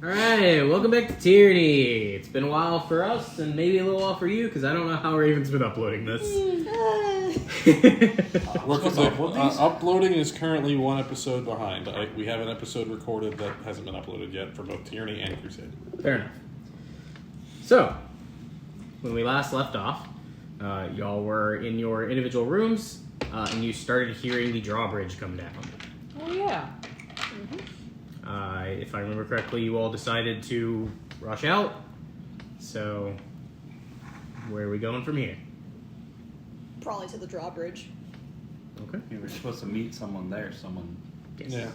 Alright, welcome back to Tyranny. It's been a while for us, and maybe a little while for you, because I don't know how Raven's been uploading this. Uploading is currently one episode behind. We have an episode recorded that hasn't been uploaded yet for both Tyranny and Crusade. Fair enough. So, when we last left off, y'all were in your individual rooms, and you started hearing the drawbridge come down. Oh, yeah. If I remember correctly, you all decided to rush out. So, where are we going from here? Probably to the drawbridge. Okay. We were supposed to meet someone there. Someone. Yes. Yeah.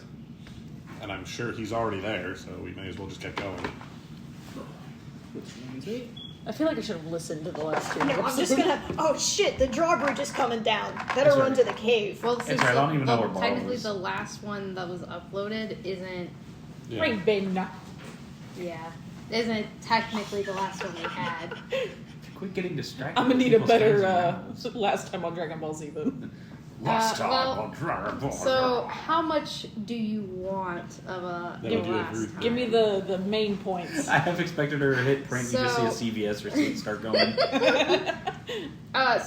And I'm sure he's already there, so we may as well just get going. I feel like I should have listened to the last two. No, I'm just gonna. Oh shit! The drawbridge is coming down. Better run to the cave. Well, It's right, I don't even know where Barl technically is. the last one that was uploaded isn't. Yeah. Right, babe, no. Yeah, isn't technically the last one we had. Quit getting distracted. I'm gonna with need a people's better hands last time on Dragon Ball Z then. Last time well, on Dragon Ball. So, how much do you want of a That'll do it, last Ruth. time? Give me the main points. I have expected her to hit print. You just So- see a CVS receipt start going.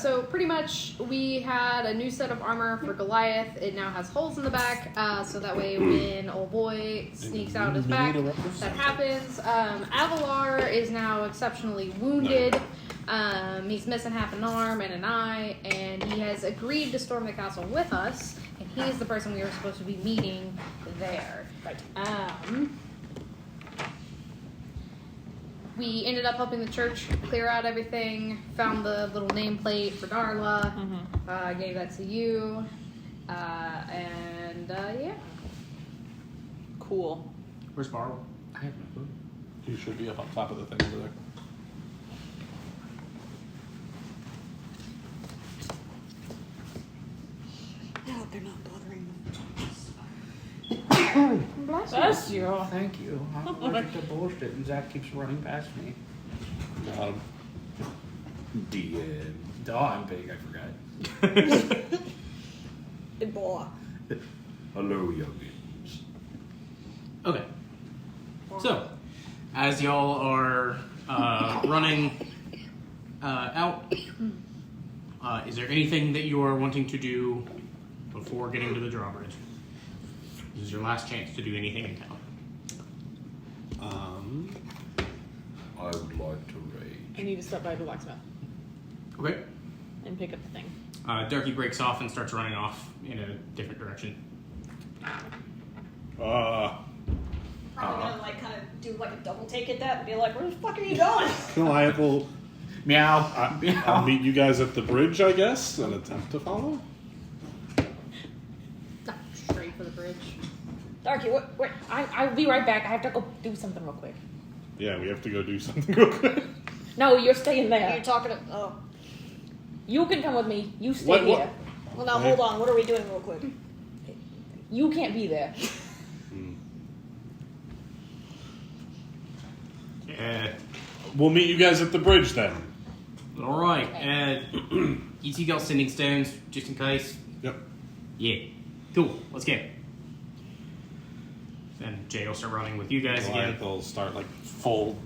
So pretty much we had a new set of armor for Goliath. It now has holes in the back, so that way when old boy sneaks out his back, that happens. Avalar is now exceptionally wounded. He's missing half an arm and an eye, and he has agreed to storm the castle with us, and he is the person we were supposed to be meeting there. Right. We ended up helping the church clear out everything, found the little nameplate for Darla, gave that to you, and yeah. Cool. Where's Barl? I have no clue. He should be up on top of the thing over there. No, they're not bothering them. Bless you. Thank you. I'm allergic to bullshit, and Zack keeps running past me. DM. Oh, I'm big. I forgot. Ebola. Hello, youngins. Okay. So, as y'all are running out, is there anything that you are wanting to do before getting to the drawbridge? This is your last chance to do anything in town. I would like to raid. I need to stop by the blacksmith Okay. and pick up the thing. Darky breaks off and starts running off in a different direction. Probably gonna like kind of do like a double take at that and be like, "Where the fuck are you going?" Goliath will. Meow. I'll meet you guys at the bridge, I guess, and attempt to follow. Straight for the bridge. Darky, wait, I'll be right back. I have to go do something real quick. Yeah, we have to go do something real quick. No, you're staying there. You're talking to. Oh. You can come with me. You stay What- here. Well, now hold on. What are we doing, real quick? You can't be there. We'll meet you guys at the bridge then. Alright. You two got sending stones, just in case? Yep. Yeah. Cool. Let's get it. Then Jay will start running with you guys Goliath again. will start like full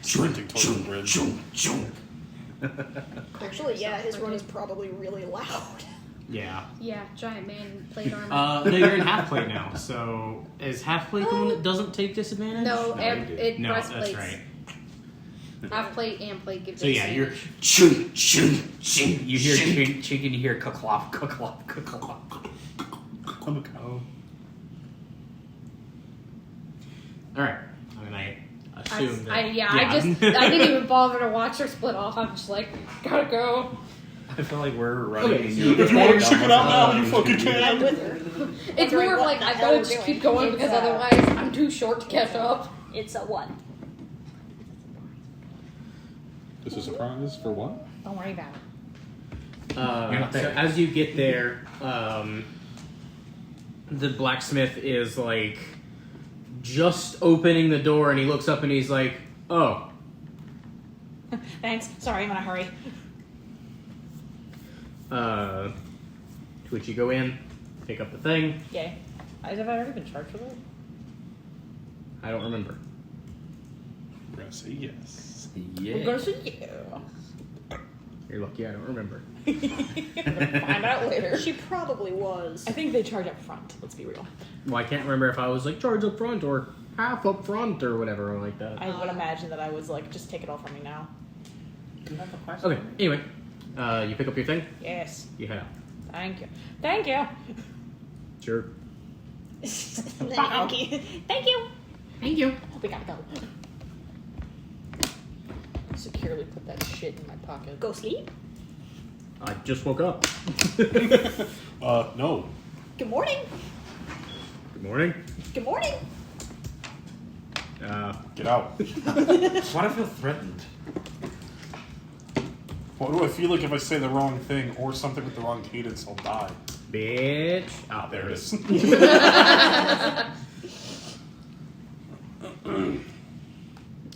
sprinting towards the bridge. Actually, yeah, his run is probably really loud. Yeah. Yeah, giant man plate armor. No, you're in half plate now. So is half plate the one that doesn't take disadvantage? no, it No, breastplates. that's right. Half plate and plate give So yeah, you're disadvantage. You hear chicken, you hear cucklop, cucklop, cucklop. I'm a cow. all right. I mean, I assume that. I didn't even bother to watch her split off. I'm just like, gotta go. I feel like we're running. Okay, and so you're If you want to check it out now, you fucking I'm can. with her. It's Wondering more of what like the I hell gotta we're just doing. keep going because It's, otherwise I'm too short to catch up. It's a what? This is a surprise for what? Don't worry about it. You're not So there. as you get there, the blacksmith is like just opening the door, and he looks up and he's like, "Oh, Thanks. Sorry, I'm in a hurry. To which you go in, pick up the thing. Yay. Have I already been charged for that? I don't remember. gonna say yes. Yeah. I'm gonna say yeah. You're lucky I don't remember. Find out later. She probably was. I think they charge up front. Let's be real. Well, I can't remember if I was like charge up front or half up front or whatever like that. I would imagine that I was like, just take it all from me now. Do you have a question? Okay, anyway. You pick up your thing, Yes. you head out. Thank you. Thank you. Sure. Thank you. Thank you. Thank you. We gotta go. Securely put that shit in my pocket. Go sleep. I just woke up. No. Good morning. Good morning. Good morning. Get out. Why do I feel threatened? What do I feel like if I say the wrong thing or something with the wrong cadence, I'll die? Bitch. Ah, there it is.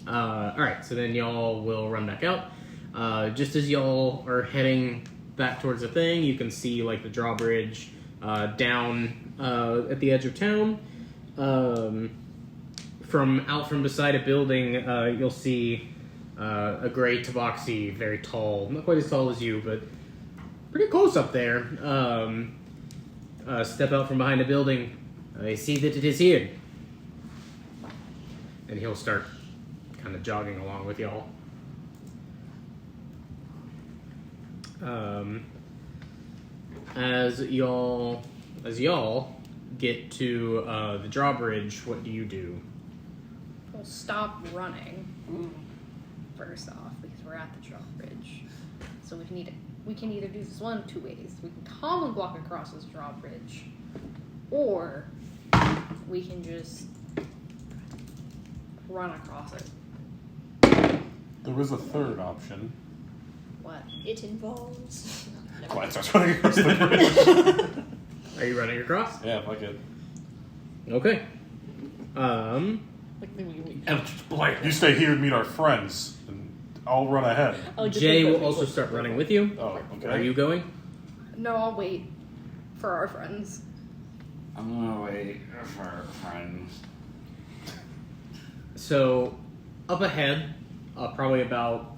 Alright, so then y'all will run back out. Just as y'all are heading back towards the thing, you can see like the drawbridge down at the edge of town. From beside a building, you'll see a gray tabaxi, very tall, not quite as tall as you, but pretty close up there. Step out from behind a building. I see that it is here. And he'll start kind of jogging along with y'all. As y'all get to the drawbridge, what do you do? We'll stop running. First off, because we're at the drawbridge. So we can either do this one of two ways. We can calmly walk across this drawbridge, or we can just run across it. There was a third option. What? It involves. Quiet starts running across the bridge. Are you running across? Yeah, if I could. Okay. Like we Eldritch Blade. You stay here and meet our friends, and I'll run ahead. I like to Jay think that will also people- start running with you. Oh, okay. Are you going? No, I'll wait for our friends. I'm gonna wait for friends. So, up ahead, probably about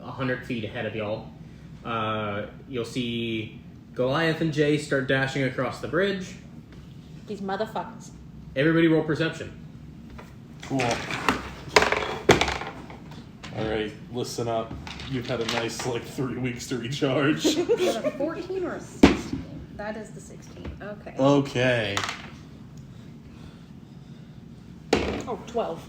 100 feet ahead of y'all, you'll see Goliath and Jay start dashing across the bridge. These motherfuckers. Everybody roll perception. Cool. Alright, listen up. You've had a nice, 3 weeks to recharge. Is it a 14 or a 16? That is the 16. Okay. Okay. Oh, 12.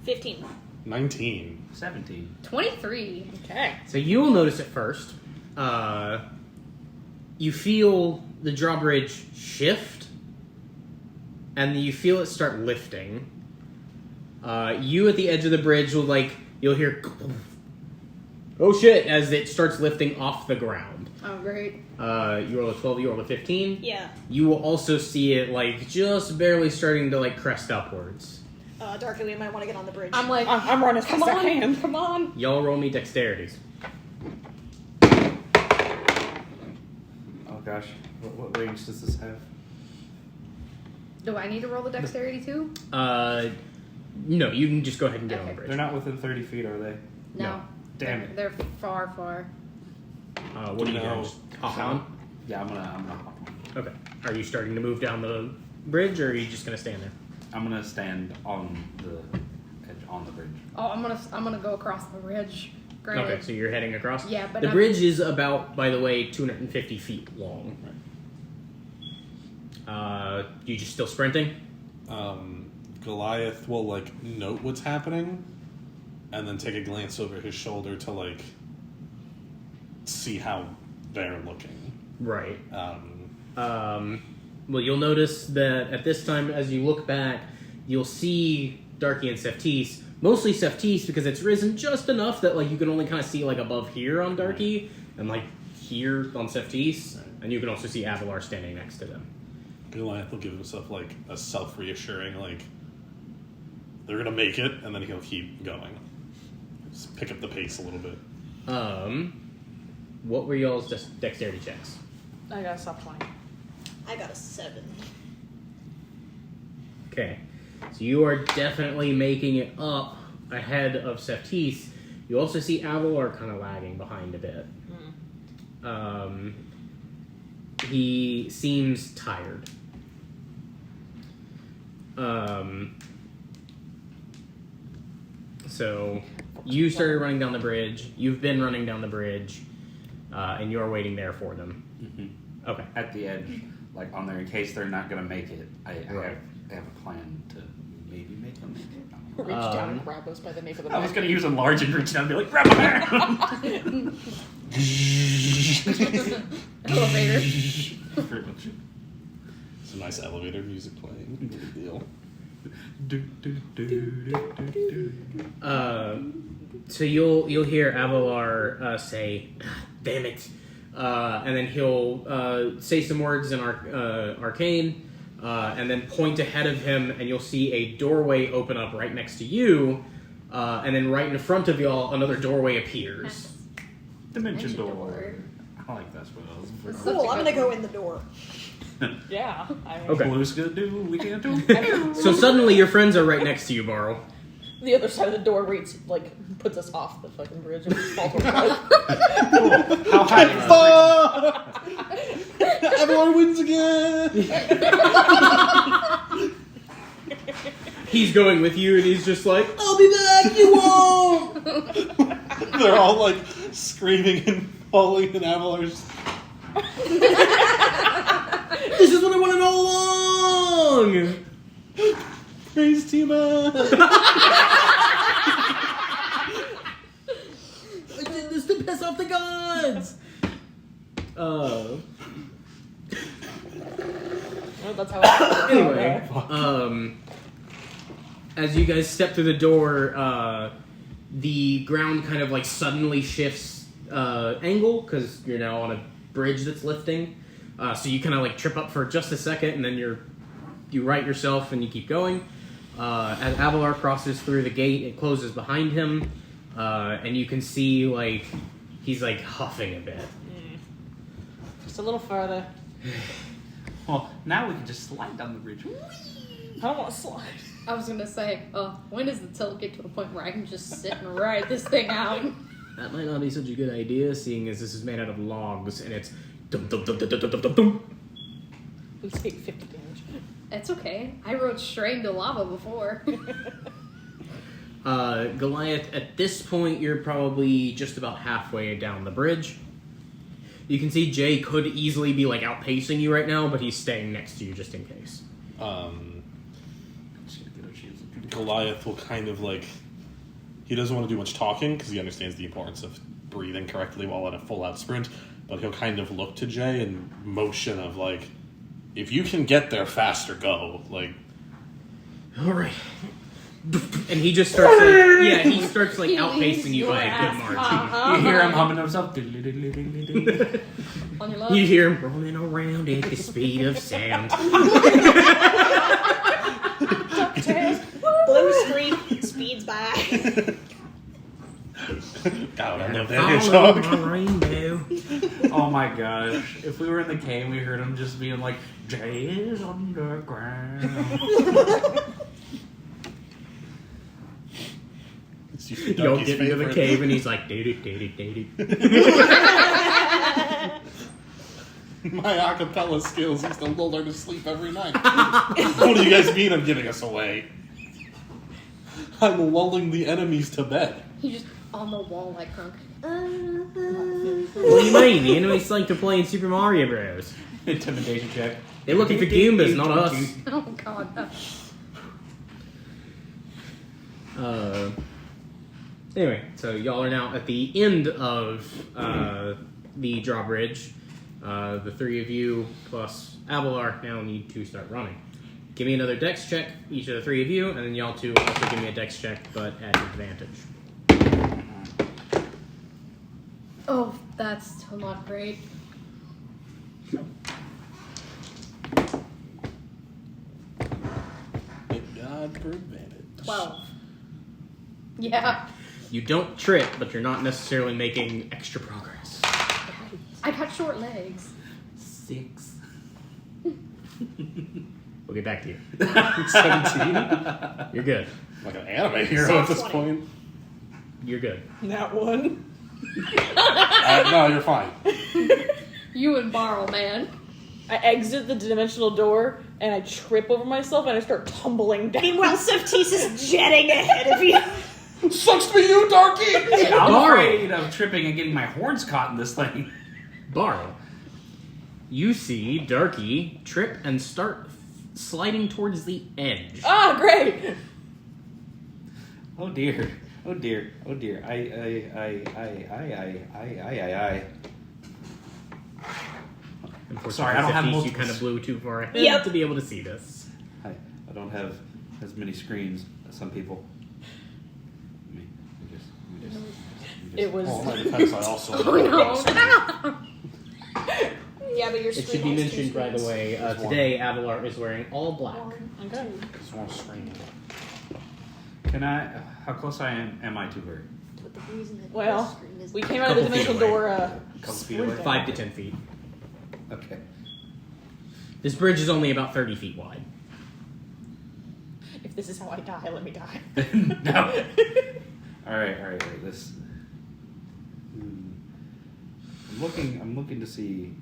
15. 19. 17. 23. Okay. So you will notice at first, you feel the drawbridge shift, and you feel it start lifting. You at the edge of the bridge will you'll hear, oh shit, as it starts lifting off the ground. Oh, great. You roll a 12, you roll a 15. Yeah. You will also see it just barely starting to crest upwards. Darky, we might want to get on the bridge. I'm like, I'm running as come fast as I on, can. come on. Y'all roll me dexterities. Oh gosh. What range does this have? Do I need to roll the dexterity too? No, you can just go ahead and get on the Okay. bridge. They're not within 30 feet, are they? No. Damn it. They're far, far. What are you No. doing? Just hop on? Yeah, I'm gonna hop on. Okay. Are you starting to move down the bridge, or are you just gonna stand there? I'm gonna stand on the edge on the bridge. Oh, I'm gonna go across the bridge. Granted. Okay, so you're heading across? Yeah, but the I'm- bridge is about, by the way, 250 feet long. You just still sprinting? Goliath will, note what's happening, and then take a glance over his shoulder to, see how they're looking. Right. Well, you'll notice that at this time, as you look back, you'll see Darky and Sephtis. Mostly Sephtis, because it's risen just enough that you can only kind of see above here on Darky, and here on Sephtis, and you can also see Avalar standing next to them. Goliath will give himself, a self-reassuring, they're gonna make it, and then he'll keep going. Just pick up the pace a little bit. What were y'all's dexterity checks? I got a sub 20. I got a 7. Okay. So you are definitely making it up ahead of Sephtis. You also see Avalar kind of lagging behind a bit. He seems tired. So you started running down the bridge. You've been running down the bridge, and you're waiting there for them. Mm-hmm. Okay. At the edge, like on there, in case they're not gonna make it. I have a plan to maybe make them make it. Reach down and grab us by the nape of the I was neck. gonna use enlarge and reach down and be like, grab my hair! Elevator. Pretty much. Some nice elevator music playing. No big deal. So you'll hear Avalar say, "Damn it," and then he'll say some words in arcane, and then point ahead of him, and you'll see a doorway open up right next to you, and then right in front of y'all, another doorway appears. Dimension door. I like that spell. Cool, I'm gonna go in the door. Yeah. I mean, Okay. Blue's gonna do, we can't do. So suddenly your friends are right next to you, Barl. the other side of the door reads, like, puts us off the fucking bridge and we fall to our How high is Avalar wins again! He's going with you, and he's just like, "I'll be back, you won't!" They're all like screaming and falling, and Avalar's. This is what I wanted all along! Praise Tima! I did this to piss off the gods! Well, that's how it Anyway, as you guys step through the door, the ground kind of like suddenly shifts angle, because you're now on a bridge that's lifting. So you kind of like trip up for just a second, and then you right yourself and you keep going. As Avalar crosses through the gate, it closes behind him, and you can see like he's like huffing a bit. Just a little further. Well, now we can just slide down the bridge. I don't want to slide. I was gonna say, when does the tilt get to a point where I can just sit and ride this thing out? That might not be such a good idea, seeing as this is made out of logs and it's dum dum dum dum dum dum dum dum. We take 50 damage. It's okay. I rode straight into lava before. Goliath, at this point, you're probably just about halfway down the bridge. You can see Jay could easily be like outpacing you right now, but he's staying next to you just in case. Goliath will kind of like. He doesn't want to do much talking because he understands the importance of breathing correctly while in a full out sprint, but he'll kind of look to Jay and motion of like, if you can get there faster, go. Like, all right. And he just starts like, he starts like He outpacing leaves you by your a good ass. margin. You hear him humming to himself. On your left. You hear him rolling around at the speed of sound. Blue screen speeds by. God, I love Follow that hedgehog. my rainbow. Oh my gosh. If we were in the cave, we heard him just being like, Jay is underground. It's usually Y'all Darky's get into the favorite. cave and he's like, doo-doo. My acapella skills, he's the luller to sleep every night. What do you guys mean I'm giving us away? I'm lulling the enemies to bed. He's just on the wall like crunk. What do you mean? The enemies like to play in Super Mario Bros. Intimidation check. They're looking for Goombas, not us. Oh god. Anyway, so y'all are now at the end of the drawbridge. The three of you plus Avalar now need to start running. Give me another dex check, each of the three of you, and then y'all two also give me a dex check, but at advantage. Oh, that's still not great. Thank God for advantage. 12. Yeah. You don't trip, but you're not necessarily making extra progress. I got short legs. 6. We'll get back to you. 17. You're good. Like an anime hero at this 20. point. You're good. That one. No, you're fine. You and Barl, man. I exit the dimensional door and I trip over myself and I start tumbling down. Meanwhile, Sephtis is jetting ahead of you. Sucks to be you, Darky! I'm Barl. afraid of tripping and getting my horns caught in this thing. Barl, you see Darky trip and start sliding towards the edge. Ah, great! Oh dear. Oh dear. Oh dear. I. Unfortunately, Sorry, I don't have Sephtis, you multiple- kind of blew too far ahead Yep. to be able to see this. I don't have as many screens as some people. We just It was. Well, in my defense, I also. Oh no! Yeah, but your It should screen be has two mentioned, by the screens. way, There's one. today Avalar is wearing all black. Okay. Just one screen. Can I? How close am I to her? But the reason that Well, this screen is we came out of the Couple feet dimensional away. door. A couple feet away. 5 to 10 feet. Okay. This bridge is only about 30 feet wide. If this is how I die, let me die. No. All right. This. I'm looking to see.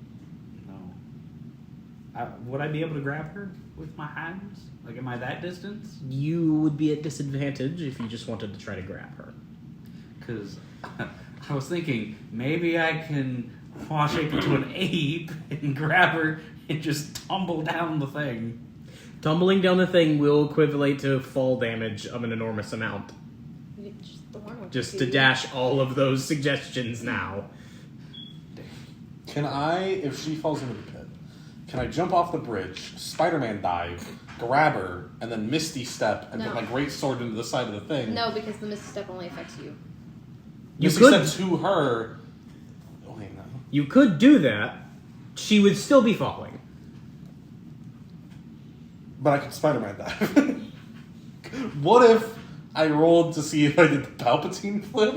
No. Would I be able to grab her with my hands? Like, am I that distance? You would be at disadvantage if you just wanted to try to grab her. Because I was thinking maybe I can fall shape into an ape and grab her and just tumble down the thing. Tumbling down the thing will equivalent to fall damage of an enormous amount. Just to dash all of those suggestions now. Can I, if she falls into the pit, can I jump off the bridge, Spider-Man dive, grab her, and then Misty Step and No. put my great sword into the side of the thing? No, because the Misty Step only affects you. You Misty could, Step to her. Oh, wait, no. you could do that. She would still be falling. But I could Spider-Man dive. What if I rolled to see if I did the Palpatine flip?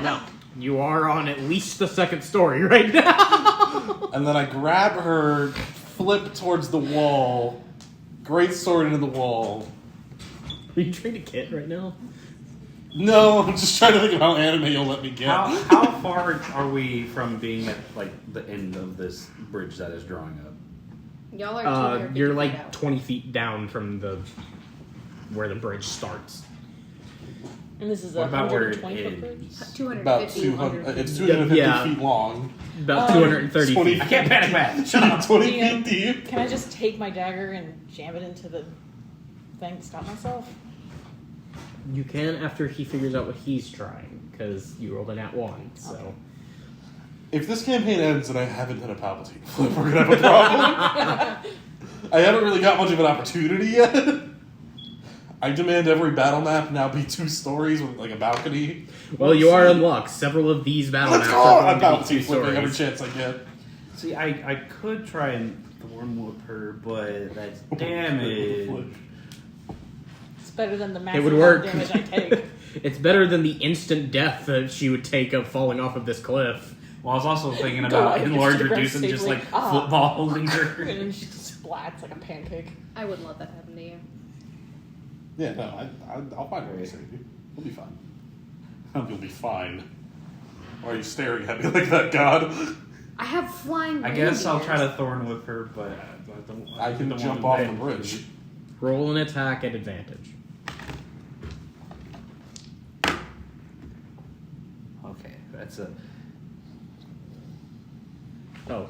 No. You are on at least the second story right now. And then I grab her, flip towards the wall, great sword into the wall. Are you trying to kit right now? No, I'm just trying to think of how anime you'll let me get. How far are we from being at like the end of this bridge that is drawing up? Y'all are 250 You're feet like out. 20 feet down from the where the bridge starts. And this is What a about where it 120 foot bridge. ends? 250. About 200. It's 250 Yeah. feet long. About 20 230 feet. I can't panic math. Shut up. 20 DM, feet deep. Can I just take my dagger and jam it into the thing to stop myself? You can after he figures out what he's trying, because you rolled a nat 1, so... If this campaign ends and I haven't done a Palpatine flip, we're gonna have a problem. I haven't really got much of an opportunity yet. I demand every battle map now be 2 stories with like a balcony. Well, you are unlocked. Several of these battle Let's maps go! are I'm going to be Palpatine 2 flipping every stories. chance I get. See, I could try and thorn whip her, but that's damage. It's better than the It maximum would work. damage I take. It's better than the instant death that she would take of falling off of this cliff. Well, I was also thinking about Goliath enlarge gets to reduce and grab just safely. like Ah. football holding her. And then she splats like a pancake. I wouldn't let that happen to you. Yeah, no, I'll find a way to save you. We'll be fine. You'll be fine. Why are you staring at me like that, God? I have flying. I guess I'll reindeers. try to thorn whip her, but I don't. I can don't jump want off to the bridge. Roll an attack at advantage. Okay, that's a. Oh.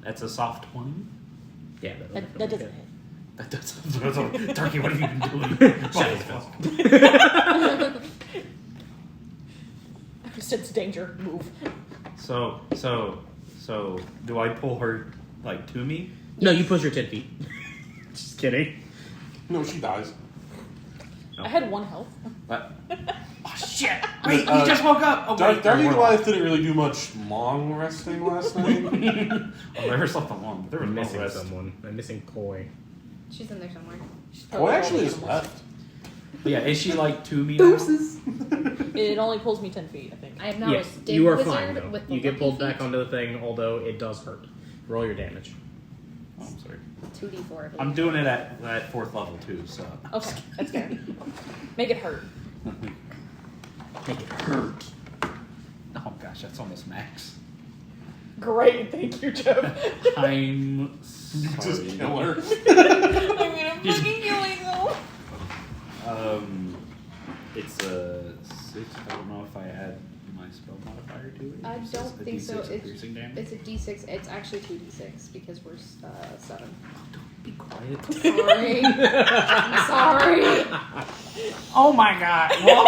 That's a soft 20. Yeah, That doesn't hit. That does. Darky, what have you been doing? Shadow spell. I sense danger. Move. So, do I pull her like to me? No, you push her 10 feet. Just kidding. No, she dies. I had 1 health. What? Oh shit! Wait, Uh, you just woke up. Oh, wait, Darky we're Goliath didn't really do much long resting last night. Oh, I never slept alone. But there was I'm no missing rest. someone. I'm missing Koi. She's in there somewhere. Oh, actually is left. Yeah, is she like 2 meters? Deuces. It only pulls me 10 feet, I think. I am now Yes, a dig you are wizard fine though. with the You get lucky pulled back feet. onto the thing, although it does hurt. Roll your damage. Oh, I'm sorry. 2d4. I'm doing it at 4th level too, so. Okay, that's fair. Make it hurt. Make it hurt. Oh gosh, that's almost max. Great, thank you, Jeff. I'm sorry. Just kill her. I mean, I'm fucking killing though. It's a 6. I don't know if I add my spell modifier to it. I It's don't just a think so. D6 of piercing damage. It's a d6. It's actually 2d6 because we're 7. Be quiet. Sorry. I'm sorry. Oh my god. Well,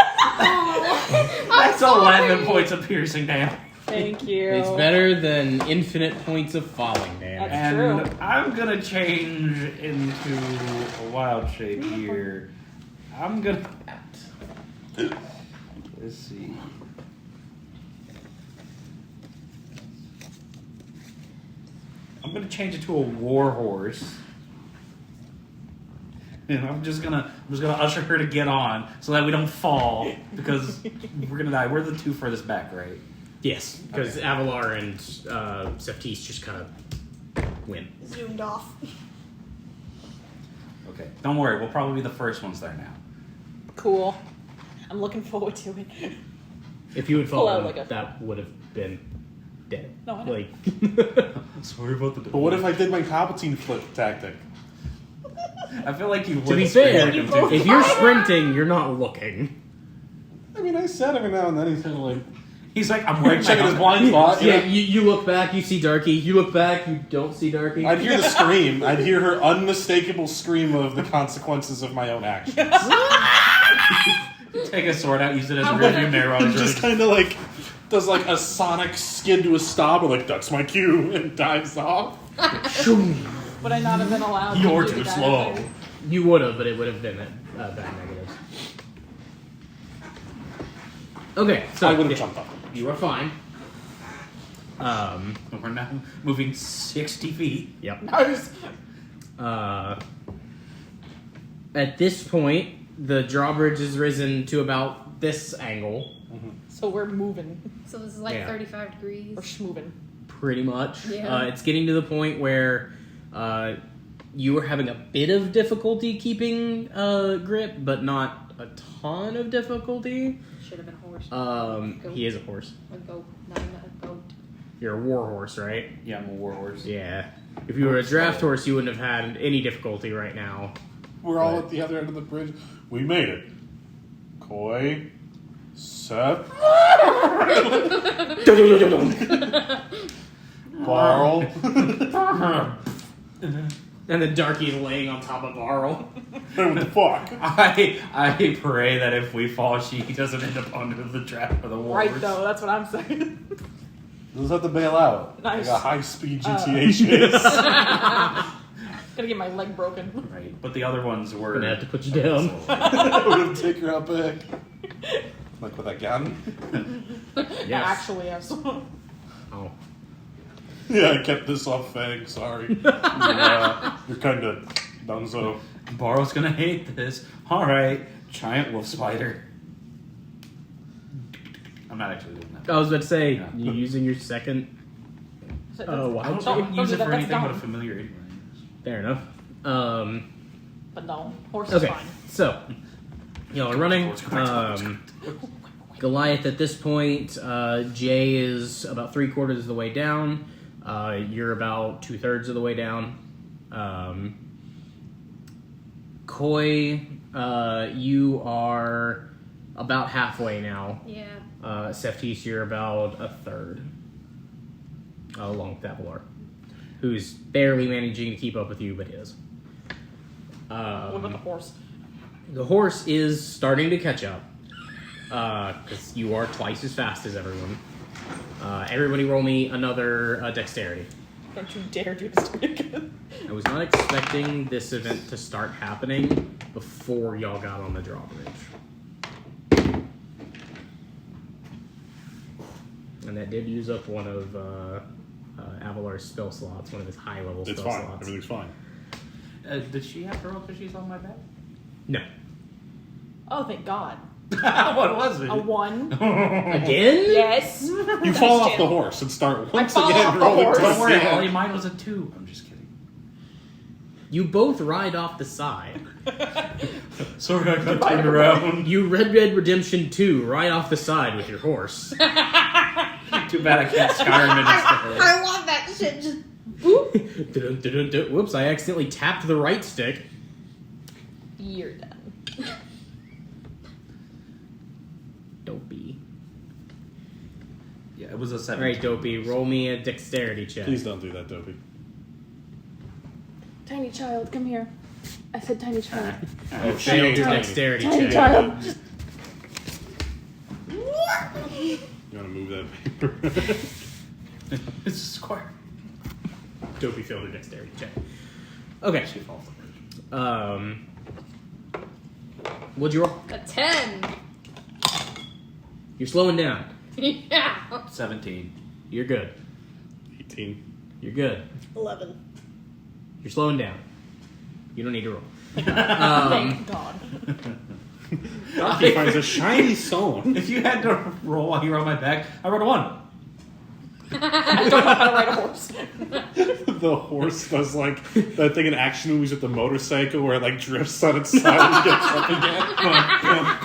that's sorry. 11 points of piercing damage. Thank you. It's better than infinite points of falling damage. That's And true. I'm gonna change into a wild shape here. I'm gonna. Let's see. I'm gonna change it to a war horse. And I'm just gonna usher her to get on so that we don't fall because we're gonna die. We're the 2 furthest back, right? Yes, because Okay. Avalar and Sephtis just kind of win. Zoomed off. Okay. Don't worry, we'll probably be the first ones there now. Cool. I'm looking forward to it. If you had Pull out fallen, like a- that would have been dead. No, I know. Like, Sorry about the. But what if I did my Palpatine flip tactic? I feel like you would. to be fair, sprint him too. if you're sprinting, you're not looking. I mean, I said every now and then he's kind of like He's like, I'm wearing checking his my blind spot. Yeah, you look back, you see Darky. You look back, you don't see Darky. I'd hear the scream. I'd hear her unmistakable scream of the consequences of my own actions. Take a sword out, use it as a rearview mirror. And just kind of like does like a sonic skid to a stop, or like that's my cue, and dives off. Would I not have been allowed You're to do too that? slow. You would have, but it would have been at bad negatives. Okay, so I would have jumped up. You are fine. We're now moving 60 feet. Yep. Nice. At this point, the drawbridge has risen to about this angle, So we're moving. So this is like Yeah. 35 degrees. We're schmoving. pretty much. Yeah. It's getting to the point where you are having a bit of difficulty keeping grip, but not a ton of difficulty. Should have been a horse. He is a horse. A goat. Not a goat. You're a war horse, right? Yeah, I'm a warhorse. Yeah. If you were a draft horse, you wouldn't have had any difficulty right now. We're all at the other end of the bridge. We made it. Koi, Sep, Barl. And then Darky laying on top of Barl. What the fuck? I pray that if we fall, she doesn't end up under the trap of the warhorse. Right, though. That's what I'm saying. We'll have to bail out. Nice. Like a high-speed GTA chase. Gonna get my leg broken. Right, but the other ones were. Gonna have to put you down. We're gonna take her out back. Like with a gun? Yeah, actually, yes. Oh. Yeah, I kept this off Fang, sorry. You're kinda dunzo. Barl's gonna hate this. Alright, giant wolf spider. I'm not actually doing that. I was about to say, Yeah. you using your second. Oh, wow. I don't Don't use do it that, for that's anything but a dumb. familiar anyway. Fair enough. But no, horse is Okay, fine. so y'all are running. Go back to Goliath at this point, Jay is about 3/4 of the way down. You're about 2/3 of the way down. Koi, you are about halfway now. Yeah. Sephtis, you're about a third. Along with Avalar, who's barely managing to keep up with you, but is. What about the horse? The horse is starting to catch up. Because you are twice as fast as everyone. Everybody roll me another dexterity. Don't you dare do this to me again. I was not expecting this event to start happening before y'all got on the drawbridge. And that did use up one of Avalar's spell slots, one of his high-level It's spell fine. slots. Everything's fine. Did she have to roll because she's on my back? No. Okay. No. Oh, thank God. What was it? A 1. Again? Yes. You fall off the horse and start once fall off again the rolling. horse. Don't worry, Yeah. Ellie, mine was a 2. I'm just kidding. You both ride off the side. Sorry, I got turned around. You Red Dead Redemption 2 right off the side with your horse. Too bad I can't Skyrim it instead. I love that shit. Just Dun-dun-dun-dun-dun. Whoops, I accidentally tapped the right stick. You're done. Dopey. Yeah, it was a 7. Alright, Dopey, roll me a dexterity check. Please don't do that, Dopey. Tiny child, come here. I said tiny child. Oh, Failed your tiny. dexterity Tiny check. child. You want to move that paper? It's a square. Dopey failed her dexterity check. Okay. She falls off. What'd you roll? a 10. You're slowing down. Yeah. 17. You're good. 18. You're good. 11. You're slowing down. You don't need to roll. Thank God. Darky finds a shiny stone. If you had to roll while you were on my back, I rolled a 1. I don't know how to ride a horse. The horse does like that thing in action movies with the motorcycle where it like drifts on its side and gets up again.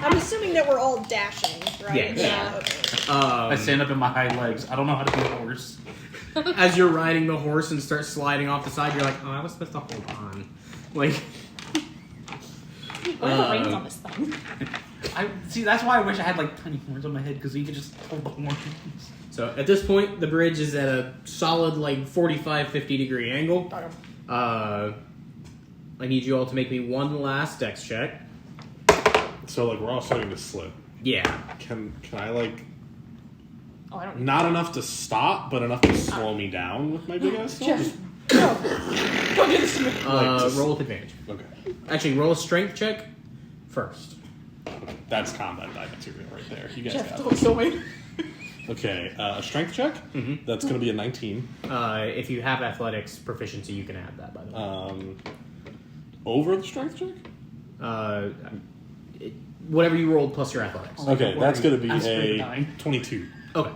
I'm assuming that we're all dashing, right? Yeah. Okay. I stand up in my hind legs. I don't know how to be a horse. As you're riding the horse and start sliding off the side, you're like, oh, I was supposed to hold on. Like, What are the reins on this thing? See, that's why I wish I had like tiny horns on my head because you could just hold the horns. so at this point, the bridge is at a solid, like, 45, 50 degree angle. I need you all to make me one last dex check. So like we're all starting to slip. Yeah. Can I like Oh, I don't. not enough to stop, but enough to slow me down with my big ass stone? Jeff, go. Go do this to me. Like, Roll with advantage. Okay. Actually, roll a strength check first. That's combat die material right there. You guys Jeff, got don't this. kill me. Okay, a strength check? Mhm. That's going to be a 19. If you have athletics proficiency, you can add that, by the way. Over the strength check? Whatever you rolled plus your athletics. Okay, that's going to be I'm straight a 9. 22. Okay.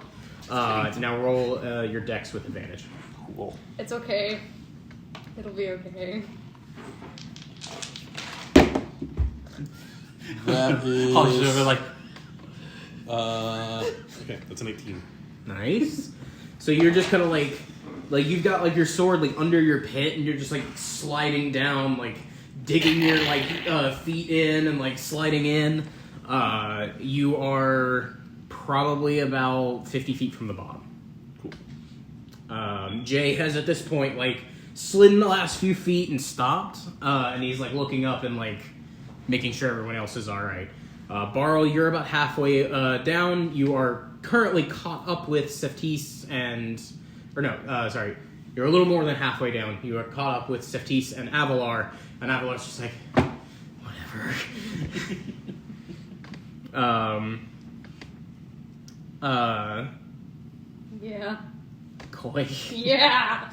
Now roll your dex with advantage. Cool. It's okay. It'll be okay. That is... Oh, she's over like, okay, that's an 18. Nice. So you're just kind of like you've got like your sword like under your pit, and you're just like sliding down, like digging your like feet in and like sliding in. You are probably about 50 feet from the bottom. Cool. Jay has at this point like slid in the last few feet and stopped, and he's like looking up and like making sure everyone else is all right. Barl, you're about halfway down. You are currently caught up with Sephtis and... sorry. You're a little more than halfway down. You are caught up with Sephtis and Avalar, and Avalar's just like, whatever. Yeah. Koi. Yeah.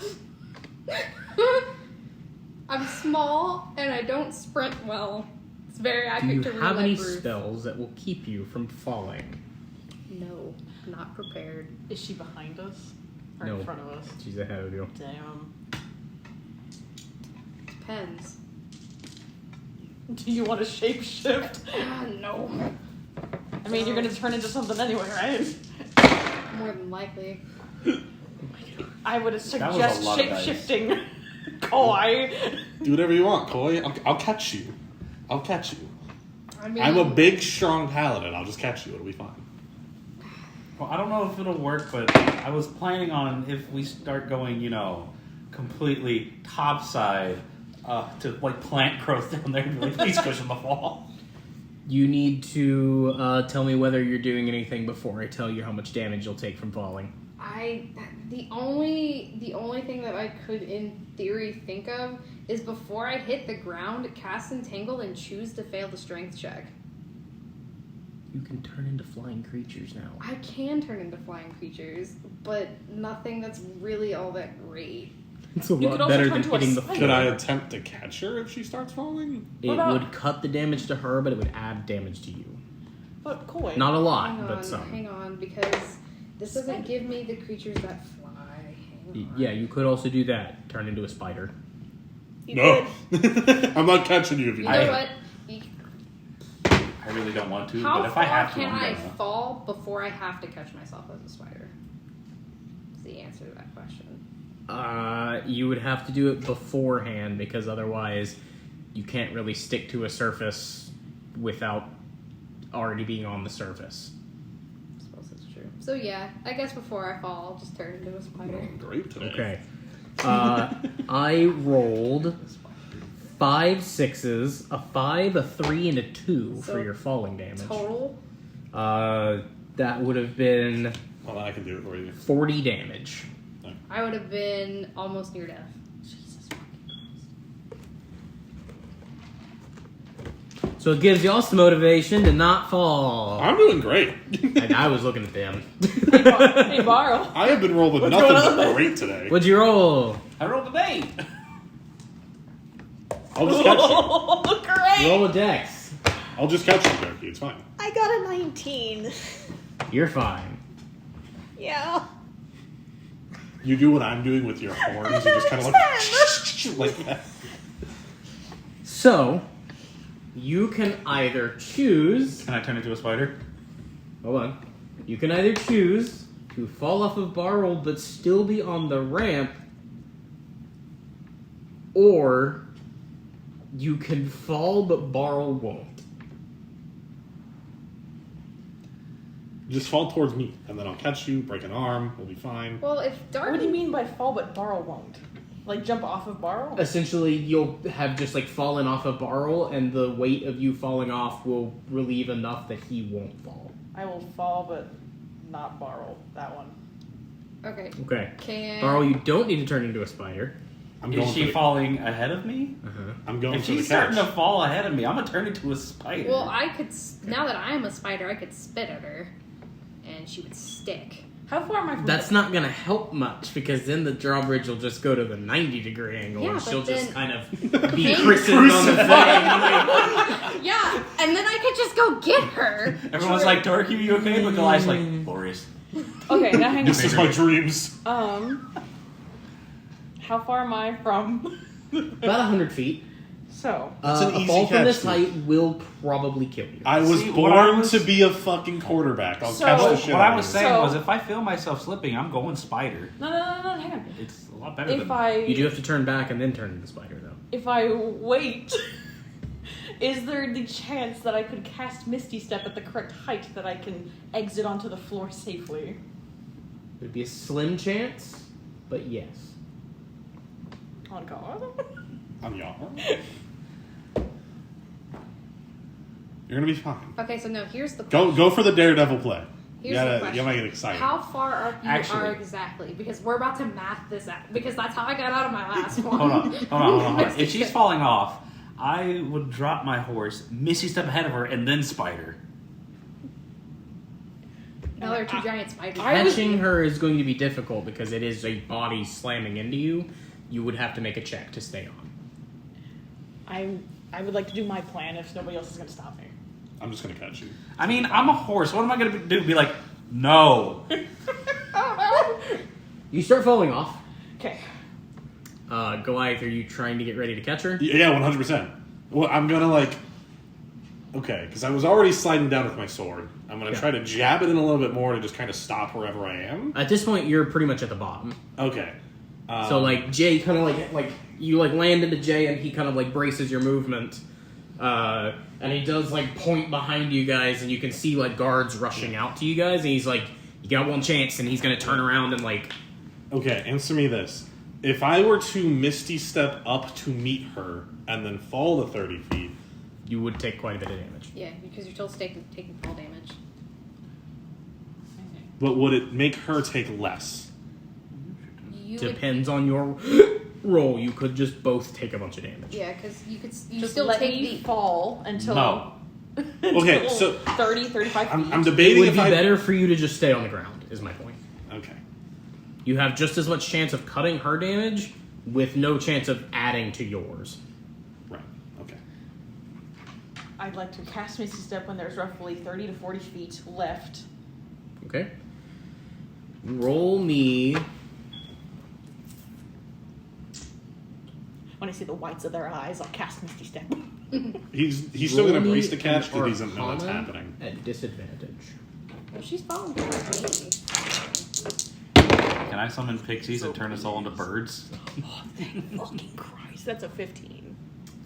I'm small and I don't sprint well. It's very Do accurate you to real have any life Ruth. spells that will keep you from falling? No, not prepared. Is she behind us? Or No. in front of us? She's ahead of you. Damn. Depends. Do you want to shapeshift? No. I mean, you're gonna turn into something anyway, right? More than likely. I would was a suggest lot of dice. shape-shifting. Koi. Do whatever you want, Koi. I'll catch you. I'll catch you. I mean, I'm a big, strong paladin. I'll just catch you. It'll be fine. well, I don't know if it'll work, but I was planning on if we start going, completely topside to like plant growth down there and be like, please cushion the fall. You need to tell me whether you're doing anything before I tell you how much damage you'll take from falling. the only thing that I could in theory think of is before I hit the ground, cast Entangle and choose to fail the strength check. You can turn into flying creatures now. I can turn into flying creatures, but nothing that's really all that great. It's a You lot could also better turn than to a hitting the spider. Could I floor. attempt to catch her if she starts falling? It What about- would cut the damage to her, but it would add damage to you. But Koi. Not a lot, Hang but on, some. hang on, because this doesn't give me the creatures that fly. Hang on. Yeah, you could also do that. Turn into a spider. You No. could. I'm not catching you if you You do know that. what? You- I really don't want to, How but if I far have to, can I'm I gonna. fall before I have to catch myself as a spider? Is the answer to that question. You would have to do it beforehand because otherwise you can't really stick to a surface without already being on the surface. I suppose that's true. So yeah, I guess before I fall, I'll just turn into a spider. I'm great today. Okay. I rolled 5 6s, a 5, a 3, and a 2 So for your falling damage. Total? That would have been Well, I can do it for you. 40 damage. I would have been almost near death. Jesus fucking Christ. So it gives y'all some motivation to not fall. I'm doing great. And I was looking at them. Hey, Barl. I have been rolling What's nothing going but on? great today. What'd you roll? I rolled an 8. I'll just catch you. Great. Roll a dex. I'll just catch you, Darky. It's fine. I got a 19. You're fine. Yeah. You do what I'm doing with your horns. You just kind of like that. So, you can either choose. Can I turn into a spider? Hold on. You can either choose to fall off of Barl but still be on the ramp, or you can fall but Barl won't. Just fall towards me, and then I'll catch you, break an arm, we'll be fine. Well, if Darky... What do you mean by fall but Barl won't? Like jump off of Barl? Essentially, you'll have just like fallen off of Barl, and the weight of you falling off will relieve enough that he won't fall. I will fall but not Barl. That one. Okay. Okay. Can... Barl, you don't need to turn into a spider. I'm Is going she for the, falling ahead of me? I'm going If for the she's catch. starting to fall ahead of me, I'm gonna turn into a spider. Well, I could... Now that I am a spider, I could spit at her, and she would stick. How far am I from That's not going to help much because then the drawbridge will just go to the 90-degree angle Yeah, and but she'll just then- kind of be Hang- christened on the thing. Yeah, and then I could just go get her. Everyone's like, Darky, are you okay? But Goliath's like, glorious. Okay, now hang on. This is my dreams. How far am I from? About 100 feet. So, That's an A easy fall from catch, this dude. height will probably kill you. I was See, what I born was- to be a fucking quarterback. I'll So- catch the What shit What out I of was you. saying So- was, if I feel myself slipping, I'm going spider. no, hang on. It's a lot better If than You do I have to turn back and then turn into the spider, though. wait, is there the chance that I could cast Misty Step at the correct height that I can exit onto the floor safely? It'd be a slim chance, but yes. On God. I'm y'all. You're gonna be fine. Okay, so no, here's the Go for the daredevil play. Here's you the gotta question. get excited. How far up you Actually- are exactly? Because we're about to math this out. Because that's how I got out of my last one. Hold on. If she's falling off, I would drop my horse, Missy step ahead of her, and then spider. Now there are two giant spiders. Catching her is going to be difficult because it is a body slamming into you. You would have to make a check to stay on. I would like to do my plan if nobody else is going to stop me. I'm just gonna catch you. I mean, I'm a horse. What am I going to do? Be like, no. You start falling off. Okay. Goliath, are you trying to get ready to catch her? Yeah, 100%. Well, I'm gonna okay, because I was already sliding down with my sword. I'm gonna try to jab it in a little bit more to just kind of stop wherever I am. At this point, you're pretty much at the bottom. Okay. So Jay kind of like you land into Jay and he kind of braces your movement, and he does point behind you guys and you can see guards rushing out to you guys and he's like, you got one chance, and he's gonna turn around and Okay, answer me this: if I were to Misty Step up to meet her and then fall the 30 feet, you would take quite a bit of damage. Yeah, because you're still taking fall damage. but would it make her take less? You would, Depends on your roll. You could just both take a bunch of damage. yeah, because you Just still let take me the fall until... No. Okay, so 30, 35 feet. I'm It debating would if be I. better for you to just stay on the ground, is my point. Okay. You have just as much chance of cutting her damage with no chance of adding to yours. Right. Okay. I'd like to cast Misty Step when there's roughly 30 to 40 feet left. Okay. Roll me. When I see the whites of their eyes, I'll cast Misty Step. He's still roll gonna me brace the catch an because he doesn't know what's Arcana happening. At disadvantage. Well, she's following me. Can I summon pixies and turn us all into birds? Oh, thank fucking Christ. That's a 15.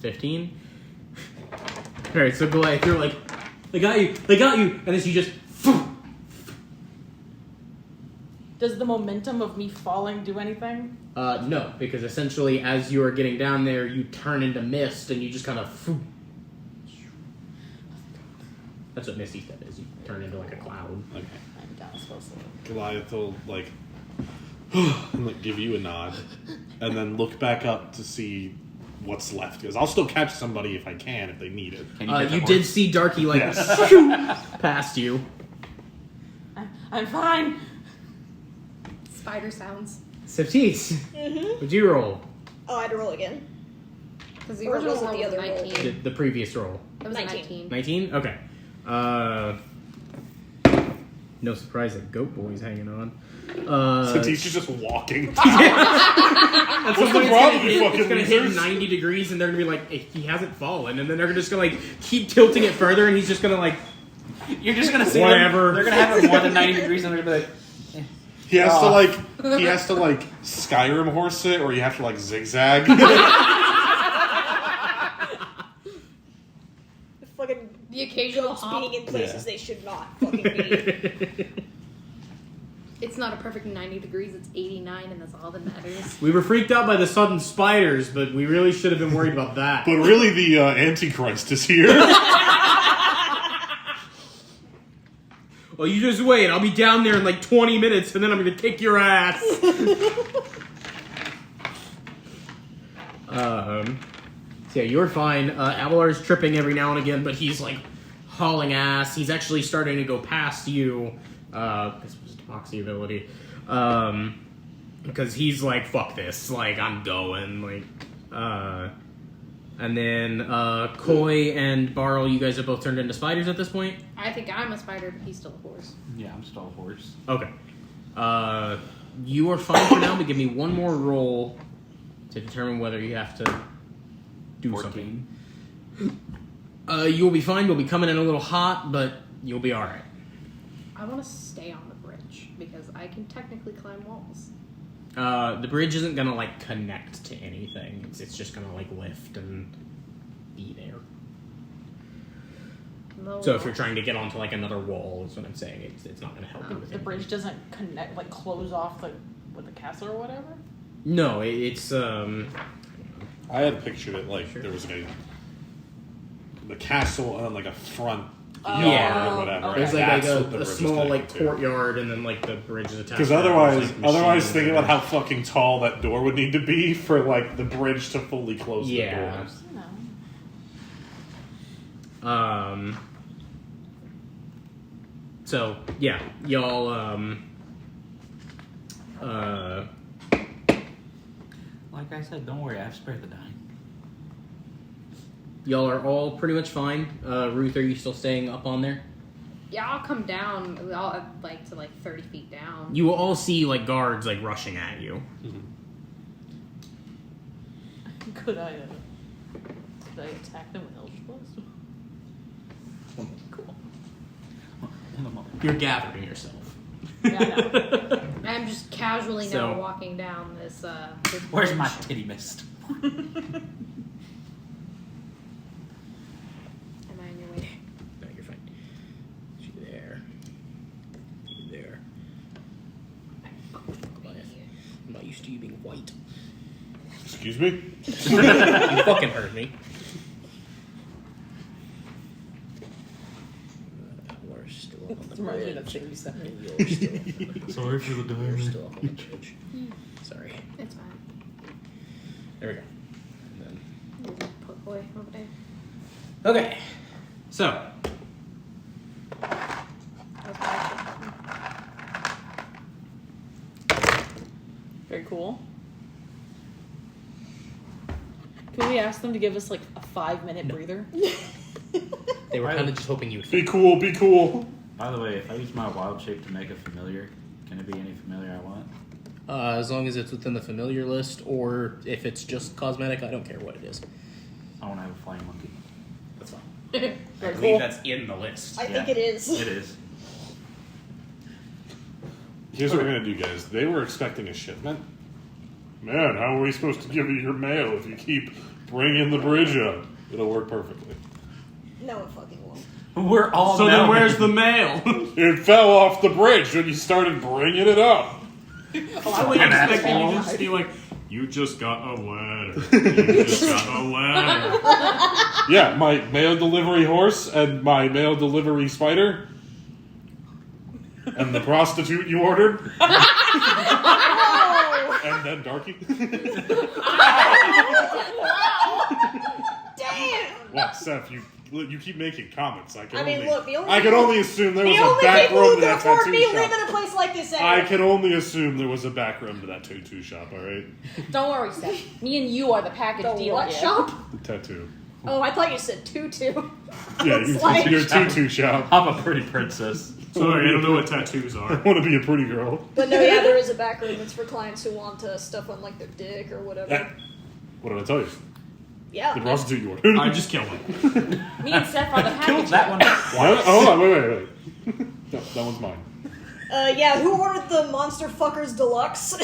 15. Alright, so Goliath, you're like, they got you, and then you just. Does the momentum of me falling do anything? No, because essentially as you are getting down there, you turn into mist and you just kind of. That's what Misty Step is. You turn into like a cloud. Okay. I'm down supposed to. Goliath will and, give you a nod, and then look back up to see what's left. Because I'll still catch somebody if I can, if they need it. Can you, You did see Darky Yes. shoot past you. I'm fine. Spider sounds. Sephtis, what'd you roll? Oh, I had to roll again. Because the Or original was it roll the was other roll? 19. The previous roll. It was 19. 19? Okay. No surprise that Goat Boy's hanging on. Since he's just walking. What's the problem, you fucking It's gonna hit losers? 90 degrees and they're gonna be like, he hasn't fallen. And then they're just gonna keep tilting it further and he's just gonna You're just gonna see Whatever. They're gonna have it more than 90 degrees, and they're gonna be like, He has to Skyrim horse it, or you have to zigzag. Fucking The occasional goats hop. being in places Yeah. they should not fucking be. It's not a perfect 90 degrees, it's 89, and that's all that matters. We were freaked out by the sudden spiders, but we really should have been worried about that. But really, the Antichrist is here. Well, you just wait. I'll be down there in 20 minutes, and then I'm gonna kick your ass. So yeah, you're fine. Avalar's tripping every now and again, but he's hauling ass. He's actually starting to go past you. This was Toxie ability. Because he's like, fuck this. I'm going. And then Koi and Barl, you guys have both turned into spiders at this point? I think I'm a spider, but he's still a horse. yeah, I'm still a horse. Okay. You are fine for now, but give me one more roll to determine whether you have to do 14. something. You'll be fine. You'll be coming in a little hot, but you'll be alright. I want to stay on the bridge, because I can technically climb walls. The bridge isn't gonna connect to anything. It's just gonna lift and be there. No. So if you're trying to get onto another wall, is what I'm saying. It's not gonna help you with The anything. bridge doesn't connect, close off with the castle or whatever? No, it's I had pictured it there was the castle on a front yard Yeah. or whatever. Okay. there's That's what the a bridge is small connected to. courtyard, and then the bridge is attached. Because to otherwise, that, there's, machines thinking about and- how fucking tall that door would need to be for the bridge to fully close Yeah. the doors. No. So yeah, y'all Like I said, don't worry, I've spared the dying. y'all are all pretty much fine. Ruth, are you still staying up on there? Yeah, I'll come down. I'll to 30 feet down. You will all see guards rushing at you. Could I attack them with Eldritch Blast? Cool. You're gathering yourself. Yeah, I know. I'm just casually So- now walking down this. This Where's bridge. my titty mist? Am I in your way? No, you're fine. She there. You there. Goliath. I'm not used to you being white. Excuse me? You fucking heard me. We're still up on the bridge. Sorry for the We're still up on the bridge. Sorry. It's fine. There we go. And then... Put boy over there. Okay. So, That was my action. Very cool. Can we ask them to give us like a 5-minute breather? They were kind of just hoping you would. Be cool, be cool. By the way, if I use my wild shape to make a familiar, can it be any familiar I want? As long as it's within the familiar list, or if it's just cosmetic, I don't care what it is. I want to have a flying monkey. That's fine. I Very believe cool. that's in the list. I think it is. It is. Here's what we're gonna do, guys. They were expecting a shipment. Man, how are we supposed to give you your mail if you keep bringing the bridge up? It'll work perfectly. No, it fucking won't. We're all So then now- where's the mail? It fell off the bridge when you started bringing it up. I was expecting you to just be like, you just got a letter. You just got a letter. Yeah, my mail delivery horse and my mail delivery spider. And the prostitute you ordered. And then Darky. Damn! What, Seth? You keep making comments. I can Look, the only I can people- only assume there was The a only back people room who to can that afford tattoo me live shop. in a place like this I anyway. can only assume there was a back room to that tattoo shop. All right, Don't worry, Seth. Me and you are the package The deal. what here. shop? the tattoo. Oh, I thought you said tutu. Yeah, was like- your tutu shop. I'm a pretty princess. Sorry, I don't know what tattoos are. I want to be a pretty girl. But no, yeah, there is a back room. It's for clients who want stuff on like their dick or whatever. Eh, what did I tell you? The Yeah. prostitute you ordered. I just killed him. Me and Seth are the package. Killed that one. What? Oh, hold on, wait. No, that one's mine. Yeah, who ordered the Monster Fuckers Deluxe?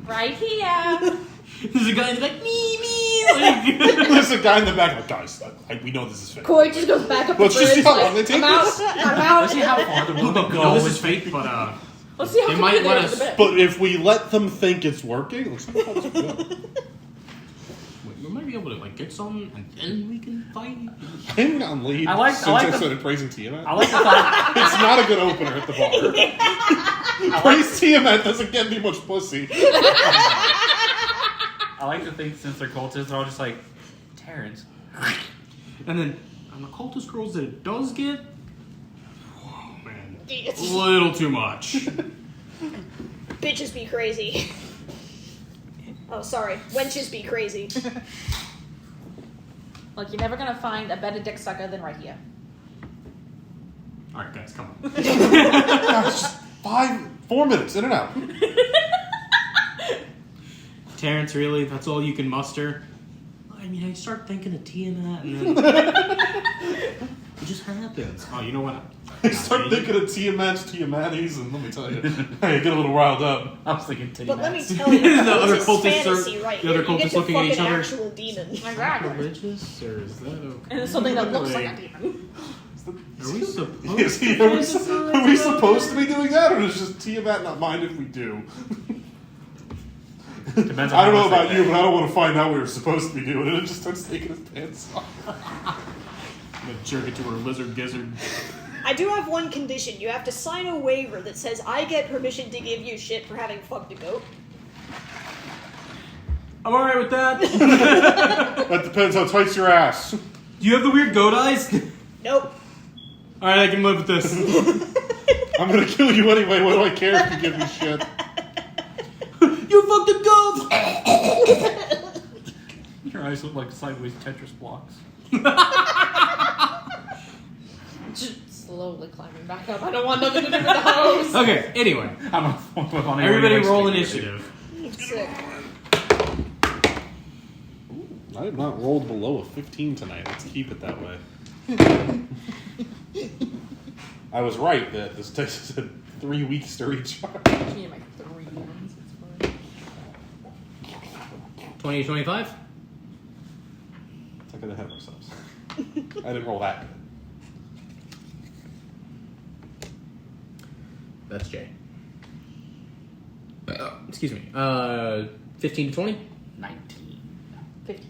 Right here. There's a guy in the back, me, like... There's a guy in the back. Like, guys, we know this is fake. Corey just goes back up Let's the just bridge. see how like, long they take I'm out. this. I'm out. Let's see how far the room No, goes. this is fake, but Let's see how They quickly might they let are us- to the bed. But if we let them think it's working, let's see how this will go. wait, we might be able to like get some, and then we can fight. I'm on lead I like- since I like I the- started praising Tiamat. I like the thought. It's not a good opener at the bar. Praise Tiamat doesn't get me much pussy. I like to think since they're cultists, they're all just like, Terrence. And then on the cultist girls that it does get, oh man, a It's- little too much. Bitches be crazy. Oh, sorry. Wenches be crazy. Look, you're never gonna find a better dick sucker than right here. All right, guys, come on. Gosh, just 4 minutes, in and out. Terrence, really? That's all you can muster? I mean, I start thinking of Tiamat, and then it just happens. Oh, you know what? I start thinking of Tiamatis, and let me tell you, I get a little riled up. I was thinking titty But let me mats. tell you, The other this is cultists are- fantasy, right? the other here. You get cultists to looking at fuck each an other. actual demon. Exactly. Religious, or is that okay? And it's something that looks like a demon. Are we supposed Is he, are we supposed to be doing that, or does just Tiamat not mind if we do? Depends on I don't how know much about they you, pay. but I don't want to find out we were supposed to be doing it. It just starts taking his pants off. I'm gonna jerk it to her lizard gizzard. I do have one condition. You have to sign a waiver that says I get permission to give you shit for having fucked a goat. I'm alright with that. That depends how tight's your ass. Do you have the weird goat eyes? Nope. Alright, I can live with this. I'm gonna kill you anyway. What do I care if you give me shit? You fucked a goat! Your eyes look like sideways Tetris blocks. Just slowly climbing back up. I don't want nothing to do with the house. Okay, anyway. I'm a flip on Everybody anyway, roll like, initiative. Sick. I have not rolled below a 15 tonight. Let's keep it that way. I was right that this takes 3 weeks to recharge. Me and my 3 ones. It's fine. 20 to 25? Let's not get ahead of ourselves. I didn't roll that good. That's Jay. Excuse me. 15 to 20? 19. 50.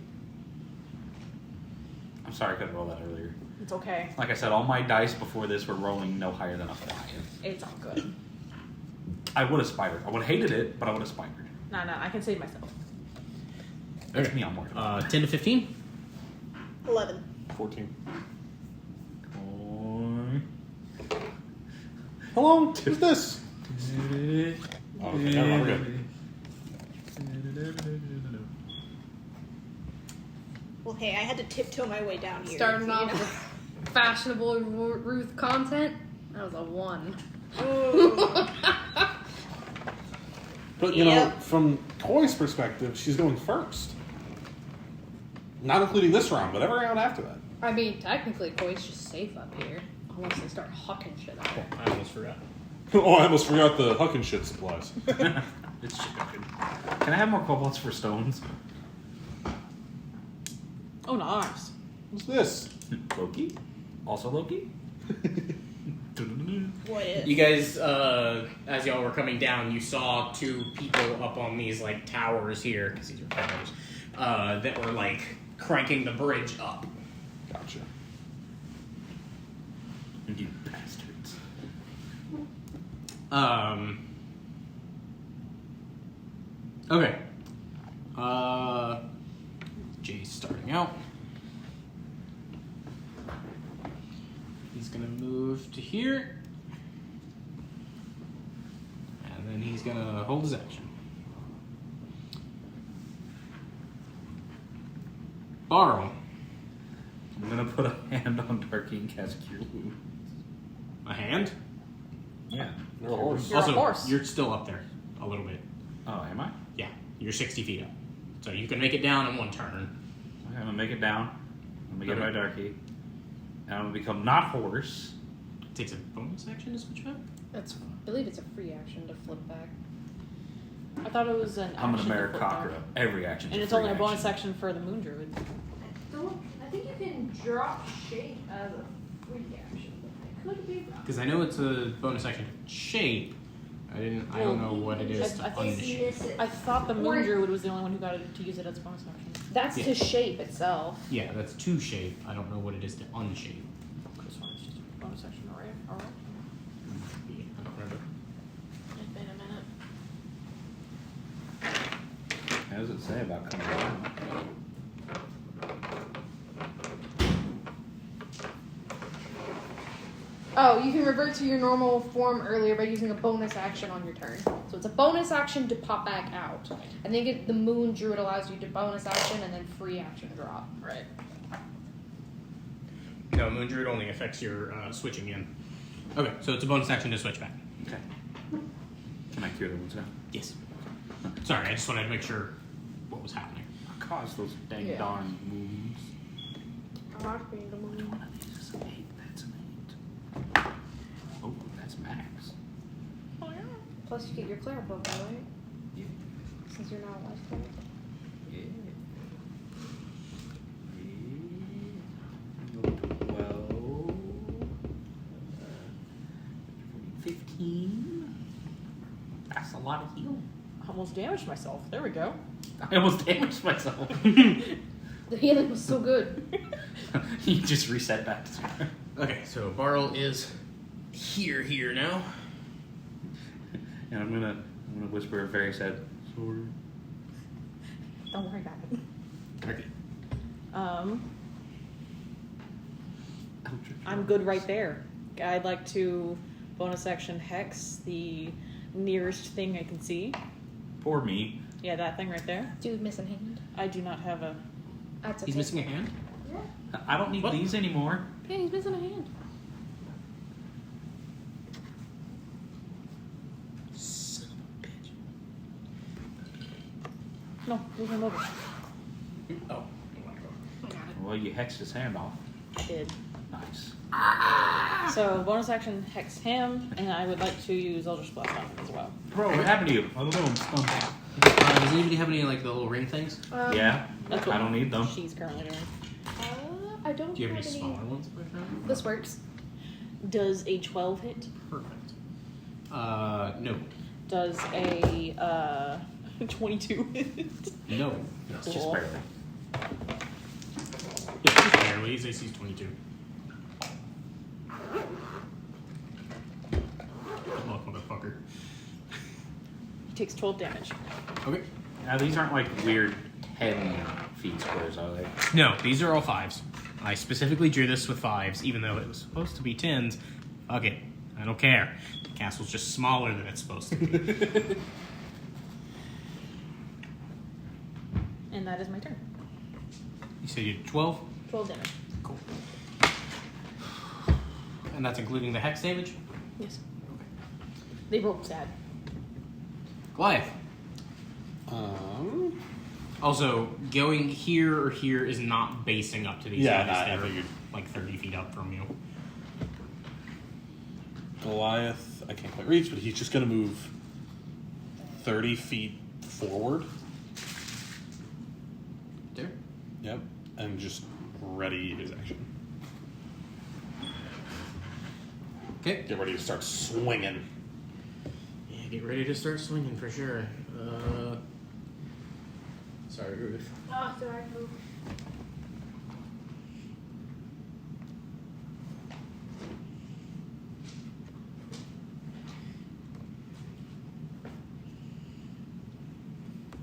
I'm sorry I couldn't roll that earlier. It's okay. Like I said, all my dice before this were rolling no higher than a 5. It's all good. I would have spidered. I would have hated it, but I would have spidered. Nah, I can save myself. It's me on board. 10 to 15? 11. 14. Oh. Hello? Who's this? Oh, okay, never mind, we're good. Well, hey, I had to tiptoe my way down here. Starting you off know? with fashionable Ruth content. That was a 1. Ooh. But, you know, Yep. from Toy's perspective, she's going first. Not including this round, but every round after that. I mean, technically, Koi's just safe up here. Unless they start hucking shit out. I almost forgot. Oh, I almost forgot the huck and shit supplies. It's chicken. Can I have more kobolds for stones? Oh, nice. What's this? Loki? Also Loki? What if? You guys, as y'all were coming down, you saw 2 people up on these like towers here, because these are towers, that were like cranking the bridge up. Gotcha. You bastards. Okay. Jay's starting out. He's gonna move to here. And then he's gonna hold his action. Barl. I'm gonna put a hand on Darky and cast Cure Wounds. A hand? Yeah. You're a horse. You're a also, horse. you're still up there a little bit. Oh, am I? Yeah, you're 60 feet up. So you can make it down in 1 turn. Okay, I'm gonna make it down. I'm gonna get my Darky. And I'm gonna become not horse. It takes a bonus action to switch back? I believe it's a free action to flip back. I thought it was an I'm action gonna to flip Maricocra. back. Every action. And it's only a bonus action for the Moon Druid. I think you can drop shape as a free action. I could be wrong. Because I know it's a bonus action to shape. I don't know what it is to I think unshape. I thought the Moon Druid was the only one who got to use it as a bonus action. That's Yeah. to shape itself. Yeah, that's to shape. I don't know what it is to unshape. This one's just a bonus action, alright? Alright. Yeah, I don't remember. It's been a minute. How does it say about coming down? Oh, you can revert to your normal form earlier by using a bonus action on your turn. So it's a bonus action to pop back out. I think the Moon Druid allows you to bonus action and then free action drop. Right. No, Moon Druid only affects your switching in. Okay, so it's a bonus action to switch back. Okay. Can I cure the wounds now? Yes. Sorry, I just wanted to make sure what was happening. I caused those dang Yeah. darn wounds. I like being the Moon. One of these is an 8. That's an 8. Oh, that's max. Plus you get your Cleric level, right? Yeah. Since you're not a life cleric. Yeah. 12. 15. That's a lot of heal. I almost damaged myself. There we go. I almost damaged myself. The healing was so good. You just reset back to 0. Okay, so Barl is here now. And I'm gonna whisper a very sad sorry. Don't worry about it. Okay. I'm good right there. I'd like to bonus action Hex the nearest thing I can see. Poor me. Yeah, that thing right there. Dude, missing hand. I do not have a... That's okay. He's missing a hand? I don't need What? these anymore. Yeah, he's missing a hand. Son of a bitch. No, move him over. Oh. I got it. Well, you hexed his hand off. I did. Nice. So, bonus action Hex him, and I would like to use Eldritch Blast on him as well. Bro, what happened to you? I don't know. I'm stunned. Does anybody have any like the little ring things? Yeah, That's I what don't need them. She's currently doing. I don't Do you have have any smaller ones? by chance? This works. Does a 12 hit? Perfect. No. Does a 22 hit? No. It's just Cool. barely. Yeah, just barely. His AC's 22. Good luck, motherfucker. He takes 12 damage. Okay. Now, these aren't like weird 10 feet squares, are they? No, these are all 5s. I specifically drew this with 5s, even though it was supposed to be 10s. Fuck it. I don't care. The castle's just smaller than it's supposed to be. And that is my turn. You said you did 12? 12 damage. Cool. And that's including the hex damage? Yes. They rolled sad. Goliath. Um, Also, going here or here is not basing up to these Yeah, guys. I They're figured. like 30 feet up from you. Goliath, I can't quite reach, but he's just going to move 30 feet forward. There. Yep. And just ready his action. Okay. Get ready to start swinging. Yeah, get ready to start swinging for sure. Sorry, Ruth. Oh, sorry.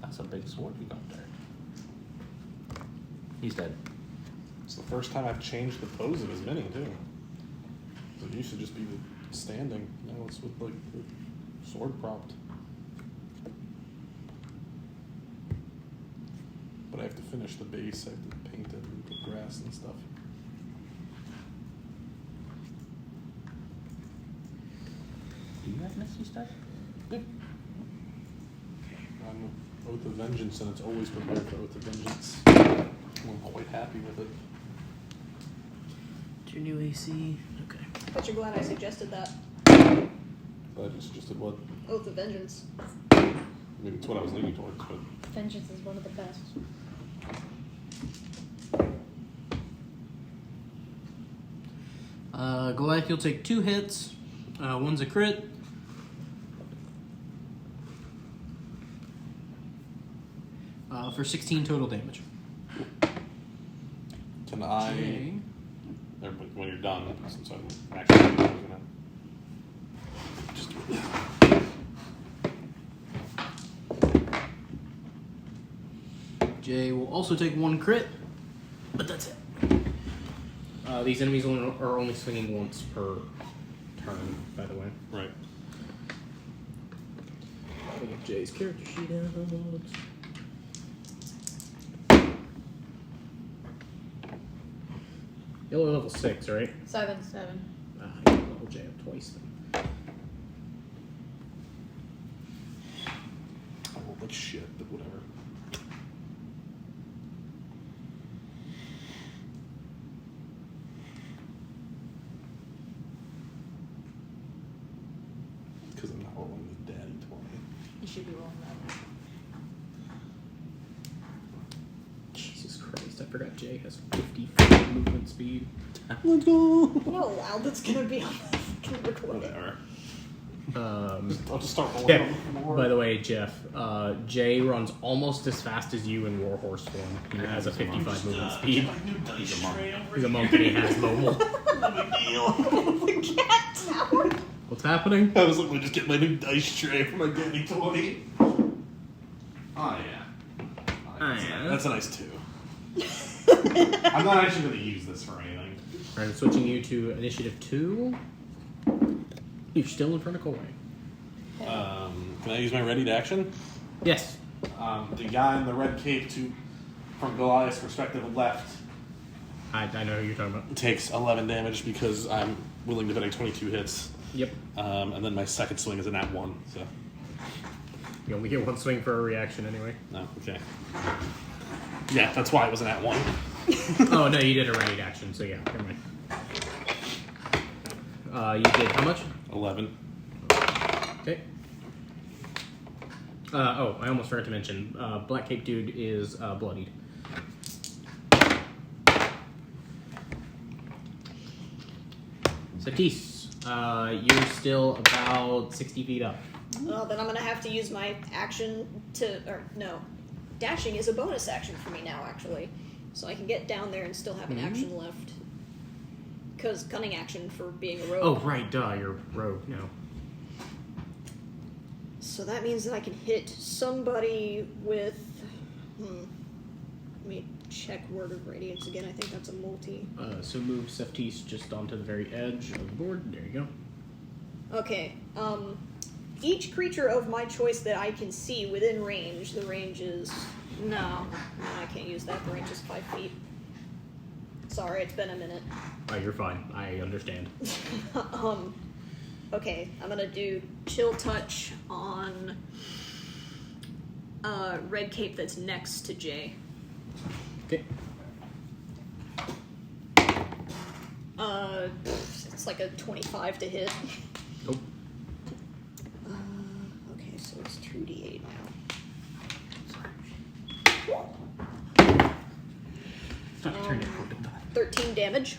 That's a big sword you got there. He's dead. It's the first time I've changed the pose of his mini, too. It used to just be standing. Now it's with, like, the sword propped. But I have to finish the base. I have to paint it and put grass and stuff. Do you have Misty Step? Yeah. I'm Oath of Vengeance, and it's always prepared for Oath of Vengeance. I'm quite happy with it. Your new AC. Okay. But you're glad I suggested that. But I just did what? Oath of Vengeance. I mean, it's what I was leaning towards, but Vengeance is one of the best. Goliath, you'll take 2 hits. One's a crit. For 16 total damage. can I? Okay. Or when you're done, since I'm actually gonna just do it now. Jay will also take 1 crit, but that's it. These enemies are only swinging once per turn, by the way. Right. I'll get Jay's character sheet out. You're level 6, right? 7. You level Jay up twice then. I rolled like shit, but whatever. Because I'm not rolling the daddy 20. You should be rolling that. Jesus Christ, I forgot Jay has 50 feet movement speed. Let's go! You know how loud that's gonna be on the fucking recording. Whatever. I'll just start rolling Yeah, on the floor. by the way, Jeff, Jay runs almost as fast as you in Warhorse form. He has a 55 movement speed. He's a monk. He's a monk and he has mobile. The cat tower. What's happening? I was literally just getting my new dice tray for my daddy 20. Oh, yeah. That's a nice 2. I'm not actually going to use this for anything. Alright, I'm switching you to initiative 2. You're still in front of Colway. Can I use my ready to action? Yes. The guy in the red cape from Goliath's perspective left I know who you're talking about. takes 11 damage because I'm willing to bet 22 hits. Yep. And then my second swing is a nat 1. So You only get 1 swing for a reaction anyway. no, okay. Yeah, that's why it was a nat 1. Oh, no, you did a ready action, so yeah, never mind. You did how much? 11. Okay. Oh, I almost forgot to mention, Black Cape Dude is bloodied. Sephtis, you're still about 60 feet up. Well, then I'm gonna have to use my action to, or no, dashing is a bonus action for me now, actually, so I can get down there and still have an action left. Because cunning action for being a rogue. Oh, right, duh, you're rogue now. So that means that I can hit somebody with. Let me check Word of Radiance again. I think that's a multi. So move Sephtis just onto the very edge of the board. There you go. Okay. Each creature of my choice that I can see within range, the range is... No, I can't use that. The range is 5 feet. Sorry, it's been a minute. Oh, you're fine. I understand. Okay, I'm gonna do Chill Touch on Red Cape that's next to Jay. Okay. It's like a 25 to hit. Nope. Okay, so it's 2d8 now. 13 damage.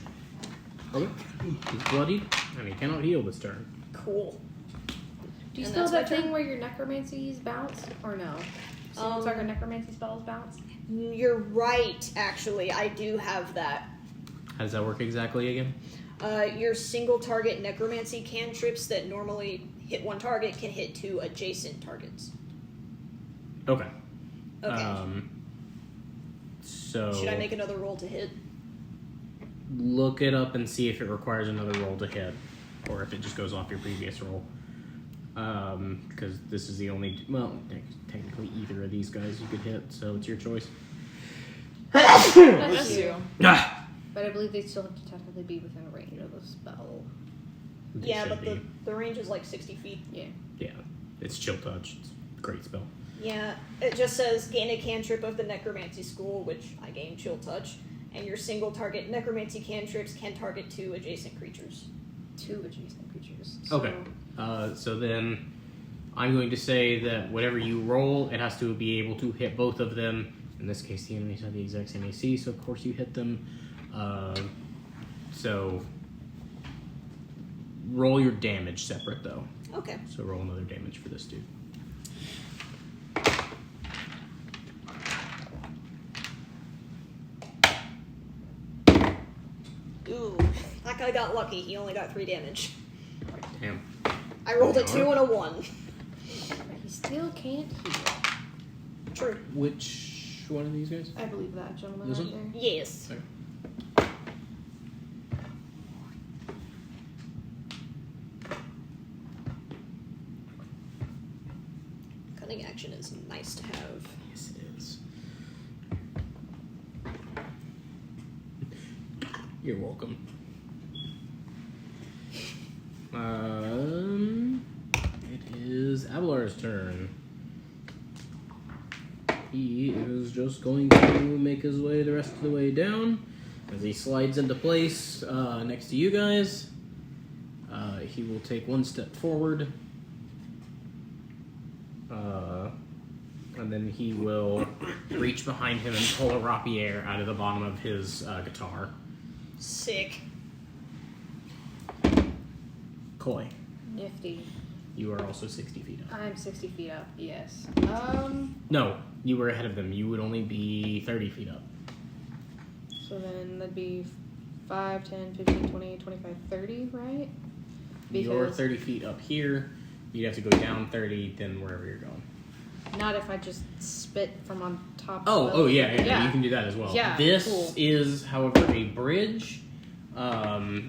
Okay. He's bloodied, and he cannot heal this turn. Cool. Do you And still that's have that my thing turn? where your necromancies bounce, or no? Single target necromancy spells bounce? You're right, actually. I do have that. How does that work exactly again? Your single target necromancy cantrips that normally hit one target can hit 2 adjacent targets. Okay. Okay. So Should I make another roll to hit? look it up and see if it requires another roll to hit, or if it just goes off your previous roll. Because this is the only... Well, technically either of these guys you could hit, so it's your choice. That's you. But I believe they still have to technically be within range of the spell. They Yeah, should but be. the range is like 60 feet. Yeah. Yeah, it's Chill Touch. It's a great spell. Yeah, it just says gain a cantrip of the necromancy school, which I gain Chill Touch, and your single target necromancy cantrips can target 2 adjacent creatures. 2 adjacent creatures. Okay. So then I'm going to say that whatever you roll, it has to be able to hit both of them. In this case, the enemies have the exact same AC, so of course you hit them. So roll your damage separate, though. Okay. So roll another damage for this dude. Ooh, that guy got lucky. He only got 3 damage. Damn. I rolled a Alright. 2 and a 1. But he still can't heal. True. Which one of these guys? I believe that gentleman This right one? there. Yes. Okay. Cunning action is nice to have. Yes, it is. You're welcome. It is Abelar's turn. He is just going to make his way the rest of the way down as he slides into place next to you guys. He will take 1 step forward. And then he will reach behind him and pull a rapier out of the bottom of his guitar. Sick. Coy, Nifty. you are also 60 feet up. I'm 60 feet up, yes. No, you were ahead of them. You would only be 30 feet up. So then that'd be 5, 10, 15, 20, 25, 30, right? You're 30 feet up here. You'd have to go down 30, then wherever you're going. Not if I just spit from on top Oh, of yeah, you can do that as well. Yeah, This cool. is, however, a bridge.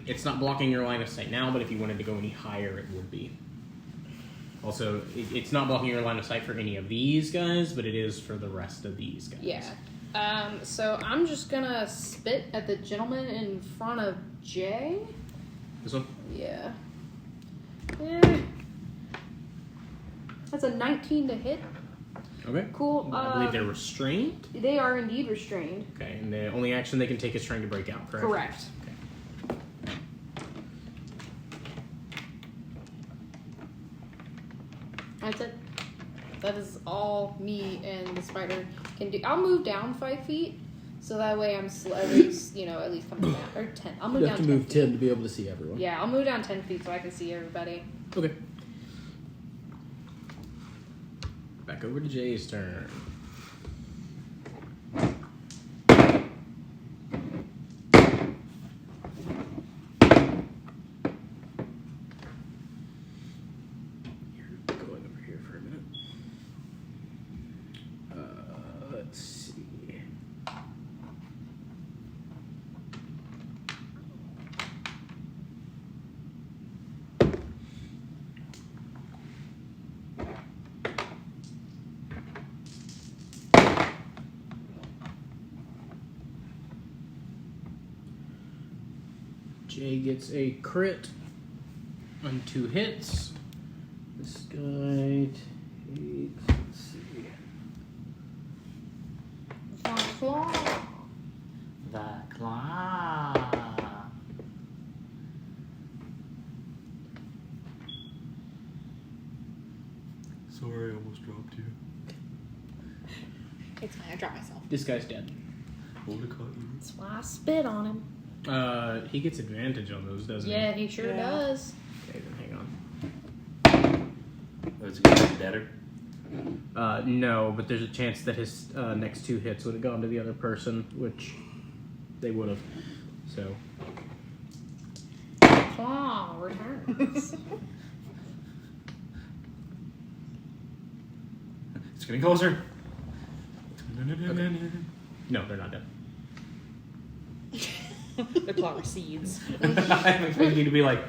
It's not blocking your line of sight now, but if you wanted to go any higher, it would be. Also, it's not blocking your line of sight for any of these guys, but it is for the rest of these guys. Yeah. So I'm just gonna spit at the gentleman in front of Jay. This one? Yeah. That's a 19 to hit. Okay. Cool. I believe they're restrained. They are indeed restrained. Okay, and the only action they can take is trying to break out, correct? Correct. Okay. That's it. That is all me and the spider can do. I'll move down 5 feet, so that way I'm at least, at least coming down. Or 10. I'll move You down have to 10 move feet. 10 to be able to see everyone. Yeah, I'll move down 10 feet so I can see everybody. Okay. Back over to Jay's turn. You're going over here for a minute. Let's see. Jay gets a crit on 2 hits. This guy takes, let's see. The claw. Sorry, I almost dropped you. It's fine. I dropped myself. This guy's dead. Would have caught you. That's why I spit on him. He gets advantage on those, doesn't Yeah, he sure Yeah. does. he? Okay, then hang on. Oh, it's going to be deader. No, but there's a chance that his next 2 hits would have gone to the other person, which they would have. So, Claw returns. It's getting closer. no, they're not dead. The claw recedes. I'm expecting you to be like,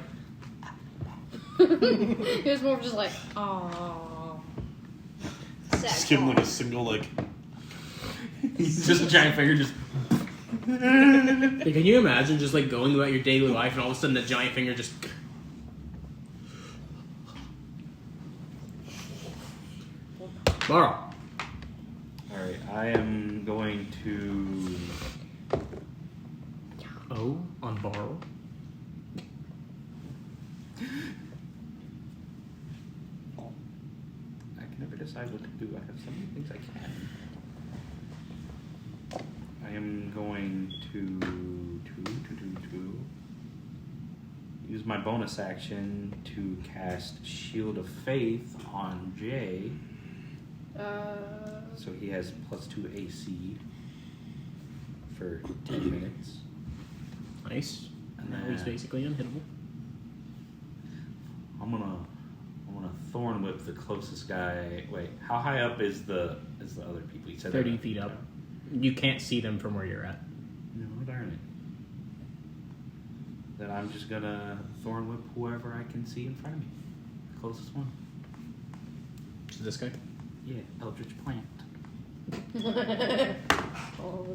It was more of just like, aww. Just give him like a single like. he's just a giant finger, just. Hey, can you imagine just like going about your daily life and all of a sudden the giant finger just. Barl. Alright, I am going to. Oh, on Barl. I can never decide what to do. I have so many things I can. I am going to use my bonus action to cast Shield of Faith on Jay. So he has +2 AC for 10 minutes. Nice. And Now he's then basically unhittable. I'm gonna Thorn Whip the closest guy. Wait, how high up is the other people? You said 30 feet up. You can't see them from where you're at. No, darn it. Then I'm just gonna Thorn Whip whoever I can see in front of me. The closest one. So this guy? Yeah, Eldritch Plant.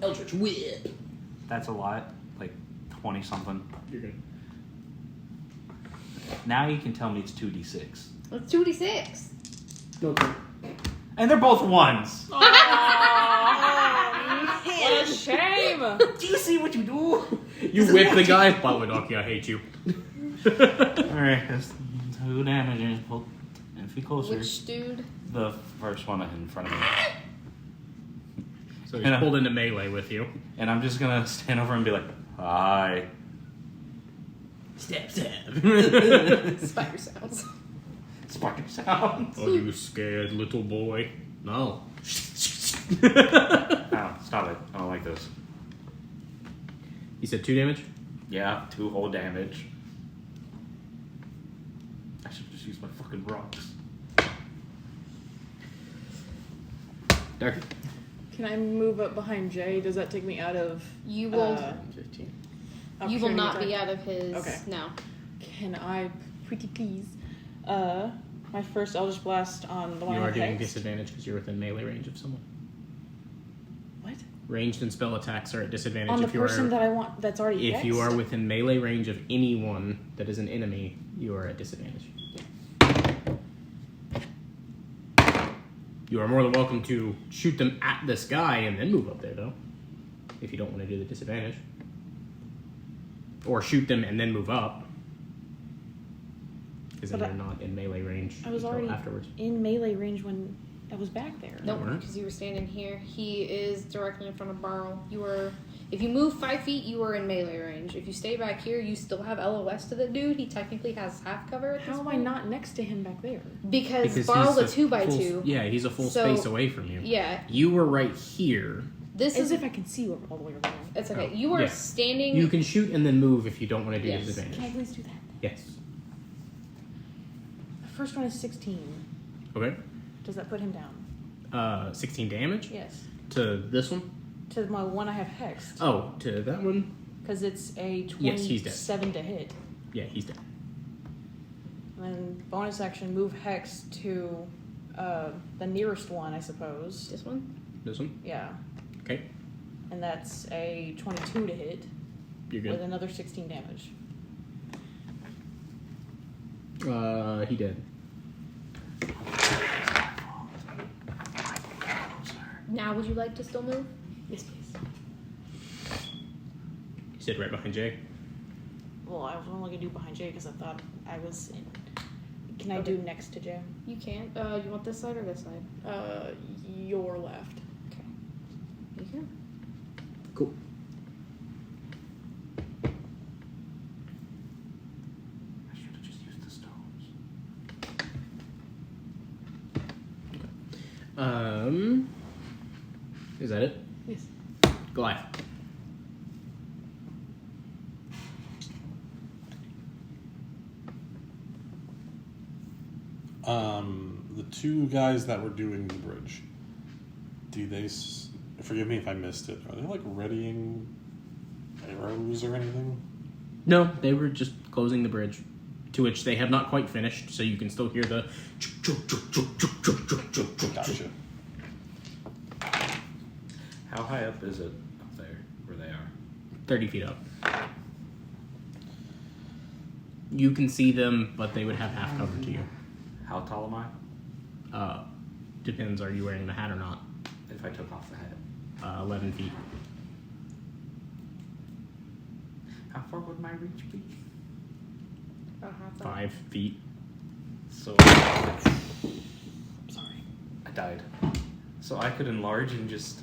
Eldritch Whip. That's a lot. Like 20 something. You're good. Now you can tell me it's 2d6. It's 2d6. Okay. And they're both ones. What a shame! Do you see what you do? You whip the guy. By the way, Darky, I hate you. Alright, that's 2 damage. And if you closer. Which dude? The first one in front of me. So he's Yeah. pulled into melee with you. And I'm just gonna stand over and be like, hi. Stab, stab. Spider sounds. Spider sounds. Are you scared, little boy? No. Oh, stop it. I don't like this. You said 2 damage? Yeah, 2 whole damage. I should just use my fucking rocks. Darky. Can I move up behind Jay? Does that take me out of? You will. 15. You will not opportunity be attack? out of his. Okay. No. Can I, pretty please, my first Eldritch Blast on the one You I are have doing hexed? disadvantage because you're within melee range of someone. What? Ranged and spell attacks are at disadvantage On the if you person are that I want, that's already if you are hexed? within melee range of anyone that is an enemy, you are at disadvantage. You are more than welcome to shoot them at this guy and then move up there, though, if you don't want to do the disadvantage. Or shoot them and then move up. Because then But you're not in melee range I was until already afterwards. in melee range when I was back there. Nope, weren't. because you were standing here. He is directly in front of Barl. You were. If you move 5 feet, you are in melee range. If you stay back here, you still have LOS to the dude. He technically has half cover at this How am I point. not next to him back there? Because Barl's a he's 2x2. Yeah, he's a full So, space away from you. Yeah, You were right here. this As is. if I can see you all the way over there. It's okay. Oh, You are yeah. standing. You can shoot and then move if you don't want to do Yes. disadvantage. Can I please do that? Yes. The first one is 16. Okay. Does that put him down? 16 damage Yes. to this one. To my one I have hexed. Oh, to that one. Because it's a Yes, he's dead. 27 to hit. Yeah, he's dead. And then bonus action, move hex to the nearest one, I suppose. This one? This one. Yeah. Okay. And that's a 22 to hit You're with good. another 16 damage. He did. Now, would you like to still move? Yes, please. You said right behind Jay. Well, I was only gonna do behind Jay because I thought I was in. Can I do next to Jay? You can. You want this side or this side? Your left. Okay. You can. Cool. I should have just used the stones. Is that it? Yes. Goliath. The two guys that were doing the bridge, do they, forgive me if I missed it, are they like readying arrows or anything? No, they were just closing the bridge, to which they have not quite finished, so you can still hear the. Gotcha. How high up is it up there where they are? 30 feet up. You can see them, but they would have half cover to you. How tall am I? Depends, are you wearing the hat or not? If I took off the hat. 11 feet. How far would my reach be? About half that. 5 feet. So Sorry. I died. So I could enlarge and just.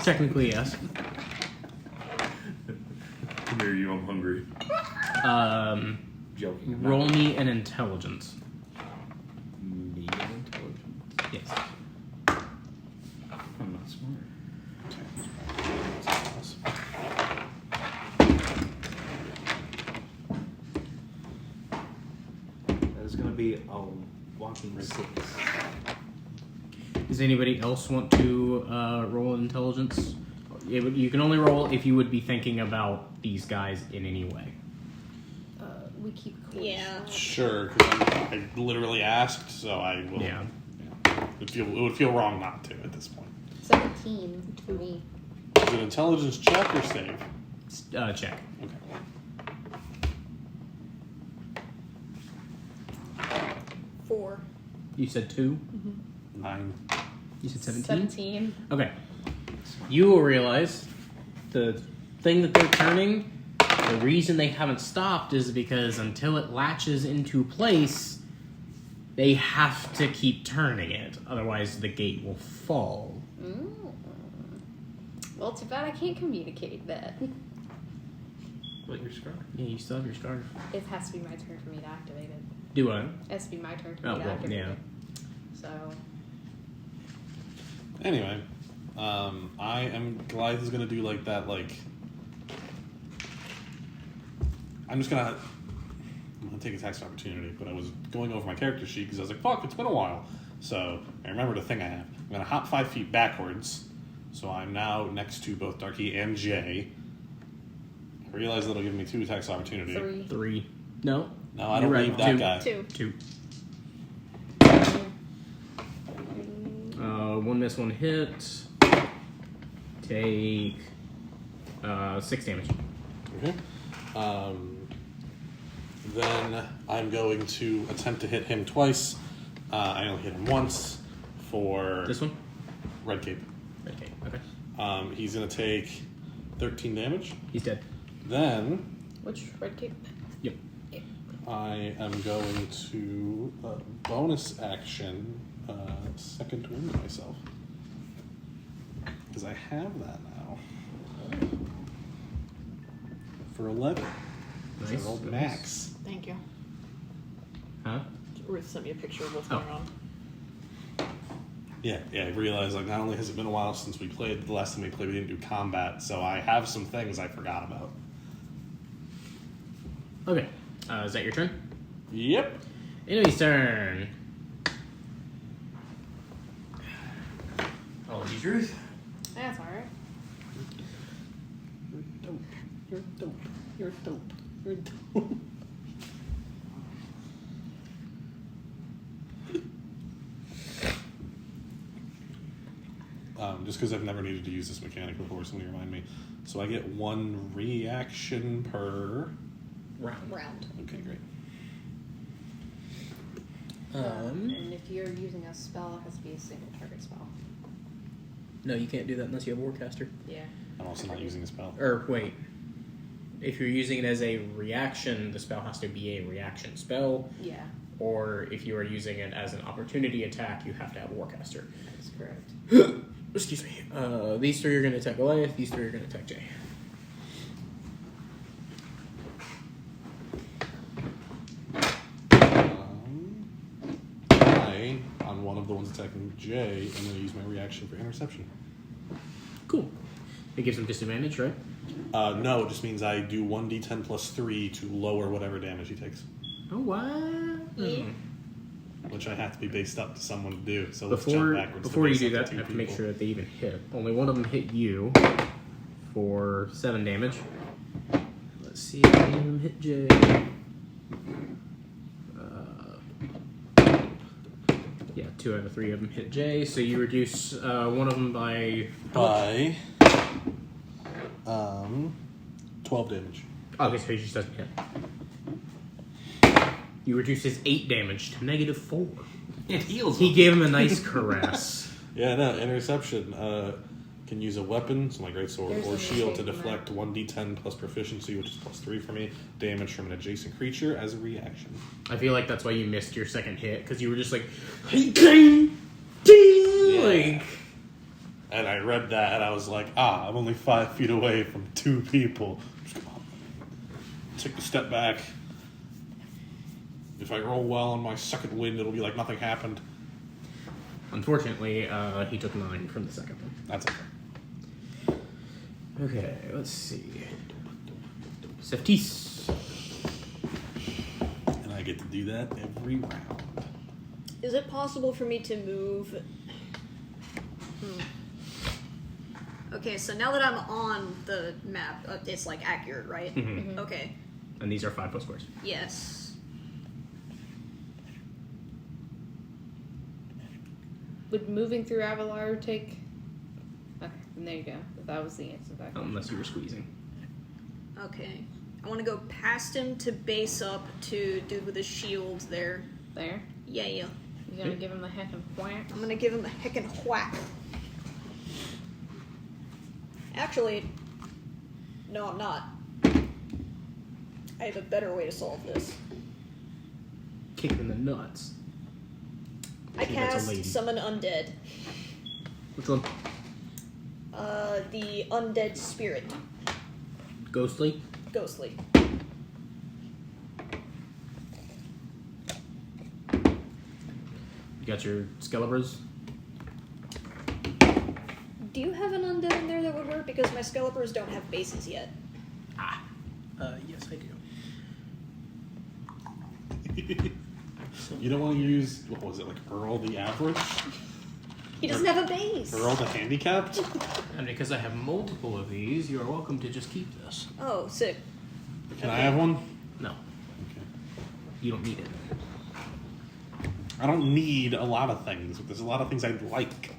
Technically, yes. Come here, you. I'm hungry. Joking. I'm Roll not. me an intelligence. Me an intelligence. Yes. I'm not smart. That is gonna be a walking 6. Does anybody else want to roll intelligence? You can only roll if you would be thinking about these guys in any way. We keep close. Yeah. Sure, because I literally asked, so I will. Yeah. It would feel wrong not to at this point. 17 for me. Is it intelligence check or save? Check. Okay. 4. You said 2? 9. You said 17? 17. Okay. You will realize the thing that they're turning, the reason they haven't stopped is because until it latches into place, they have to keep turning it. Otherwise, the gate will fall. Mm. Well, too bad I can't communicate that. What, your scarf? Yeah, you still have your scarf. It has to be my turn for me to activate it. Do what? It has to be my turn for Oh, me to well, activate yeah. it. So, Anyway, Goliath is gonna do like that, like. I'm gonna take a tax opportunity, but I was going over my character sheet because I was like, fuck, it's been a while. So I remember the thing I have. I'm gonna hop 5 feet backwards, so I'm now next to both Darky and Jay. I realize that'll give me 2 attacks opportunity. 3. 3. No. No, I You're don't right. leave that 2. guy. 2. 2. One miss, one hit. Take 6 damage. Okay. Then I'm going to attempt to hit him twice. I only hit him once for This one? Red Cape. Okay. Okay. He's going to take 13 damage. He's dead. Then Which red cape? Yep. I am going to bonus action second wind myself. Because I have that now. For 11. Nice. I rolled max. Thank you. Huh? Ruth sent me a picture of what's Oh. going on. Yeah, I realized like not only has it been a while since we played, the last time we played we didn't do combat, so I have some things I forgot about. Okay. Is that your turn? Yep. Enemy's turn. Apologies, Ruth. That's alright. You're dope. You're dope. You're dope. You're dope. Just because I've never needed to use this mechanic before, somebody remind me. So I get 1 reaction per Round. Round. Okay, great. And if you're using a spell, it has to be a single target spell. No, you can't do that unless you have a Warcaster. Yeah. I'm also not using a spell. Or wait, if you're using it as a reaction, the spell has to be a reaction spell. Yeah, Or if you are using it as an opportunity attack, you have to have a Warcaster. that's correct. Excuse me. These three are going to attack Goliath. These three are going to attack Jay. On one of the ones attacking Jay, I'm going to use my reaction for interception. Cool. It gives him disadvantage, right? No, it just means I do 1d10 plus 3 to lower whatever damage he takes. Oh, what? Yeah. Which I have to be based up to someone to do. So let's Before jump backwards. before to you base do up that, to you have two to make people. sure that they even hit. Only one of them hit you for 7 damage. Let's see if any of them hit Jay. Yeah, 2 out of 3 of them hit Jay, so you reduce one of them by... 12 damage. Okay, so he just doesn't hit. You reduce his 8 damage to -4. It heals He him. gave him a nice caress. Yeah, no, interception. Can use a weapon, so my greatsword, There's or a shield to mistake in deflect 1d10 plus proficiency, which is plus 3 for me, damage from an adjacent creature as a reaction. I feel like that's why you missed your second hit, because you were just like, ding, ding, like... And I read that, and I was like, I'm only 5 feet away from 2 people. Just gonna take a step back. If I roll well on my second wind, it'll be like nothing happened. Unfortunately, he took 9 from the second one. That's okay. Okay, let's see. Sephtis. And I get to do that every round. Is it possible for me to move? Okay, so now that I'm on the map, it's like accurate, right? Mhm. Okay. And these are 5 plus squares. Yes. Would moving through Avalar take... Okay, and there you go. That was the answer back. Unless you were squeezing. Okay. I want to go past him to base up to dude with the shield there. There. Yeah. You're gonna give him the heck of whack. I'm gonna give him a heckin' whack. Actually, no, I'm not. I have a better way to solve this. Kick in the nuts. I think that's a lady. cast Summon Undead. Which one? The Undead Spirit. Ghostly? Ghostly. You got your Skelebras? Do you have an Undead in there that would work? Because my Skelepers don't have bases yet. Yes, I do. You don't want to use, what was it, like Earl the Average? He doesn't have a base! Earl the Handicapped? And because I have multiple of these, you are welcome to just keep this. Oh, sick. Can I have one? No, Okay. you don't need it. I don't need a lot of things, but there's a lot of things I like.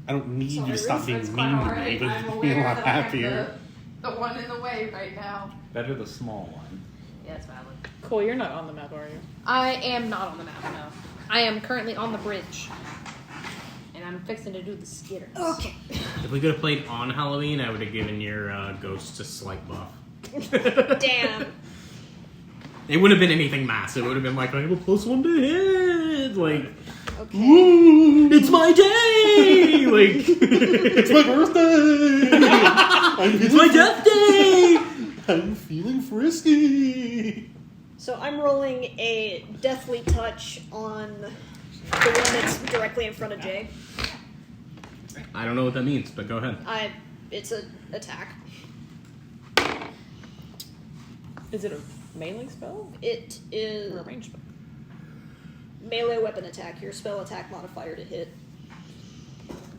I don't need you to stop being mean to me, but be a lot happier. The one in the way right now. Better the small one. Yeah, it's valid. Cole, you're not on the map, are you? I am not on the map, no. I am currently on the bridge. And I'm fixing to do the skitters. Okay. If we could have played on Halloween, I would have given your ghosts a slight buff. Damn. It wouldn't have been anything massive. It would have been like, I have a +1 to hit. Like, Okay. woo, it's my day. Like, It's my birthday! it's my death day. I'm feeling frisky! So I'm rolling a Deathly Touch on the one that's directly in front of Jay. I don't know what that means, but go ahead. It's an attack. Is it a melee spell It is or a ranged spell? melee weapon attack, your spell attack modifier to hit.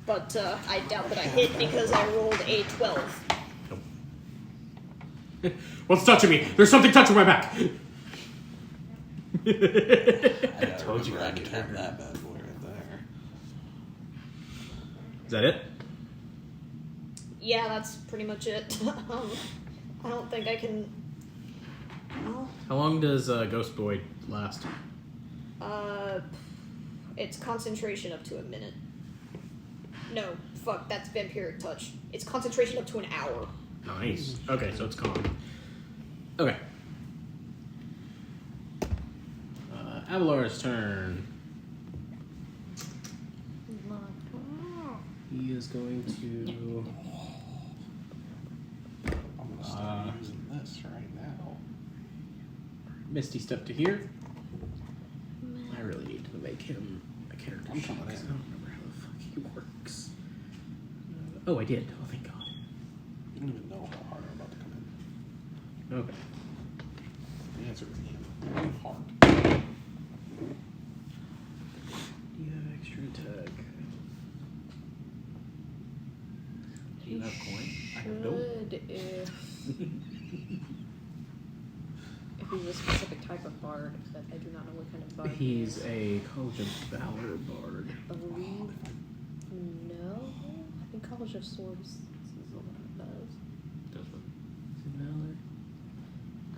But I doubt that I hit because I rolled a 12. What's touching me? There's something touching my back. I told you I could have that bad boy right there. Is that it? Yeah, that's pretty much it. I don't think I can... Oh, How long does Ghost Boy last? It's concentration up to a minute. No, fuck, that's vampiric touch. It's concentration up to an hour. Nice. Okay, so it's calm. Okay. Avalar's turn. He is going to... I'm gonna start using this right now. Misty step to here. I really need to make him a character sheet, 'cause I don't remember how the fuck he works. Oh, I did. Oh, thank God. You don't even know how hard I'm about to come in. Okay. The answer is really hard. Do you have extra attack? Do you have coin? I have no. If he's a specific type of bard, but I do not know what kind of bard. He's a College of Valor bard. I believe. No, I think College of Swords is the one that does. Does what? Valor?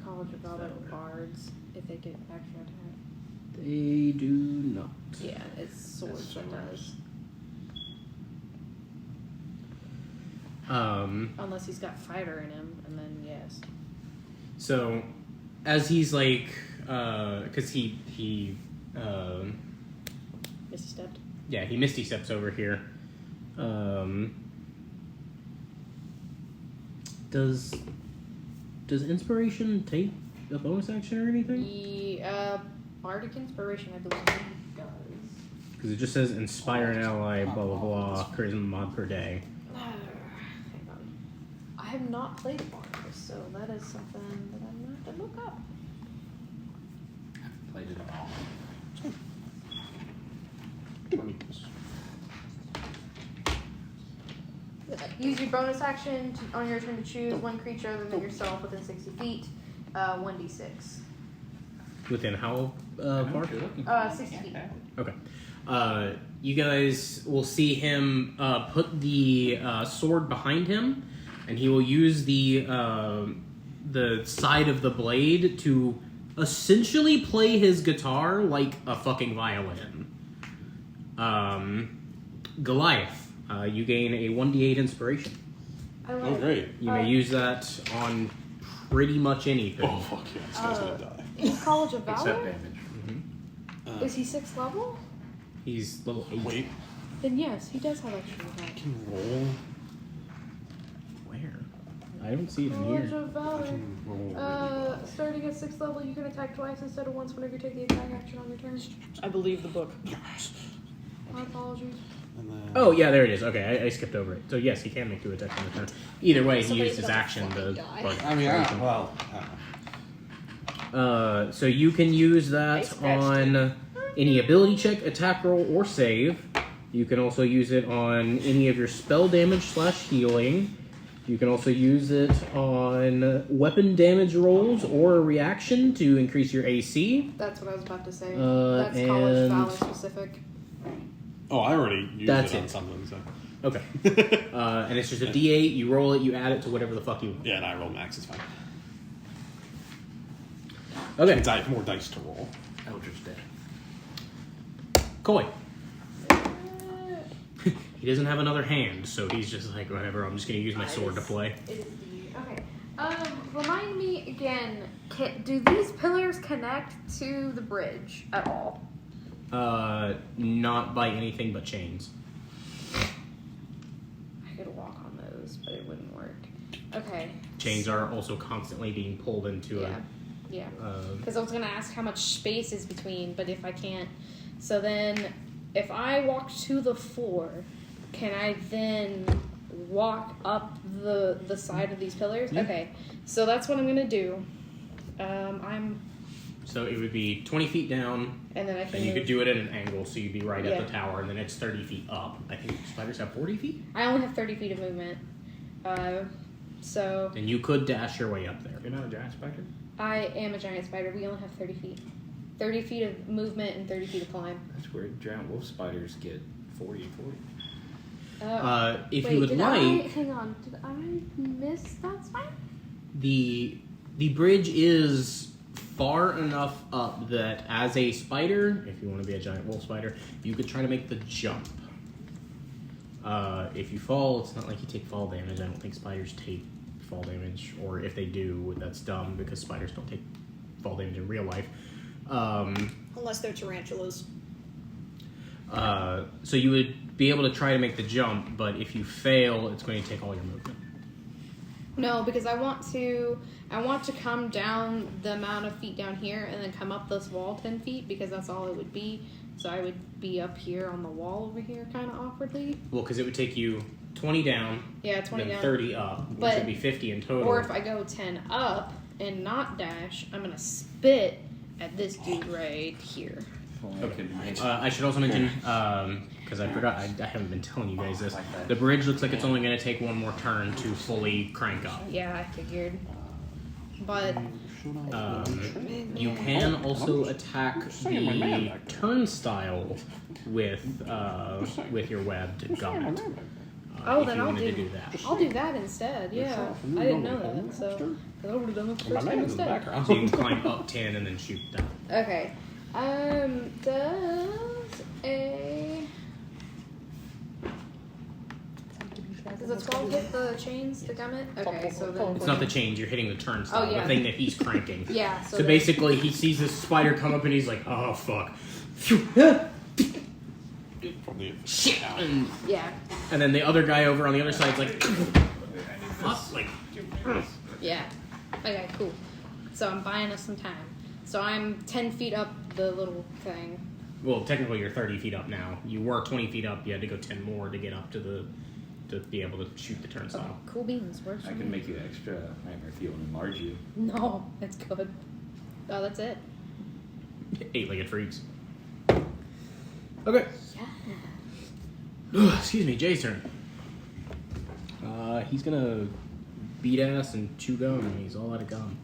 College of Valor bards, if they get extra attack. They do not. Yeah, it's swords that does. Unless he's got fighter in him, and then yes. So, as he's like, because he Misty stepped. yeah, he Misty steps over here. Does inspiration take a bonus action or anything? The bardic inspiration, I believe, does. Because it just says inspire an ally, blah blah blah, charisma mod per day. Hang on. I have not played bardic, so that is something that I'm gonna have to look up. Played it all. Use your bonus action on your turn to choose one creature other than yourself within 60 feet. 1d6. Within how far? 60 feet. Okay. You guys will see him put the sword behind him, and he will use the side of the blade to essentially play his guitar like a fucking violin. Goliath, you gain a 1d8 inspiration. Oh, great. You may use that on pretty much anything. Oh, fuck yeah. This guy's gonna die. He's College of Except Valor? damage. Is he 6th level? He's level 8. Wait, Then yes, he does have extra I attack. can roll. Where? I don't see it in College here. of I Valor. can roll really well. Starting at 6th level, you can attack twice instead of once whenever you take the attack action on your turn. I believe the book. My apologies. And then, Oh, yeah, there it is. Okay, I skipped over it. So, yes, he can make 2 attacks on the turn. Either way, he Somebody's used his about to action to... fucking die. bark. I mean, well, I don't know. So you can use that scratched on any ability check, attack roll, or save. You can also use it on any of your spell damage / healing. You can also use it on weapon damage rolls or a reaction to increase your AC. That's what I was about to say. Uh, That's College and- Valor specific. Oh, I already used That's it on it. something, so. Okay. And it's just a D8. You roll it, you add it to whatever the fuck you want. Yeah, and I roll max, it's fine. Okay. Means I have more dice to roll. Eldritch Day. Coy. He doesn't have another hand, so he's just like, whatever, I'm just going to use my sword to play. It is D. Okay. Remind me again, do these pillars connect to the bridge at all? Not by anything but chains. I could walk on those, but it wouldn't work. Okay. Chains are also constantly being pulled into Yeah. Yeah. a... Because I was going to ask how much space is between, but if I can't... So then, if I walk to the floor, can I then walk up the side of these pillars? Yeah. Okay. So that's what I'm going to do. So it would be 20 feet down, And then I can and you move. could do it at an angle, so you'd be right Yeah. at the tower, and then it's 30 feet up. I think spiders have 40 feet? I only have 30 feet of movement. So And you could dash your way up there. You're not a giant spider? I am a giant spider. We only have 30 feet. 30 feet of movement and 30 feet of climb. That's weird. Giant wolf spiders get 40 and 40. If Wait, you would did like, hang on. Did I miss that spine? the bridge is far enough up that as a spider, if you want to be a giant wolf spider, you could try to make the jump. If you fall, it's not like you take fall damage. I don't think spiders take fall damage, or if they do, that's dumb because spiders don't take fall damage in real life. Unless they're tarantulas. So you would be able to try to make the jump, but if you fail, it's going to take all your movement. No, because I want to come down the amount of feet down here and then come up this wall 10 feet because that's all it would be. So I would be up here on the wall over here kind of awkwardly. Well, because it would take you 20 down, Yeah, 20 then down. 30 up, which But- would be 50 in total. Or if I go 10 up and not dash, I'm going to spit at this dude right here. Okay. I should also mention, because I forgot, I haven't been telling you guys this, the bridge looks like it's only going to take one more turn to fully crank up. Yeah, I figured. But You can also attack the turnstile with your webbed gauntlet. oh, if then you I'll wanted do to do that. I'll do that instead. Yeah, I didn't know that, so I would have done it the first time instead. So you can climb up 10 and then shoot down. Okay. Does a 12 hit the chains, the gummit? Okay, so then... It's not the chains, you're hitting the turnstile, Oh, yeah. the thing that he's cranking. Yeah, So basically, he sees this spider come up and he's like, oh, fuck. Shit! Yeah, And then the other guy over on the other side's like, fuck, like, yeah. Okay, cool. So I'm buying us some time. So I'm 10 feet up the little thing. well, technically you're 30 feet up now. You were 20 feet up, you had to go 10 more to get up to be able to shoot the turnstile. Cool beans. Works I for can me. make you extra nightmare fuel and enlarge you. No, it's good. Oh, that's it. 8-legged freaks. Okay. Yeah. Excuse me, Jay's turn. He's gonna beat ass and chew gum. He's all out of gum.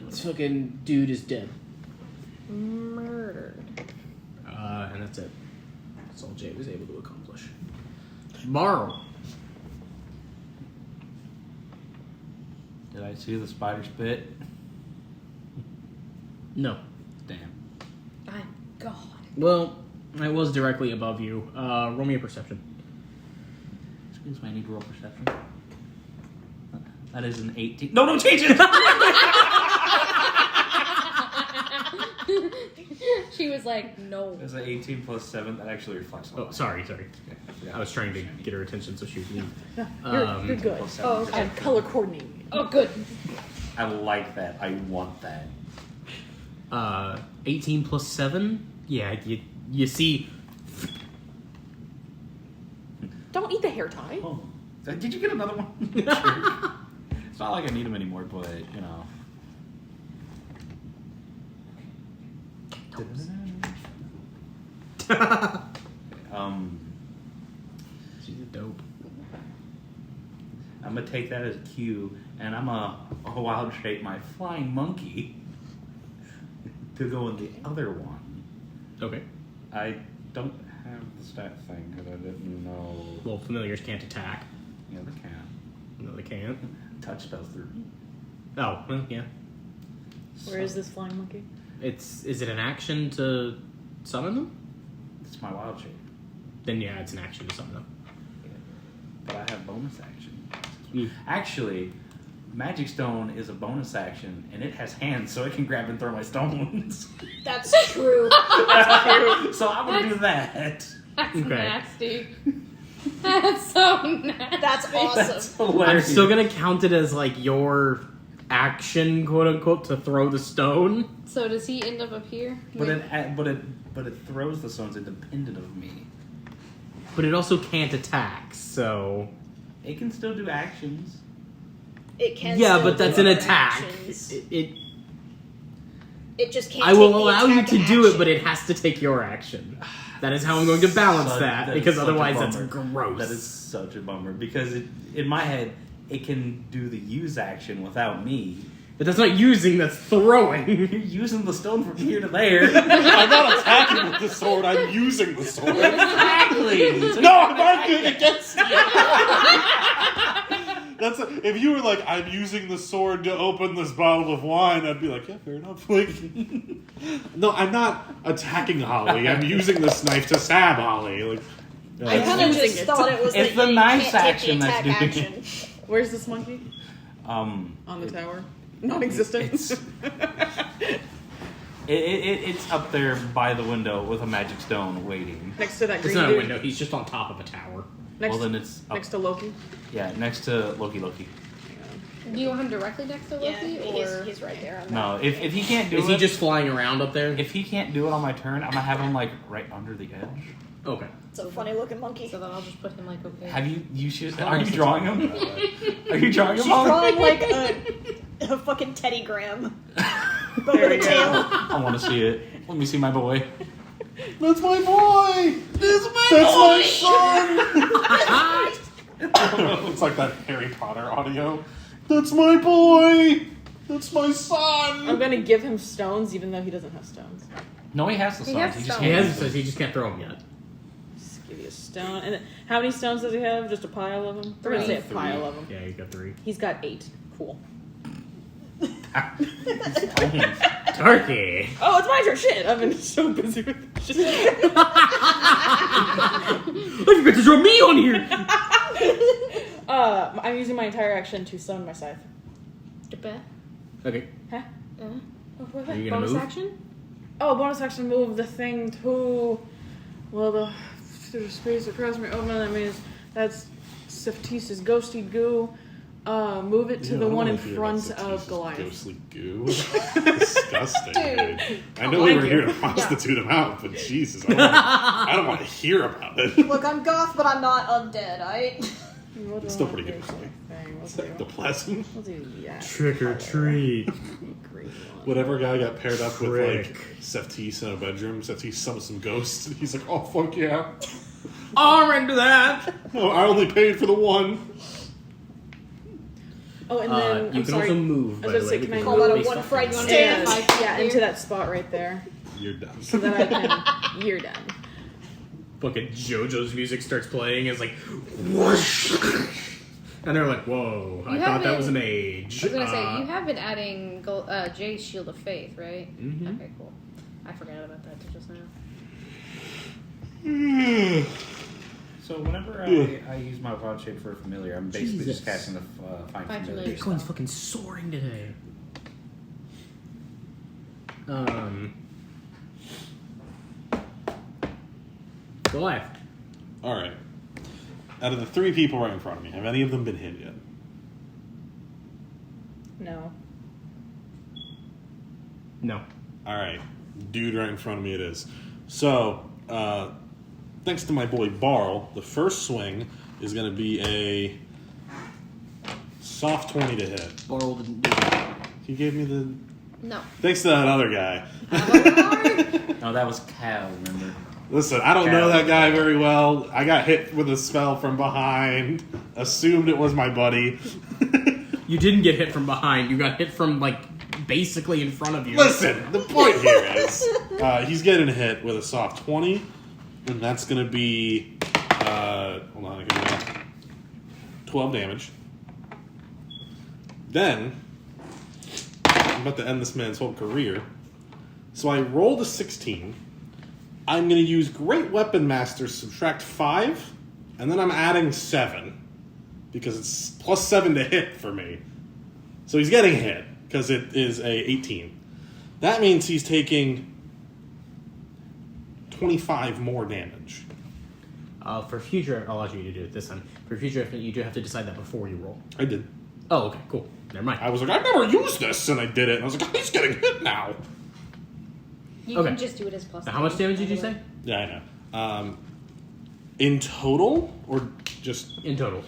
This fucking dude is dead. Murdered. And that's it. That's all Jay was able to accomplish. Barl. Did I see the spider spit? No. Damn. I'm God. Well, I was directly above you. Roll me a perception. Excuse me, I need to roll perception. That is an 18. No, change it! She was like, no. That's an 18 plus 7. That actually reflects a lot. Oh, sorry. Okay, I was trying to get her attention so she would leave. You're good. Plus 7. Oh, okay. I'm color coordinating. Oh, good. I like that. I want that. 18 plus 7? Yeah, you see... Don't eat the hair tie. Oh. Did you get another one? It's not like I need them anymore, but, you know. She's a dope. I'm gonna take that as a cue, and I'm gonna wild shape my flying monkey to go in the other one. Okay. I don't have the stat thing because I didn't know. Well, familiars can't attack. Yeah, they can. No, they can't. Touch spells through. Oh, well, yeah. Where is this flying monkey? Is it an action to summon them? It's my wild shape, Then yeah, it's an action to summon them. but I have bonus action. Mm. Actually, Magic Stone is a bonus action, and it has hands, so it can grab and throw my stones. That's true. So I'm gonna do that. That's Okay. nasty. That's so nasty. That's awesome. That's hilarious. I'm still gonna count it as like your action, quote unquote, to throw the stone. So does he end up here? But it throws the stones independent of me. But it also can't attack, so It can still do actions. It can. yeah, still but that's do an other attack. actions. It It just can't. I will take the allow you attack to do it, action. but it has to take your action. That is how I'm going to balance that, is because such a otherwise that's bummer. gross. That is such a bummer because in my head it can do the use action without me, That's not using, that's throwing. You're using the stone from here to there. I'm not attacking with the sword, I'm using the sword. Exactly. No, I'm arguing against you! If you were like, I'm using the sword to open this bottle of wine, I'd be like, yeah, fair enough. Like, no, I'm not attacking Holly. I'm using this knife to stab Holly. Like, I kind of using just it. thought it was It's that the you knife can't action take the that's attack doing it. action. Where's this monkey? On the tower. Non-existent. It's up there by the window with a magic stone waiting. Next to that It's green not a dude. window, he's just on top of a tower. Next, Well, then it's up, next to Loki. yeah, next to Loki. Do you want him directly next to Yeah, Loki, or he's right there. On No, if he can't do Is it, he just flying around up there? if he can't do it on my turn, I'm gonna have him like right under the edge. Okay. It's a funny looking monkey. so then I'll just put him like okay. Have you should? Are you drawing him? Are you drawing him? She's drawing like a fucking Teddy Graham, but There with a you go. tail. I want to see it. Let me see my boy. that's my boy! That's my son! It's like that Harry Potter audio. That's my boy! That's my I'm son! gonna give him stones, even though he doesn't have stones. No, he has the He stones. has He just stones. He can't. has, says he just can't throw them yet. Just give you a stone. And then, how many stones does he have? Just a pile of them? We're gonna say a Three. pile of them. Yeah, you got 3. He's got 8. Cool. Darky! Oh, it's my turn. Shit, I've been so busy with shit. I forgot to throw me on here! I'm using my entire action to summon my scythe. Okay. Huh? Uh, Oh, what was Are that? you gonna bonus move? action? Oh, bonus action move the thing to. Well, through the space across me. Oh, no, that means that's Sephtis' ghosty goo. Move it to the one in front of Goliath. Ghostly goo. Disgusting, dude. I know we were here to prostitute him out, but Jesus, I don't want to hear about it. Look, I'm goth, but I'm not undead, alright? It's still pretty good fight. The pleasant. We'll do that. Trick or treat. Green one. Whatever guy got paired up with Frick. like Sephtis in a bedroom, Sephtis summoned some ghosts, and he's like, "Oh fuck yeah! I'm into that! Oh, I only paid for the one." Oh, and then You I'm can sorry. also move, I by was the gonna say, way. can I because call you're that a based one off fright of- stand? Yeah, into that spot right there, You're done. so that I can. You're done. Fucking JoJo's music starts playing, it's like whoosh. And they're like, whoa, I You thought that haven't- was a mage. I was gonna say you have been adding Jay's Shield of Faith, right? Mhm. Okay, cool. I forgot about that till just now. So whenever I use my wild shape for a familiar, I'm basically Jesus. just casting the find Find familiar. familiar. Bitcoin's fucking soaring today. Goliath. All right. Out of the 3 people right in front of me, have any of them been hit yet? No. No. All right, dude, right in front of me it is. So, thanks to my boy Barl, the first swing is going to be a soft 20 to hit. Barl didn't do that. He gave me the. No. Thanks to that other guy. No, that was Cal. Remember? Listen, I don't know that guy very well. I got hit with a spell from behind. Assumed it was my buddy. You didn't get hit from behind. You got hit from, like, basically in front of you. Listen, the point here is he's getting hit with a soft 20, and that's going to be hold on, I can 12 damage. Then I'm about to end this man's whole career. So I rolled a 16. I'm going to use Great Weapon Master subtract 5, and then I'm adding 7 because it's plus 7 to hit for me. So he's getting hit because it is a 18. That means he's taking 25 more damage. For future, I'll allow you to do it this time. For future, you do have to decide that before you roll. I did. Oh, okay, cool. Never mind. I was like, I've never used this, and I did it, and I was like, oh, he's getting hit now. You Okay. can just do it as plus. Now, how much damage did you say? Yeah, I know. In total, or just In total.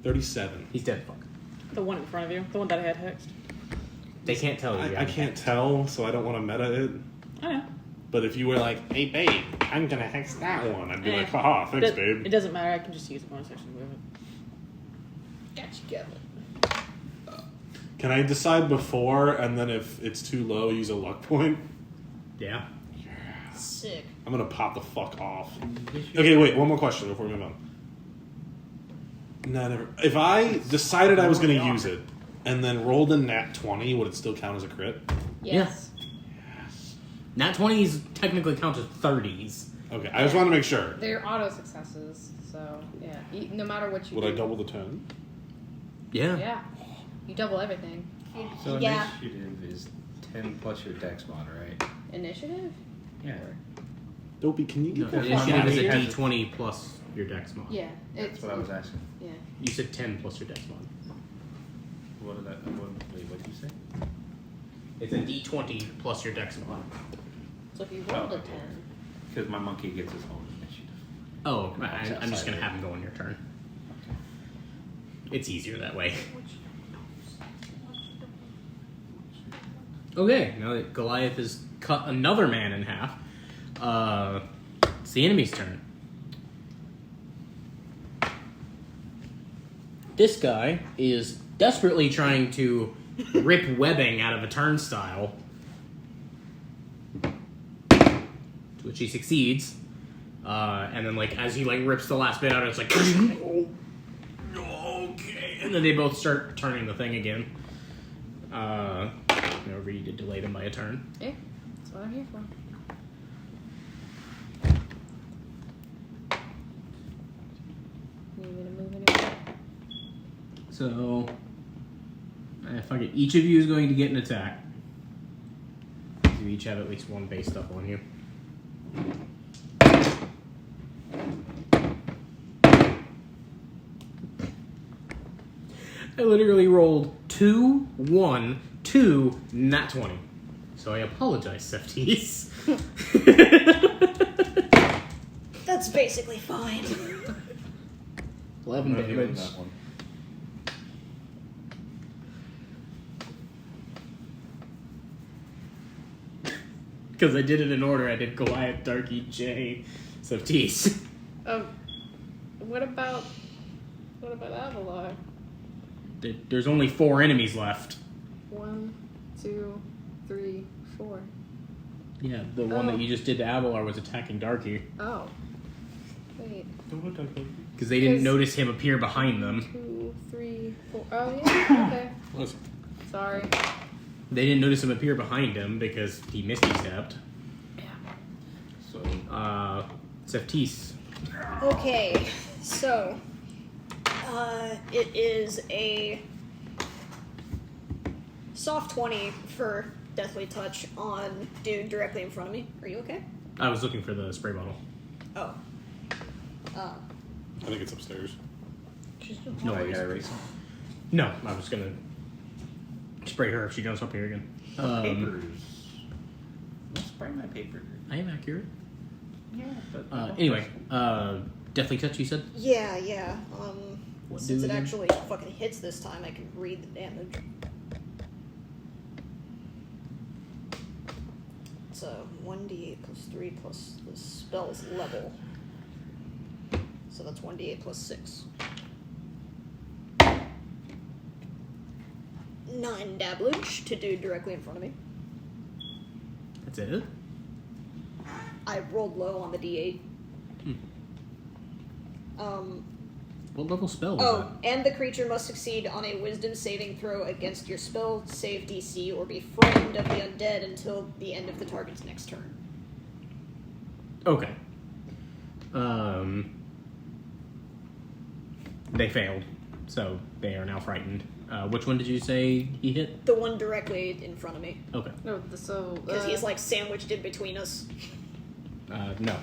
37. He's dead. Fuck. The one in front of you, the one that I had hexed. They can't tell you. I can't tell, so I don't want to meta it. Oh yeah. But if you were like, hey, babe, I'm gonna hex that one, I'd be like, haha, thanks, It babe. doesn't matter. I can just use a bonus action to move it. Can I decide before, and then if it's too low, use a luck point? Yeah. Sick. I'm gonna pop the fuck off. Okay, wait, one more question before we move on. No, never. If I decided I was gonna use it, and then rolled a nat 20, would it still count as a crit? Yes. Nat 20s technically count as 30s. Okay, I just want to make sure. They're auto successes, so yeah. No matter what you Would do. I double the 10? Yeah. Yeah. You double everything. So Yeah. initiative is 10 plus your dex mod, right? Initiative? Yeah. Dopey, can you No, get that? initiative is a Yeah. D20 plus your dex mod. Yeah. That's what I was asking. Yeah. You said 10 plus your dex mod. What did what did you say? It's a D20 plus your dex mod. So if you rolled a 10. Because my monkey gets his own initiative. Oh, I'm just going to have him go on your turn. It's easier that way. Okay, now that Goliath has cut another man in half, it's the enemy's turn. This guy is desperately trying to rip webbing out of a turnstile, to which he succeeds. And then, like, as he like rips the last bit out, it's like, okay, and then they both start turning the thing again. Whenever you did delay them by a turn. Yeah. That's what I'm here for. Need me to move anywhere? So, fuck it. Each of you is going to get an attack. You each have at least one based up on you. I literally rolled 2, 1, 2, nat 20. So I apologize, Sephtis. That's basically fine. 11 I'm gonna give him damage. that one. Because I did it in order. I did Goliath, Darky, Jay, Sephtis. What about Avalar? There's only 4 enemies left. 1, 2, 3, 4. Yeah, the one that you just did to Avalar was attacking Darky. Oh. Wait. Because they didn't Because- notice him appear behind them. 2, 3, 4. Oh yeah. Okay. Listen, Sorry. They didn't notice him appear behind him because he misty stepped. Yeah. So Sephtis. Okay, so it is a soft 20 for Deathly Touch on dude directly in front of me. Are you okay? I was looking for the spray bottle. Oh. I think it's upstairs. No I worries. gotta erase them. No, I was gonna spray her if she jumps up here again. Papers. Let's spray my paper. I am accurate. Yeah, but Anyway, Deathly Touch, you said? Yeah. What Since do it again? actually fucking hits this time, I can read the damage. So 1d8 plus 3 plus the spell's level. So that's 1d8 plus 6. 9 damage to dude directly in front of me. That's it? I rolled low on the d8. What level spell was Oh, and the creature must succeed on a wisdom saving throw against your spell save DC or be frightened of the undead until the end of the target's next turn. that? Okay. They failed, so they are now frightened. Which one did you say he hit? The one directly in front of me. Okay. No. So. Because he's like sandwiched in between us. No.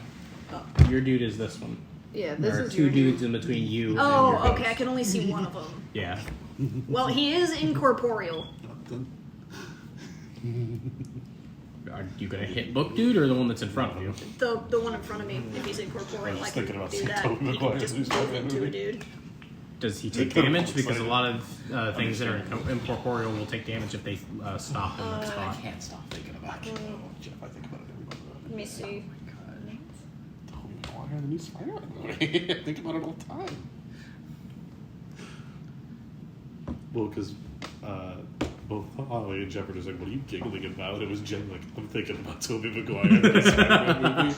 Oh. Your dude is this one. Yeah. This There are is 2 your dudes in between you and your Oh, host. okay, I can only see one of them. Yeah. Well, he is incorporeal. Are you gonna hit Book Dude or the one that's in front of you? The one in front of me, if he's incorporeal, I was I thinking can about do seeing that. Tobey He can Maguire just lose move that into a movie. dude. Does he take could've damage? been Because a excited. lot of things that are incorporeal will take damage if they stop in that I spot. can't stop thinking about it. Oh, shit, if I think about it, everybody. Let me see. Tobey Maguire, the new Spider-Man movie. I think about it all the time. Well, because both Holly and Jeopard is like, what are you giggling about? It was Jen like, I'm thinking about Tobey Maguire in the Spider-Man movie.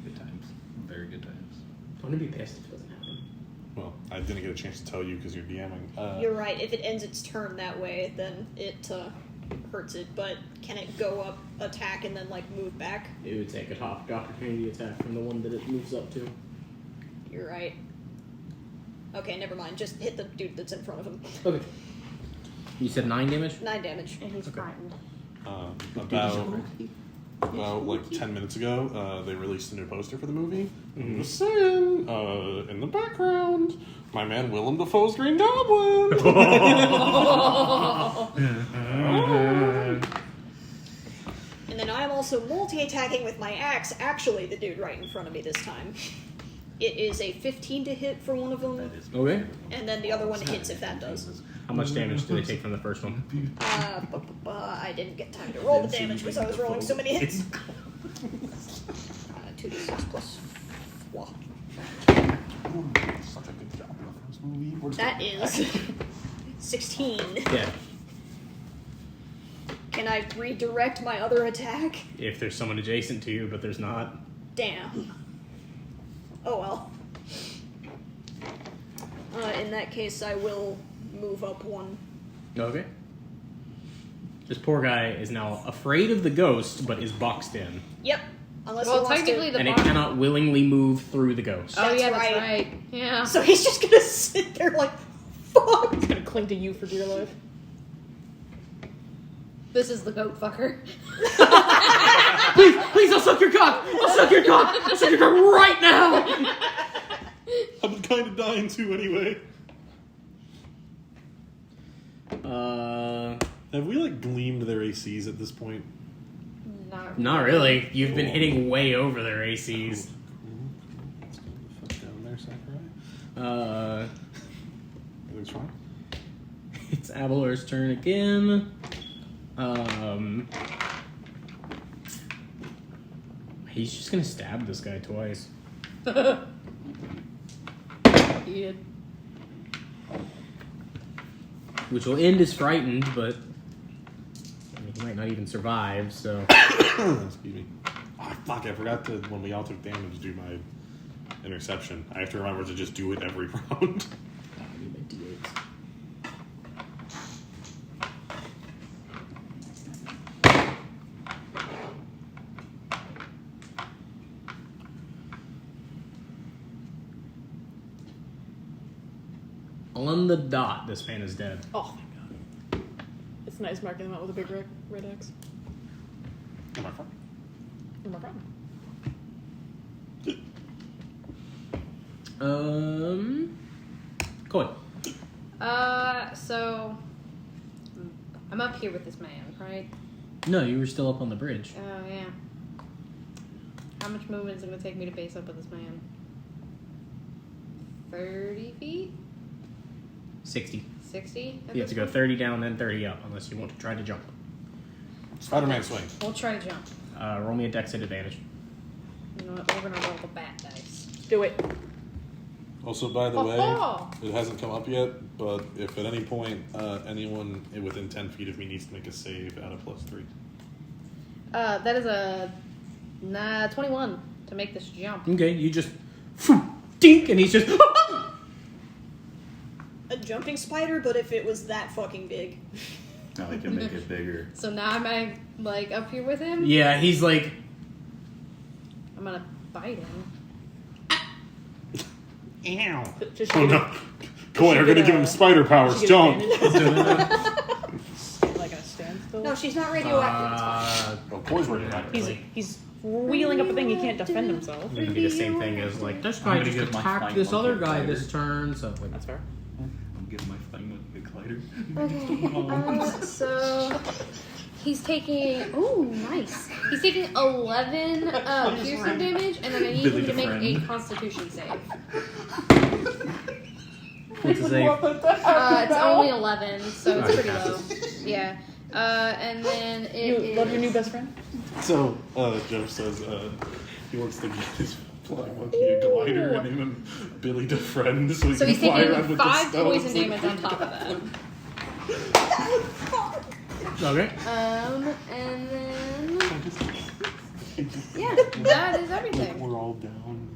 Good times. Very good times. I'm gonna be pissed if it doesn't happen. Well, I didn't get a chance to tell you because you're DMing. You're right. If it ends its turn that way, then it hurts it. But can it go up, attack, and then like move back? It would take a top opportunity attack from the one that it moves up to. You're right. Okay, never mind. Just hit the dude that's in front of him. Okay. You said 9 damage? 9 damage. And he's Okay. frightened. About like 10 minutes ago, they released a new poster for the movie. Mm-hmm. I'm just saying, in the background, my man Willem Dafoe's Green Goblin. And then I'm also multi-attacking with my axe. Actually, the dude right in front of me this time. It is a 15 to hit for one of them, That is Okay. and then the other one hits if that does. How much damage do they take from the first one? I didn't get time to roll the damage because I was rolling so many hits. 2d6 plus 4. Such a good job in the first movie. We're just That is 16. Yeah. Can I redirect my other attack? If there's someone adjacent to you, but there's not. Damn. Oh well. In that case, I will move up one. Okay. This poor guy is now afraid of the ghost, but is boxed in. Yep. Unless Well, he wants technically to. the And it box. cannot willingly move through the ghost. Oh That's yeah, that's right. right. Yeah. So he's just gonna sit there like, fuck. He's gonna cling to you for dear life. This is the goat fucker. Please, I'll suck your cock! I'll suck your cock! I'll suck your cock right now! I've been kind of dying too anyway. Have we like gleamed their ACs at this point? Not really. You've been hitting way over their ACs. Let's go the fuck down there, Sakurai. Everything's fine. It's Abelar's turn again. He's just gonna stab this guy twice. He did. Which will end as frightened, but I mean, he might not even survive, so. Excuse me. Oh, fuck, I forgot to, when we all took damage, do my interception. I have to remember to just do it every round. I need my D8s. On the dot, this man is dead. Oh, thank God. It's nice marking them out with a big red X. Am I fine? No more problem. Coin. So I'm up here with this man, right? No, you were still up on the bridge. Oh yeah. How much movement is it gonna take me to face up with this man? 30 feet? 60. 60? You have to go 30 down, then 30 up, unless you want to try to jump. Spider-Man swing. We'll try to jump. Roll me a dex at advantage. You know what? We're gonna roll the bat dice. Do it. Also, by the way, Oh. it hasn't come up yet, but if at any point anyone within 10 feet of me needs to make a save, add a +3. That is a 21 to make this jump. Okay, you just dink, and he's just A jumping spider, but if it was that fucking big. Now I can make it bigger. So now I'm like up here with him. yeah, he's like I'm gonna bite him. ow. Just Oh no. Coin, are gonna give him spider powers, don't. Like a standstill. No, she's not radioactive. It's fine. Oh, Coin's ready back. He's wheeling up a thing. He can't defend himself. It's gonna be the same thing as like this guy I'm gonna just give my attacked flank this one other to guy Glider. this turn, so like That's fair. I'm giving my flying with the glider. Okay. So he's taking. Ooh, nice. He's taking 11 piercing damage, and then I need Billy him to make the a friend. Constitution save. what's his name? It's only 11, so it's Alright, pretty low. Yeah. And then it You is. love your new best friend? So, Jeff says he wants to get his Flying monkey, a glider, and name him Billy DeFriend, so he So can he's fly around taking with 5 the poison stones. damage on top of that. Okay. And then yeah, that is everything. We're all down,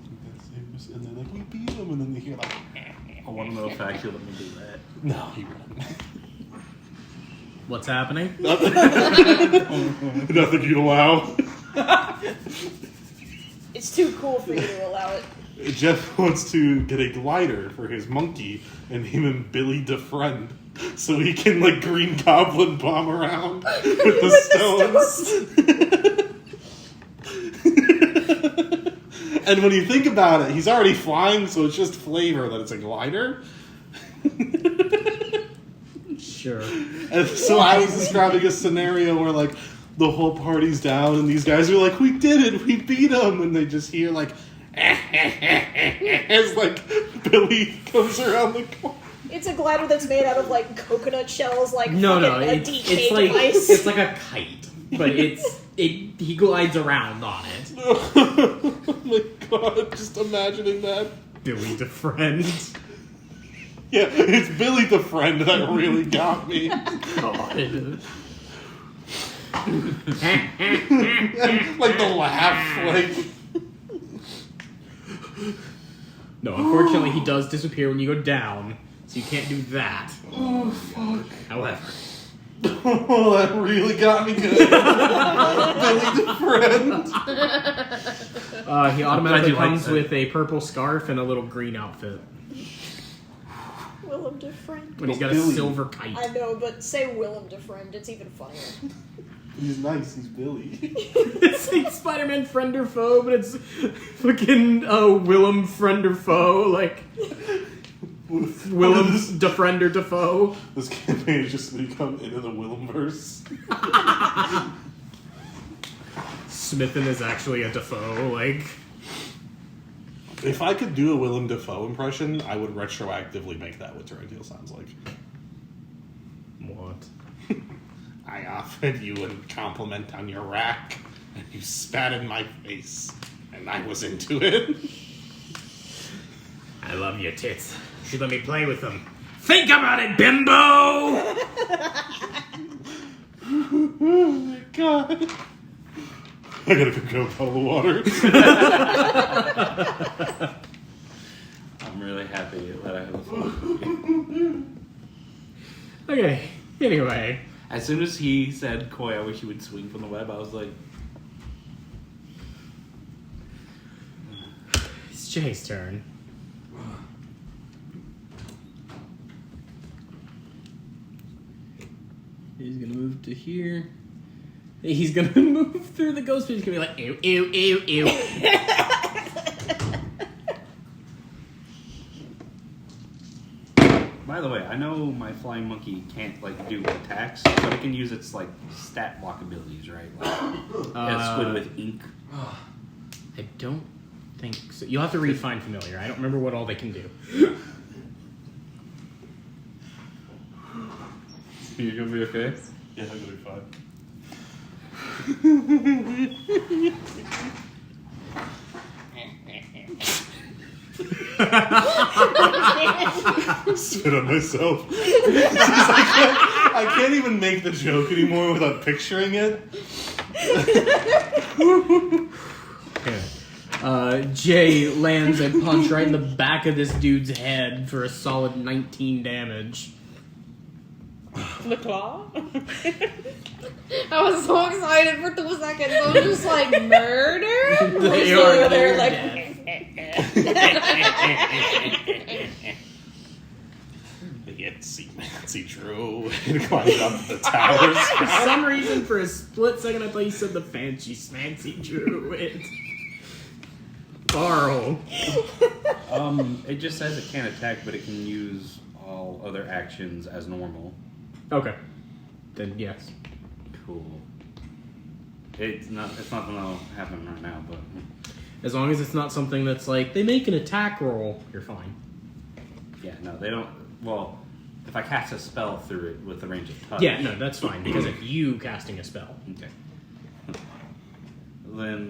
and they're like, we beat him, and then they hear like, I want to know if actually let me do that. no, he ran. What's happening? Nothing you'd allow. It's too cool for you to allow it. Jeff wants to get a glider for his monkey and name him Billy DeFriend, so he can like Green Goblin bomb around with the stones. And when you think about it, he's already flying, so it's just flavor that it's a glider. Sure. And so I was describing a scenario where like the whole party's down and these guys are like, we did it, we beat him, and they just hear like as like Billy comes around the corner. It's a glider that's made out of like coconut shells, like No, fucking a it's DK like device. it's like a kite, but he glides around on it. Oh my god, just imagining that. Billy DeFriend. Yeah, it's Billy the friend that really got me. God. Like the laugh, like No, unfortunately, he does disappear when you go down, so you can't do that. oh fuck. However, Oh, that really got me good. Billy the friend. he automatically I do like comes that. with a purple scarf and a little green outfit. Willem DeFriend. When he's got Billy. a silver kite. I know, but say Willem DeFriend, it's even funnier. He's nice, he's Billy. It's like Spider-Man friend or foe, but it's fucking Willem friend or foe, like Willem defriend or defoe. This campaign has just become into the Willemverse. Smithin is actually a defoe, like If I could do a Willem Dafoe impression, I would retroactively make that what Tarantino sounds like. what? I offered you a compliment on your rack, and you spat in my face, and I was into it. I love your tits. You should let me play with them. Think about it, bimbo! Oh my god. I gotta go get a bottle of water. I'm really happy that I have a phone. Okay, anyway. As soon as he said, Koi, I wish you would swing from the web, I was like, It's Jay's turn. He's gonna move to here. He's gonna move through the ghost pit. He's gonna be like, ew, ew, ew, ew. by the way, I know my flying monkey can't like do attacks, but it can use its like stat block abilities, right? Like squid with ink. I don't think so. You'll have to read Find Familiar. I don't remember what all they can do. You're gonna be okay? Yeah, I'm gonna be fine. Spit on myself. I can't even make the joke anymore without picturing it. Jay lands a punch right in the back of this dude's head for a solid 19 damage. The claw? I was so excited for 2 seconds. I was just like, murder? They So are they're dead. like, Nancy Drew and climbed up the towers. For some reason, for a split second, I thought you said the fancy smancy druid. Barl. It just says it can't attack, but it can use all other actions as normal. Okay. Then yes. Cool. It's not gonna happen right now, but As long as it's not something that's like, they make an attack roll, you're fine. yeah, no, they don't. Well, if I cast a spell through it with the range of touch, Yeah, no, that's fine, because of you casting a spell. Okay. Then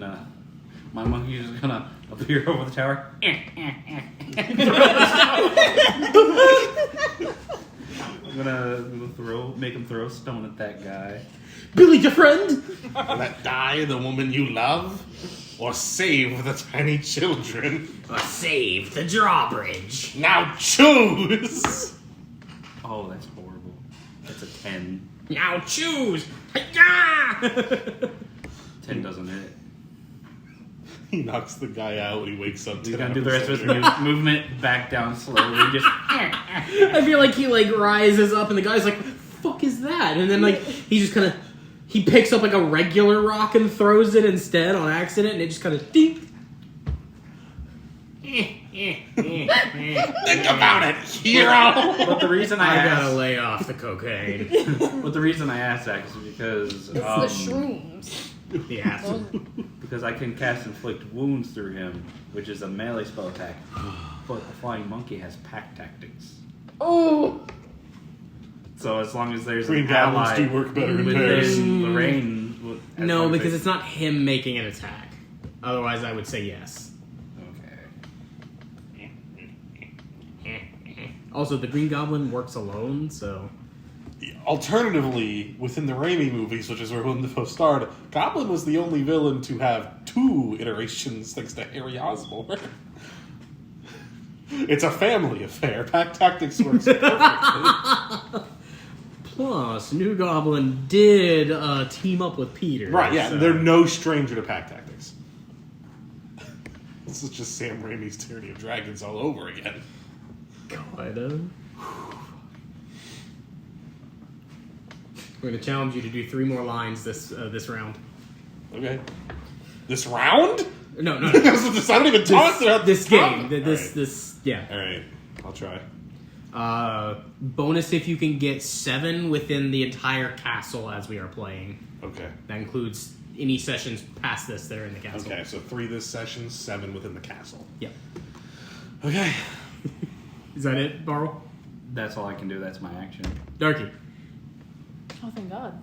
My monkey is gonna appear over the tower. I'm gonna make him throw a stone at that guy. Billy, your friend. Will that die the woman you love? Or save the tiny children? Or save the drawbridge. Now choose! Oh, that's horrible. That's a 10. Now choose. Hi-ya! 10 doesn't hit. He knocks the guy out when he wakes up. He's gonna do the rest of his movement back down slowly. Just. I feel like he like rises up and the guy's like, what the fuck is that? And then like he just kind of he picks up like a regular rock and throws it instead on accident, and it just kind of ding. Think about it, hero! But the reason I gotta asked, lay off the cocaine. but the reason I asked that is because It's the shrooms. The acid. because I can cast inflict wounds through him, which is a melee spell attack. But the flying monkey has pack tactics. Oh! So as long as there's Green an goblins ally do work better in pairs. within Lorraine, as No, long as because they- it's not him making an attack. Otherwise, I would say yes. Okay. Also, the Green Goblin works alone, so Alternatively, within the Raimi movies, which is where Willem Dafoe starred, Goblin was the only villain to have 2 iterations thanks to Harry Osborn. It's a family affair. Pack Tactics works perfectly. plus New Goblin did team up with Peter. Right, yeah, so. they're no stranger to Pack Tactics. This is just Sam Raimi's Tyranny of Dragons all over again. Kind of. We're going to challenge you to do 3 more lines this round. Okay. This round? No. I don't even talk throughout This game. Alright. This, yeah. Alright, I'll try. Bonus if you can get 7 within the entire castle as we are playing. Okay. That includes any sessions past this that are in the castle. Okay, so 3 this session, 7 within the castle. Yep. Okay. Is that it, Barl? That's all I can do. That's my action. Darky. Oh, thank God.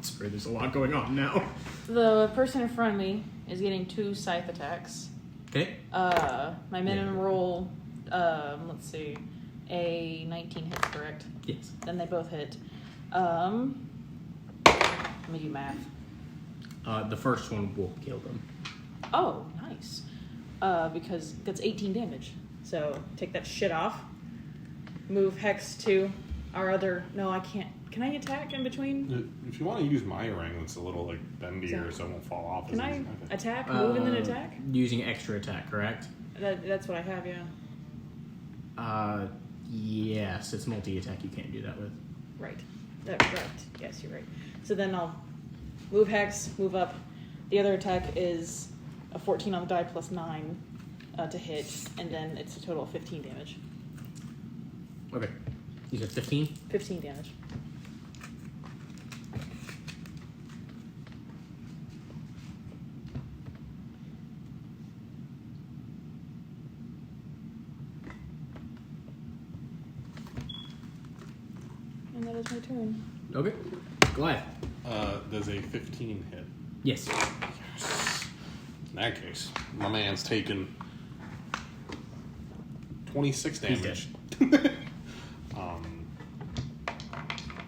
Sorry, there's a lot going on now. The person in front of me is getting 2 scythe attacks. Okay. My minimum roll, let's see, a 19 hits, correct? Yes. Then they both hit. Let me do math. The first one will kill them. Oh, nice. Because that's 18 damage. So take that shit off. Move Hex to our other. No, I can't. Can I attack in between? If you want to use my ring, it's a little like bendier, so it won't fall off. Can as I easy. Okay. attack, move, and then attack? Using extra attack, correct? That's what I have, yeah. Yes, it's multi-attack. You can't do that with. Right. Right. Yes, you're right. So then I'll move Hex, move up. The other attack is a 14 on the die plus 9 to hit, and then it's a total of 15 damage. Okay. You said 15? 15 damage. And that is my turn. Okay. Goliath. Does a 15 hit? Yes. In that case, my man's taken 26 damage.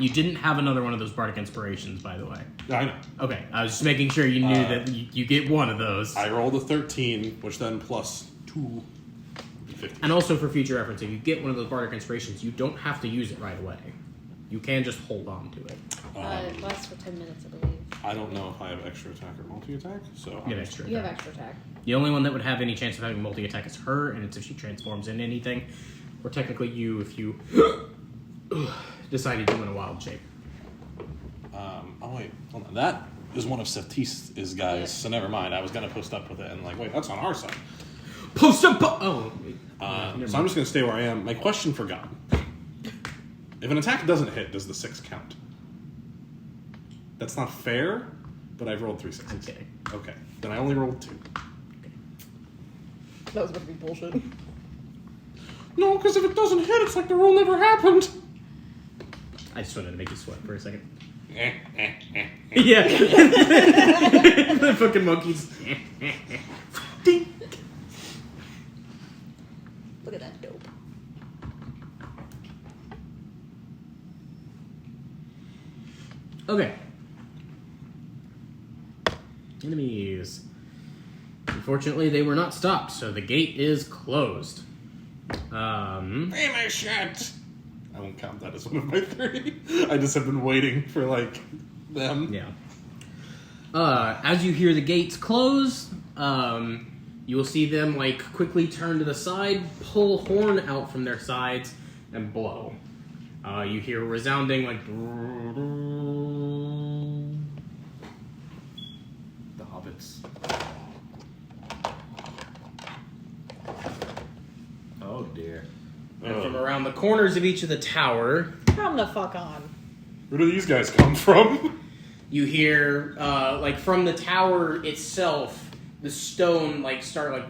You didn't have another one of those bardic inspirations, by the way. I know. Okay, I was just making sure you knew that you get one of those. I rolled a 13, which then plus 2. 15. And also for future reference, if you get one of those bardic inspirations, you don't have to use it right away. You can just hold on to it. It lasts for 10 minutes, I believe. I don't know if I have extra attack or multi-attack, so You have extra You have attack. extra attack. The only one that would have any chance of having multi-attack is her, and it's if she transforms into anything. Or technically you if you decided you went a wild shape. Oh wait, hold on. That is one of Sephtis' guys, Yeah. so never mind. I was gonna post up with it and like, wait, that's on our side. Post up! Oh! So I'm just gonna stay where I am. My question for God. If an attack doesn't hit, does the 6 count? That's not fair, but I've rolled 3 6s. I'm kidding. Okay, then I only rolled 2. That was about to be bullshit. No, because if it doesn't hit, it's like the roll never happened. I just wanted to make you sweat for a second. Eh. Yeah. fucking monkeys. Look at that dope. Okay. Enemies. Unfortunately, they were not stopped, so the gate is closed. Famous shit! I won't count that as one of my 3. I just have been waiting for, like, them. Yeah. As you hear the gates close, you will see them, like, quickly turn to the side, pull horn out from their sides, and blow. You hear resounding, like... The hobbits. Oh dear. And from around the corners of each of the tower, Come the fuck on. Where do these guys come from? you hear, like, from the tower itself, the stone, like, start, like...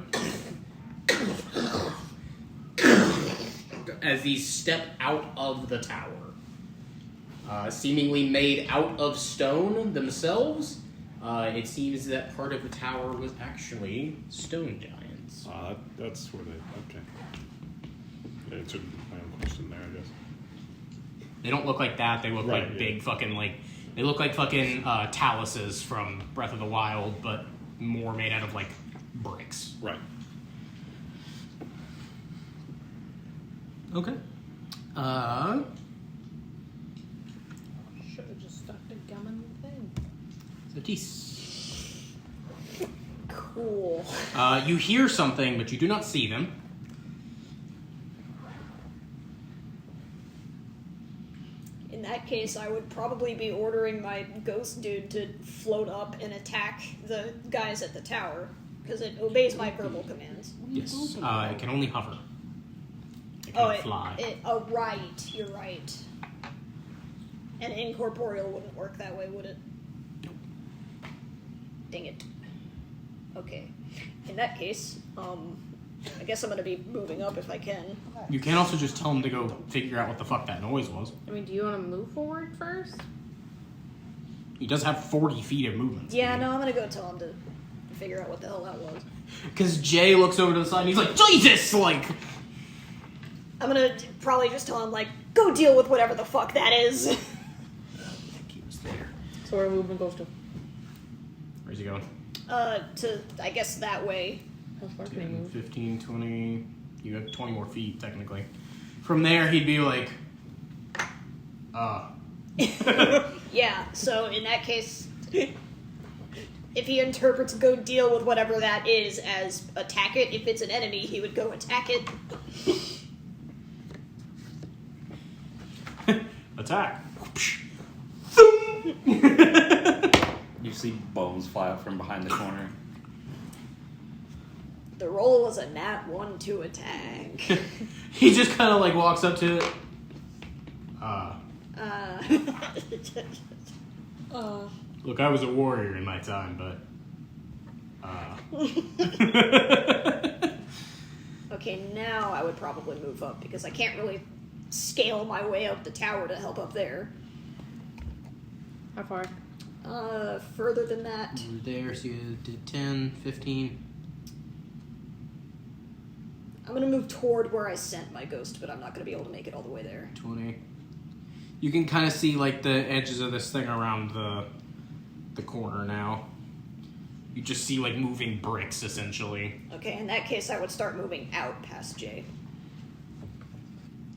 as these step out of the tower. Seemingly made out of stone themselves. It seems that part of the tower was actually stone giants. That's where they... Okay. You answered my own question there, I guess. They don't look like that. They look Right, like yeah. big fucking, like... They look like fucking taluses from Breath of the Wild, but more made out of, like, bricks. Right. Okay. Should have just stuck the gum in the thing. Sephtis. Cool. You hear something, but you do not see them. In that case, I would probably be ordering my ghost dude to float up and attack the guys at the tower, because it obeys my verbal commands. Yes. It can only hover. It Oh, cannot fly. Oh, right. You're right. And incorporeal wouldn't work that way, would it? Dang it. Okay. In that case, I guess I'm gonna be moving up if I can. You can also just tell him to go figure out what the fuck that noise was. I mean, do you want to move forward first? He does have 40 feet of movement. Yeah, no, I'm gonna go tell him to figure out what the hell that was. Because Jay looks over to the side and he's like, Jesus! Like... I'm gonna probably just tell him, like, go deal with whatever the fuck that is. I think he was there. So where movement goes to? Where's he going? To, I guess, that way. How far can he 10, move? 15, 20... You have 20 more feet, technically. From there, he'd be like... Yeah, so in that case, if he interprets go deal with whatever that is as attack it, if it's an enemy, he would go attack it. Attack. You see bones fly out from behind the corner. The roll was a nat 1 to attack. He just kind of like walks up to it. Look, I was a warrior in my time, but... Okay, now I would probably move up, because I can't really scale my way up the tower to help up there. How far? Further than that. Over there, so you did 10, 15... I'm gonna move toward where I sent my ghost, but I'm not gonna be able to make it all the way there. 20. You can kind of see like the edges of this thing around the corner now. You just see like moving bricks essentially. Okay, in that case, I would start moving out past Jay.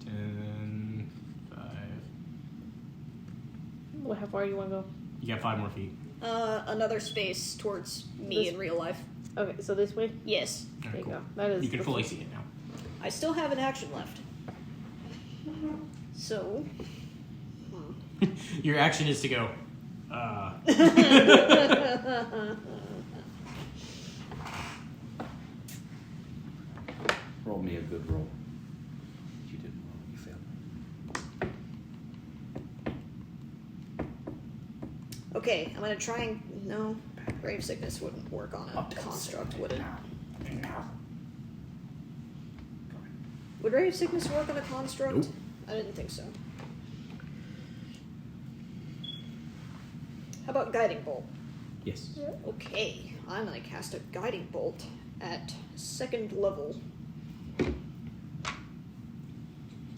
10, 5. Well, how far do you want to go? You got 5 more feet. Another space towards me This- in real life. Okay, so this way? Yes. All There right, you cool. go. That is You can fully see it now. I still have an action left. So... Your action is to go. Roll me a good roll. You did well. You failed. Okay, I'm gonna try and... No, Grave Sickness wouldn't work on a construct, would it? Would Grave Sickness work on a construct? Nope. I didn't think so. How about Guiding Bolt? Yes. Okay, I'm gonna cast a guiding bolt at 2nd level. Did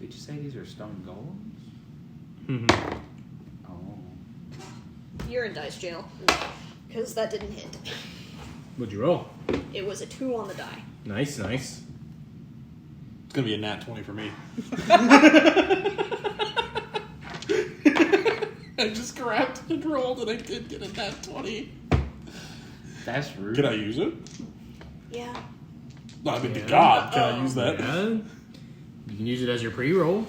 you say these are stone golems? Mm-hmm. Oh. You're in dice jail. Because that didn't hit. What'd you roll? It was a 2 on the die. Nice, nice. It's gonna be a nat 20 for me. I just grabbed and rolled, and I did get a nat 20. That's rude. Can I use it? Yeah. No, I mean, Yeah. to God, can I use that? Yeah. You can use it as your pre-roll.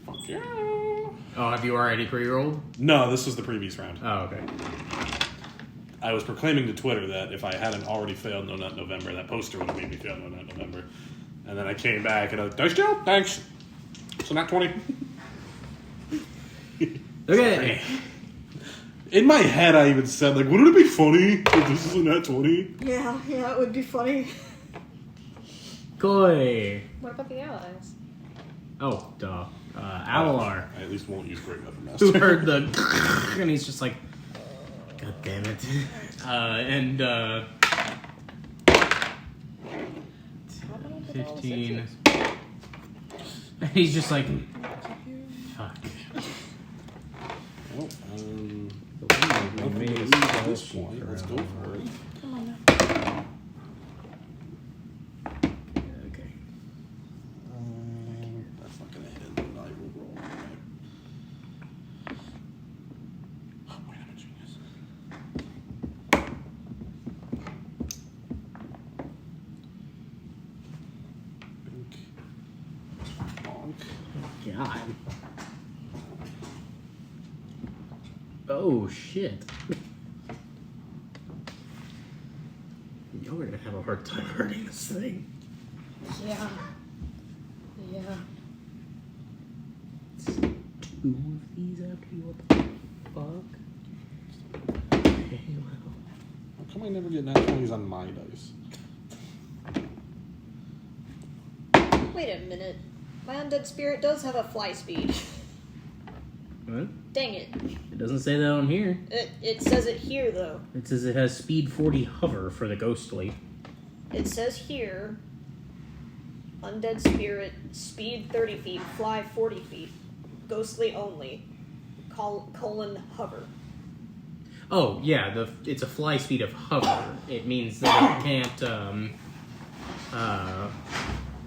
Fuck yeah. Oh, have you already pre-rolled? No, this was the previous round. Oh, okay. I was proclaiming to Twitter that if I hadn't already failed No Nut November, that poster would have made me fail No Nut November. And then I came back and I was like, dice jail? Thanks. So nat 20. Okay. In my head, I even said, like, wouldn't it be funny if this is a nat 20? Yeah, it would be funny. Koi. What about the allies? Oh, duh. Avalar. I at least won't use Great Weapon Who Master. heard the and he's just like, God damn it. And 15. And he's just like, fuck. Well, Maybe nothing to lose at this point. Let's go for it. Come on now. Okay. That's not gonna hit. I will roll. Oh, wait, I'm a genius. Bink. Bonk. God. Oh, shit. Y'all are gonna have a hard time hurting this thing. Yeah. Yeah. Two of these after you, what the fuck? Okay, well. How come I never get nat 20s on my dice? Wait a minute. My undead spirit does have a fly speed. What? Dang it. It doesn't say that on here. It says it here, though. It says it has speed 40 hover for the ghostly. It says here, undead spirit, speed 30 feet, fly 40 feet, ghostly only, colon hover. Oh, yeah, it's a fly speed of hover. It means that it can't,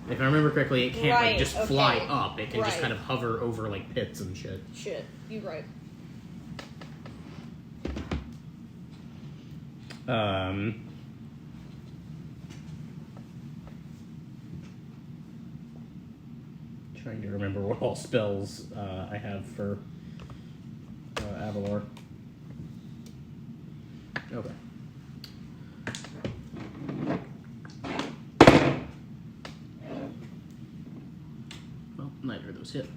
if I remember correctly, it can't Right, like just okay. fly up. It can just Right. kind of hover over like pits and shit. Shit, you right. Trying to remember what all spells I have for Avalar. Okay. Well, neither of those hit.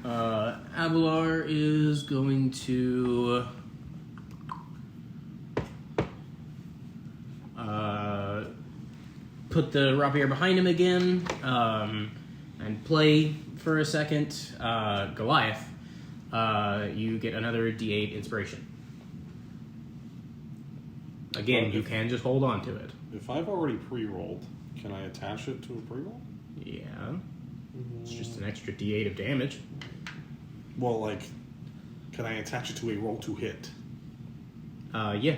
Avalar is going to put the rapier behind him again and play for a second. Goliath, you get another D8 inspiration. Again, you can just hold on to it. If I've already pre-rolled, can I attach it to a pre-roll? Yeah. It's just an extra D8 of damage. Well, like, can I attach it to a roll to hit? Yeah.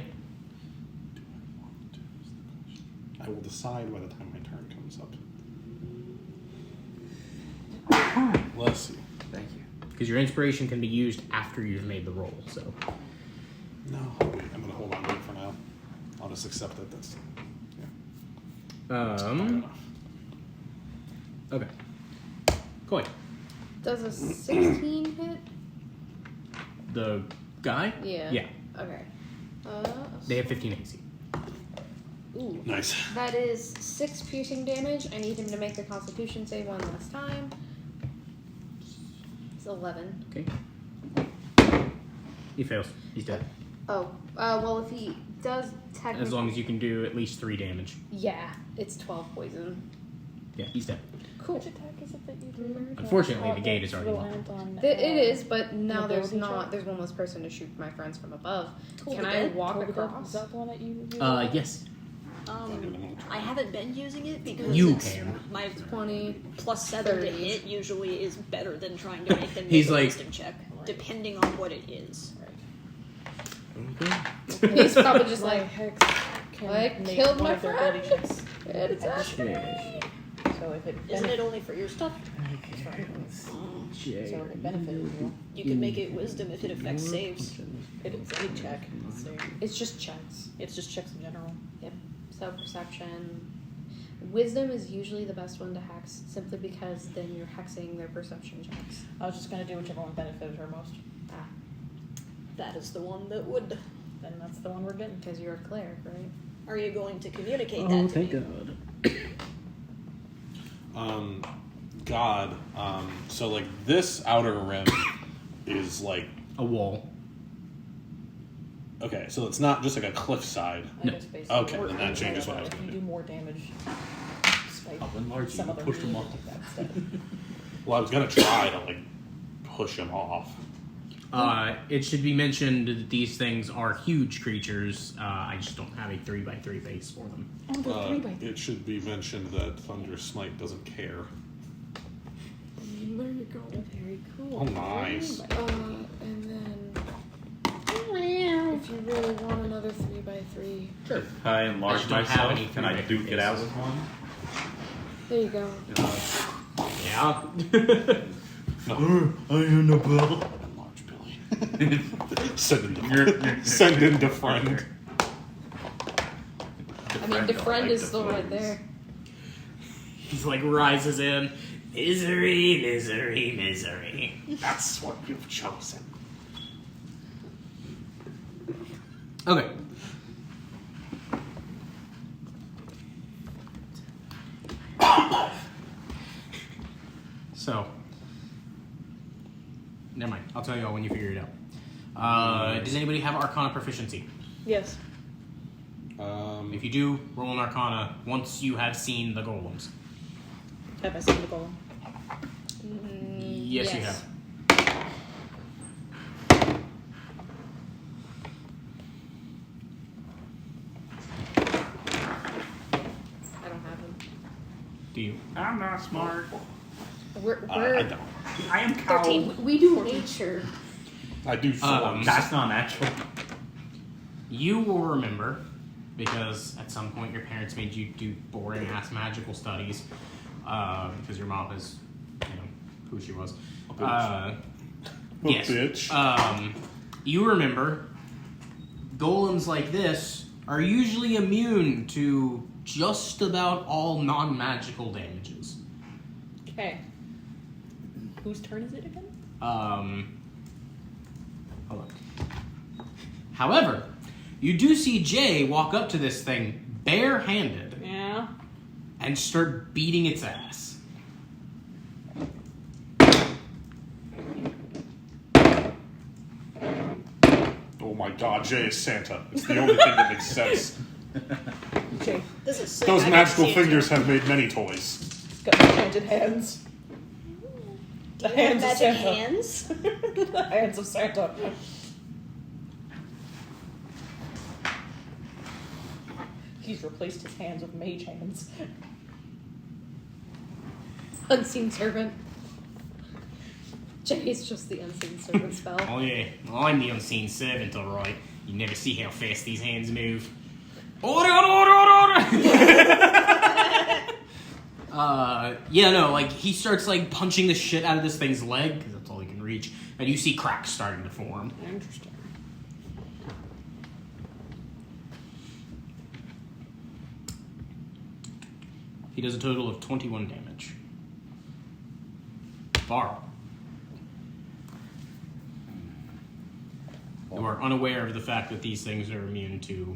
I will decide by the time my turn comes up. Let's see. Thank you. Because your inspiration can be used after you've made the roll, so. No, wait, I'm gonna hold on to it for now. I'll just accept that that's fine enough. Okay. Koi. Does a 16 hit? The guy? Yeah. Yeah. Okay. They have 15 AC. Ooh. Nice. That is 6 piercing damage. I need him to make the Constitution save one last time. It's 11. Okay. He fails. He's dead. Oh, well, if he does technically... As long as you can do at least 3 damage. Yeah, it's 12 poison. Yeah, he's dead. Cool. Which attack is it that you do? Unfortunately, the gate is already reliant on. It is, but now there's ability not. check? There's one less person to shoot my friends from above. Told Can you I that. walk Is across? that the one that you? Yes. I haven't been using it because You it's- can. my 20. +7 to 30. hit usually is better than trying to make them He's make a like- wisdom check, depending on what it is. He's probably just My like, hex can I make killed one my of their ability friend. checks. it's So if it Isn't it only for your stuff? So if it benefited you, You can make it wisdom if it affects saves. it is a check. So It's just checks. it's just checks in general. Yep. So perception. Wisdom is usually the best one to hex, simply because then you're hexing their perception checks. I was just gonna do whichever one benefited her most. Ah, That is the one that would. Then that's the one we're getting. because you're a cleric, right? Are you going to communicate that to me? God. God. So like this outer rim is like A wall. okay. So it's not just like a cliffside. I guess basically. Okay, then that changes what I was If gonna you do. do more damage, despite I'll enlarge some you, other push them means off. of that stuff. Well, I was gonna try to like push him off. It should be mentioned that these things are huge creatures. I just don't have a 3x3 base for them. Oh, they're 3x3. It should be mentioned that Thunder Smite doesn't care. There you go. Very cool. Oh, nice. And then if you really want another 3x3, Sure. If I enlarge just don't have myself, any can I three-by duke it out faces. with one? there you go. Yeah. I am the bell. Large Billy. Send in to friend. I mean, defriend is still right there. He's like rises in. Misery, misery, misery. That's what you've chosen. Okay. So, never mind. I'll tell you all when you figure it out. Does anybody have Arcana proficiency? Yes. If you do, roll an Arcana once you have seen the golems. Have I seen the golem? Yes, you have. I don't have him. Do you? I'm not smart. We're I don't. I am 13. we do nature. I do forms. That's not natural. You will remember, because at some point your parents made you do boring ass magical studies, because your mom is, you know, who she was. Yes. Bitch. You remember, golems like this are usually immune to just about all non-magical damages. Okay. Whose turn is it again? Hold on. However, you do see Jay walk up to this thing barehanded Yeah. and start beating its ass. Oh my god, Jay is Santa. It's the only thing that makes sense. Okay. This is sick. Those I magical can see it. fingers have made many toys. It's got enchanted hands. Do The you have hands of magic Santa. hands? The hands of Santa. He's replaced his hands with mage hands. Unseen servant. Jay's just the unseen servant spell. Oh yeah, well, I'm the unseen servant, alright. You never see how fast these hands move. Order, order, order, order! Yeah, no, like, he starts, like, punching the shit out of this thing's leg, because that's all he can reach, and you see cracks starting to form. Interesting. He does a total of 21 damage. Barl. You are unaware of the fact that these things are immune to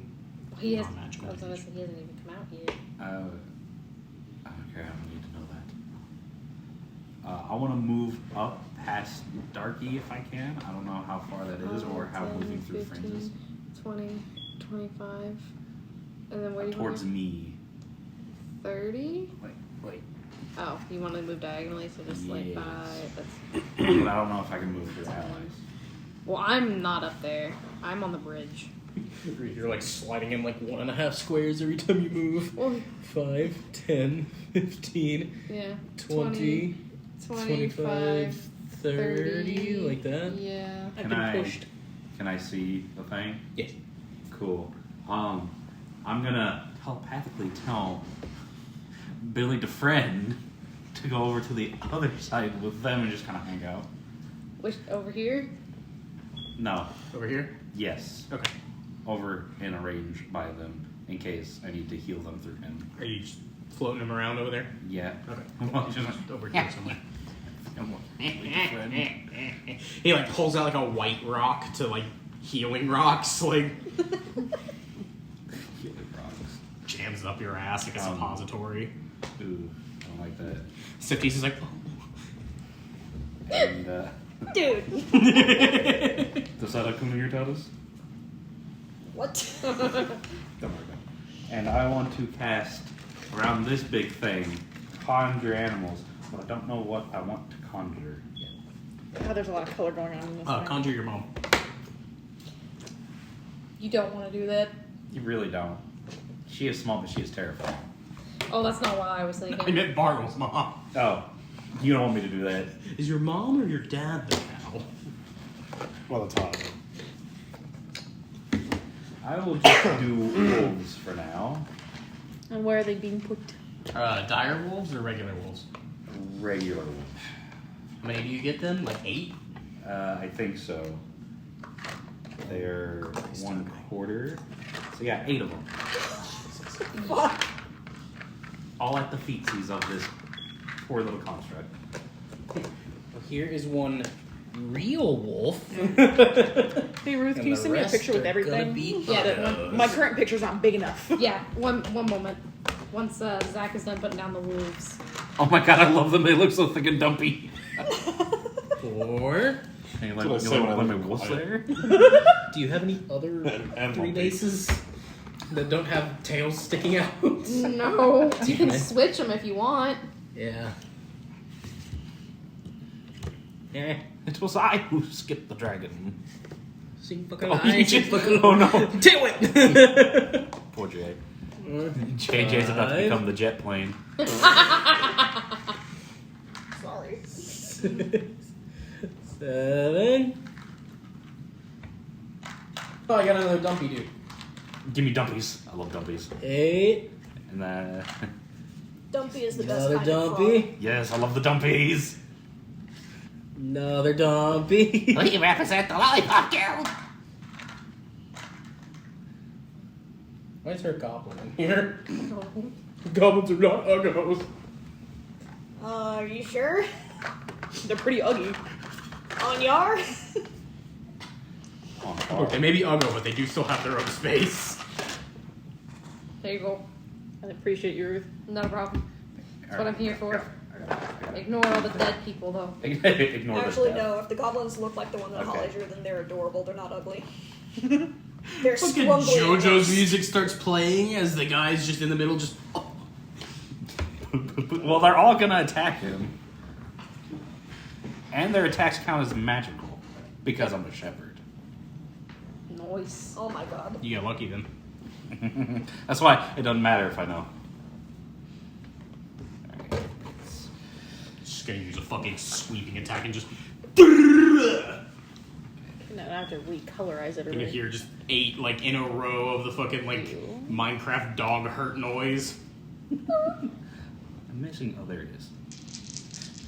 He has. non-magical I was gonna damage. say he hasn't even come out yet. Okay, I don't need to know that. I want to move up past Darky if I can. I don't know how far that is or how 10, moving through 15, frames is. 20, 25, and then where do you Towards want me. 30? Wait. Oh, you want to move diagonally, so just like Yes. 5. That's. But I don't know if I can move through allies. Well, I'm not up there. I'm on the bridge. You're like sliding in like 1.5 squares every time you move. Well, 5, 10, 15, yeah. 20, 25, 30, like that. Yeah. I've been pushed. Can I see the thing? Yes. Cool. I'm gonna telepathically tell Billy DeFriend to go over to the other side with them and just kind of hang out. Which over here? No. Over here? Yes. Okay. Over in a range by them in case I need to heal them through him. Are you just floating him around over there? Yeah. Okay. Well, He's just over here somewhere. Billy DeFriend. He like pulls out like a white rock to like healing rocks, like Healing rocks. jams it up your ass like a suppository. Ooh, I don't like that. Sephtis is like, And, Dude. does that come to your ToDs? What? Don't worry about it. And I want to cast around this big thing, conjure animals, but I don't know what I want to conjure yet. Oh, there's a lot of color going on in this thing. conjure your mom. You don't want to do that. You really don't. She is small, but she is terrifying. Oh, that's not what I was I thinking. meant Barl's mom. Oh, you don't want me to do that. Is your mom or your dad the cow? Well, it's hot. I will just do wolves for now. And where are they being put? Dire wolves or regular wolves? Regular wolves. How many do you get then? Like 8? I think so. They're 1/4. So yeah, 8 of them. Fuck. All at the feetsies of this poor little construct. Well, here is one real wolf. Hey Ruth, And can you the send me a rest picture with are gonna everything? be Yeah, uggos. My current picture's not big enough. Yeah, one moment. Once Zach is done putting down the wolves. Oh my god, I love them. They look so thick and dumpy. 4. Hey, That's what I say when I my look at wolves Goliath. there? Do you have any other And 3 bases that don't have tails sticking out? No. You can Okay. switch them if you want. Yeah. It was I who skipped the dragon. Sing fucking Oh, I, you sing just, fucking oh no. do it! Poor Jay. JJ's about to become the jet plane. Sorry. 7. Oh, I got another dumpy dude. Give me dumpies. I love dumpies. 8. And Dumpy is the best Another kind of frog. dumpy. yes, I love the dumpies. Another dumpy. We represent the Lollipop Guild. Why is there a goblin in here? Goblins are not uggos. Are you sure? They're pretty ugly. On Yar? They may be uggo, but they do still have their own space. There you go. I appreciate you, Ruth. Not a problem. That's what I'm here for. Ignore all the dead people, though. Ignore Actually, the no. If the goblins look like the one that Okay. Holly drew, then they're adorable. They're not ugly. They're Fucking scrumbly. JoJo's music starts playing as the guy's just in the middle, just. Oh. Well, they're all gonna attack him. And their attacks count as magical. Because I'm a shepherd. Nice. Oh my god. You got lucky then. That's why it doesn't matter if I know. Alright. Just gonna use a fucking sweeping attack and just. And I have to recolorize You're gonna everybody. hear just 8 like in a row of the fucking like Minecraft dog hurt noise. I'm missing. Oh, there it is.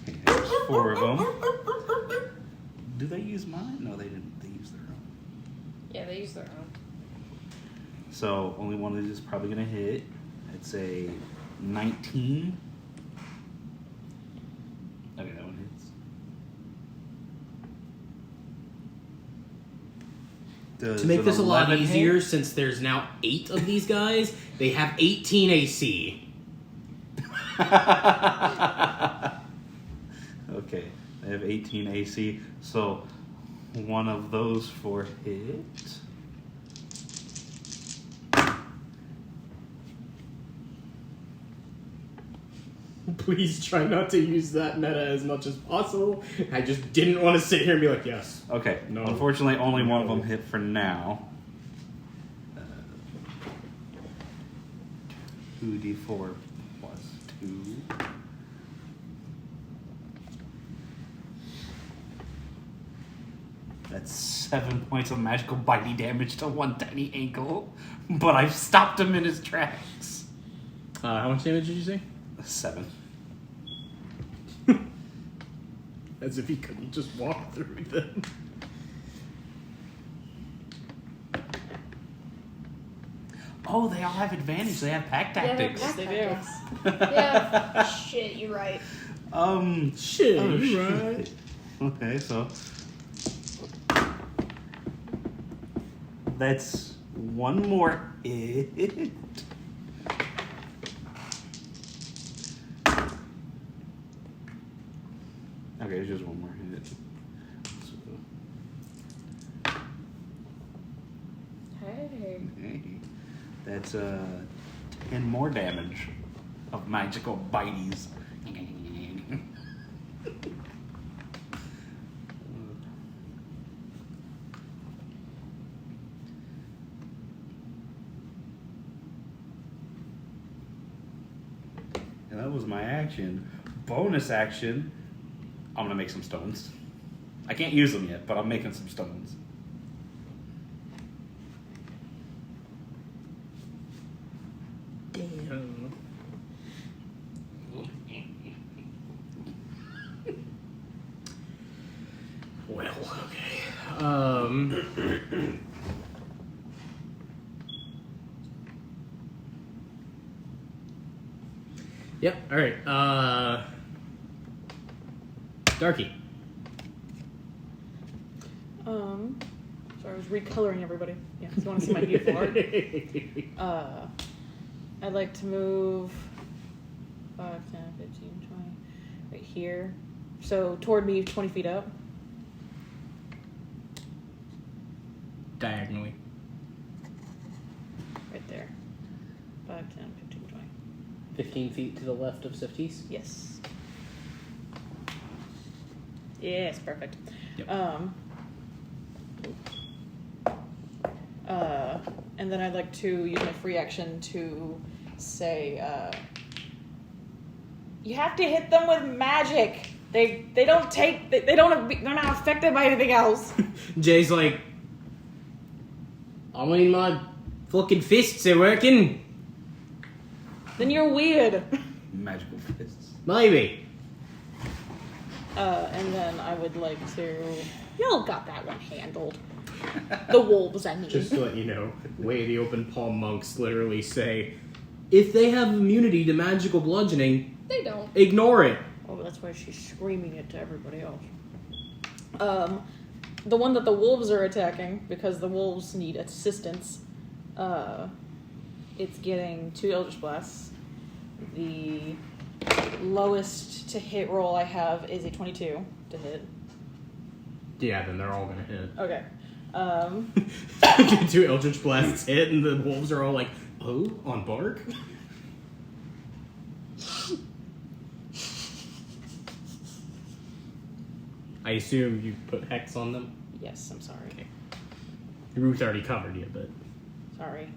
Okay, there's 4 of them. Do they use mine? No, they didn't. They used their own. Yeah, they use their own. So only one of these is probably gonna hit. It's a 19. Okay, that one hits. To make this a lot 11 hit? easier, since there's now 8 of these guys, they have 18 AC. Okay, I have 18 AC, so one of those 4 hit. Please try not to use that meta as much as possible. I just didn't want to sit here and be like, yes. Okay. No. Unfortunately, only one of them hit for now. 2d4 plus 2. That's 7 points of magical bitey damage to one tiny ankle, but I've stopped him in his tracks. How much damage did you say? 7. As if he couldn't just walk through them. Oh, they all have advantage. They have pack tactics. They do. Yeah. Shit, you're right. Shit, Oh, you shit. right. Okay, so that's one more hit. Okay, it's just one more hit. So, Hey. okay. That's 10 more damage of magical bites. And that was my action. Bonus action, I'm gonna make some stones. I can't use them yet, but I'm making some stones. Damn. Well, okay. Yep, alright. Darky. Sorry, I was recoloring everybody. Yeah, because I want to see my beautiful art. I'd like to move 5, 10, 15, 20, right here. So toward me, 20 feet up. Diagonally. Right there. 5, 10, 15, 20. 15 feet to the left of Sephtis. Yes. Yes, perfect. Yep. And then I'd like to use my free action to say, you have to hit them with magic. They don't take, they're not affected by anything else. Jay's like, I mean, my fucking fists are working. Then you're weird. Magical fists. Maybe. And then I would like to, y'all got that one handled. The wolves, I mean. Just to let you know, way the open palm monks literally say, if they have immunity to magical bludgeoning, They don't. ignore it. Oh, that's why she's screaming it to everybody else. The one that the wolves are attacking, because the wolves need assistance, it's getting 2 Eldritch Blasts. The lowest to hit roll I have is a 22 to hit. Yeah, then they're all gonna hit. Okay. 2 Eldritch Blasts hit, and the wolves are all like, oh, on bark? I assume you put Hex on them? Yes, I'm sorry. Okay. Ruth already covered you, but... Sorry.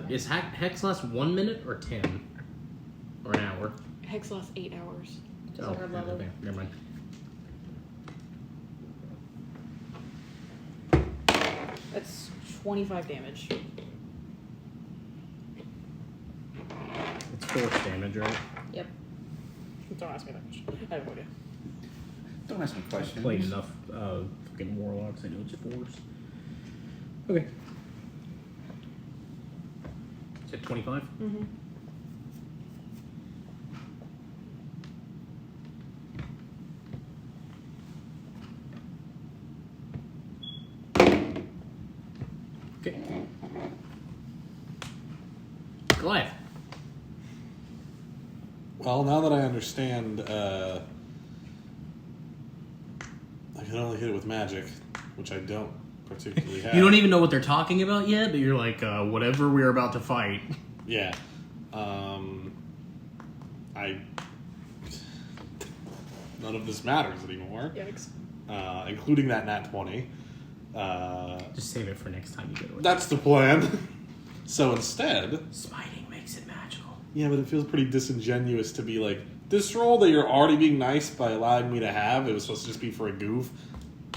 Is Hex last 1 minute or 10? Or an hour? Hex lasts 8 hours. Oh, Third level. okay, never mind. That's 25 damage. It's force damage, right? Yep. Don't ask me that question. I have no idea. Don't ask me questions. Played enough fucking Warlocks, I know it's force. Okay. Is it 25? Mm-hmm. Okay. Goliath. Well, now that I understand, I can only hit it with magic, which I don't particularly have. You don't even know what they're talking about yet, but you're like, whatever we're about to fight. Yeah. None of this matters anymore. Yikes. Including that nat 20. Just save it for next time you go to it. That's the plan. So instead... Smiting makes it magical. Yeah, but it feels pretty disingenuous to be like, this roll that you're already being nice by allowing me to have, it was supposed to just be for a goof.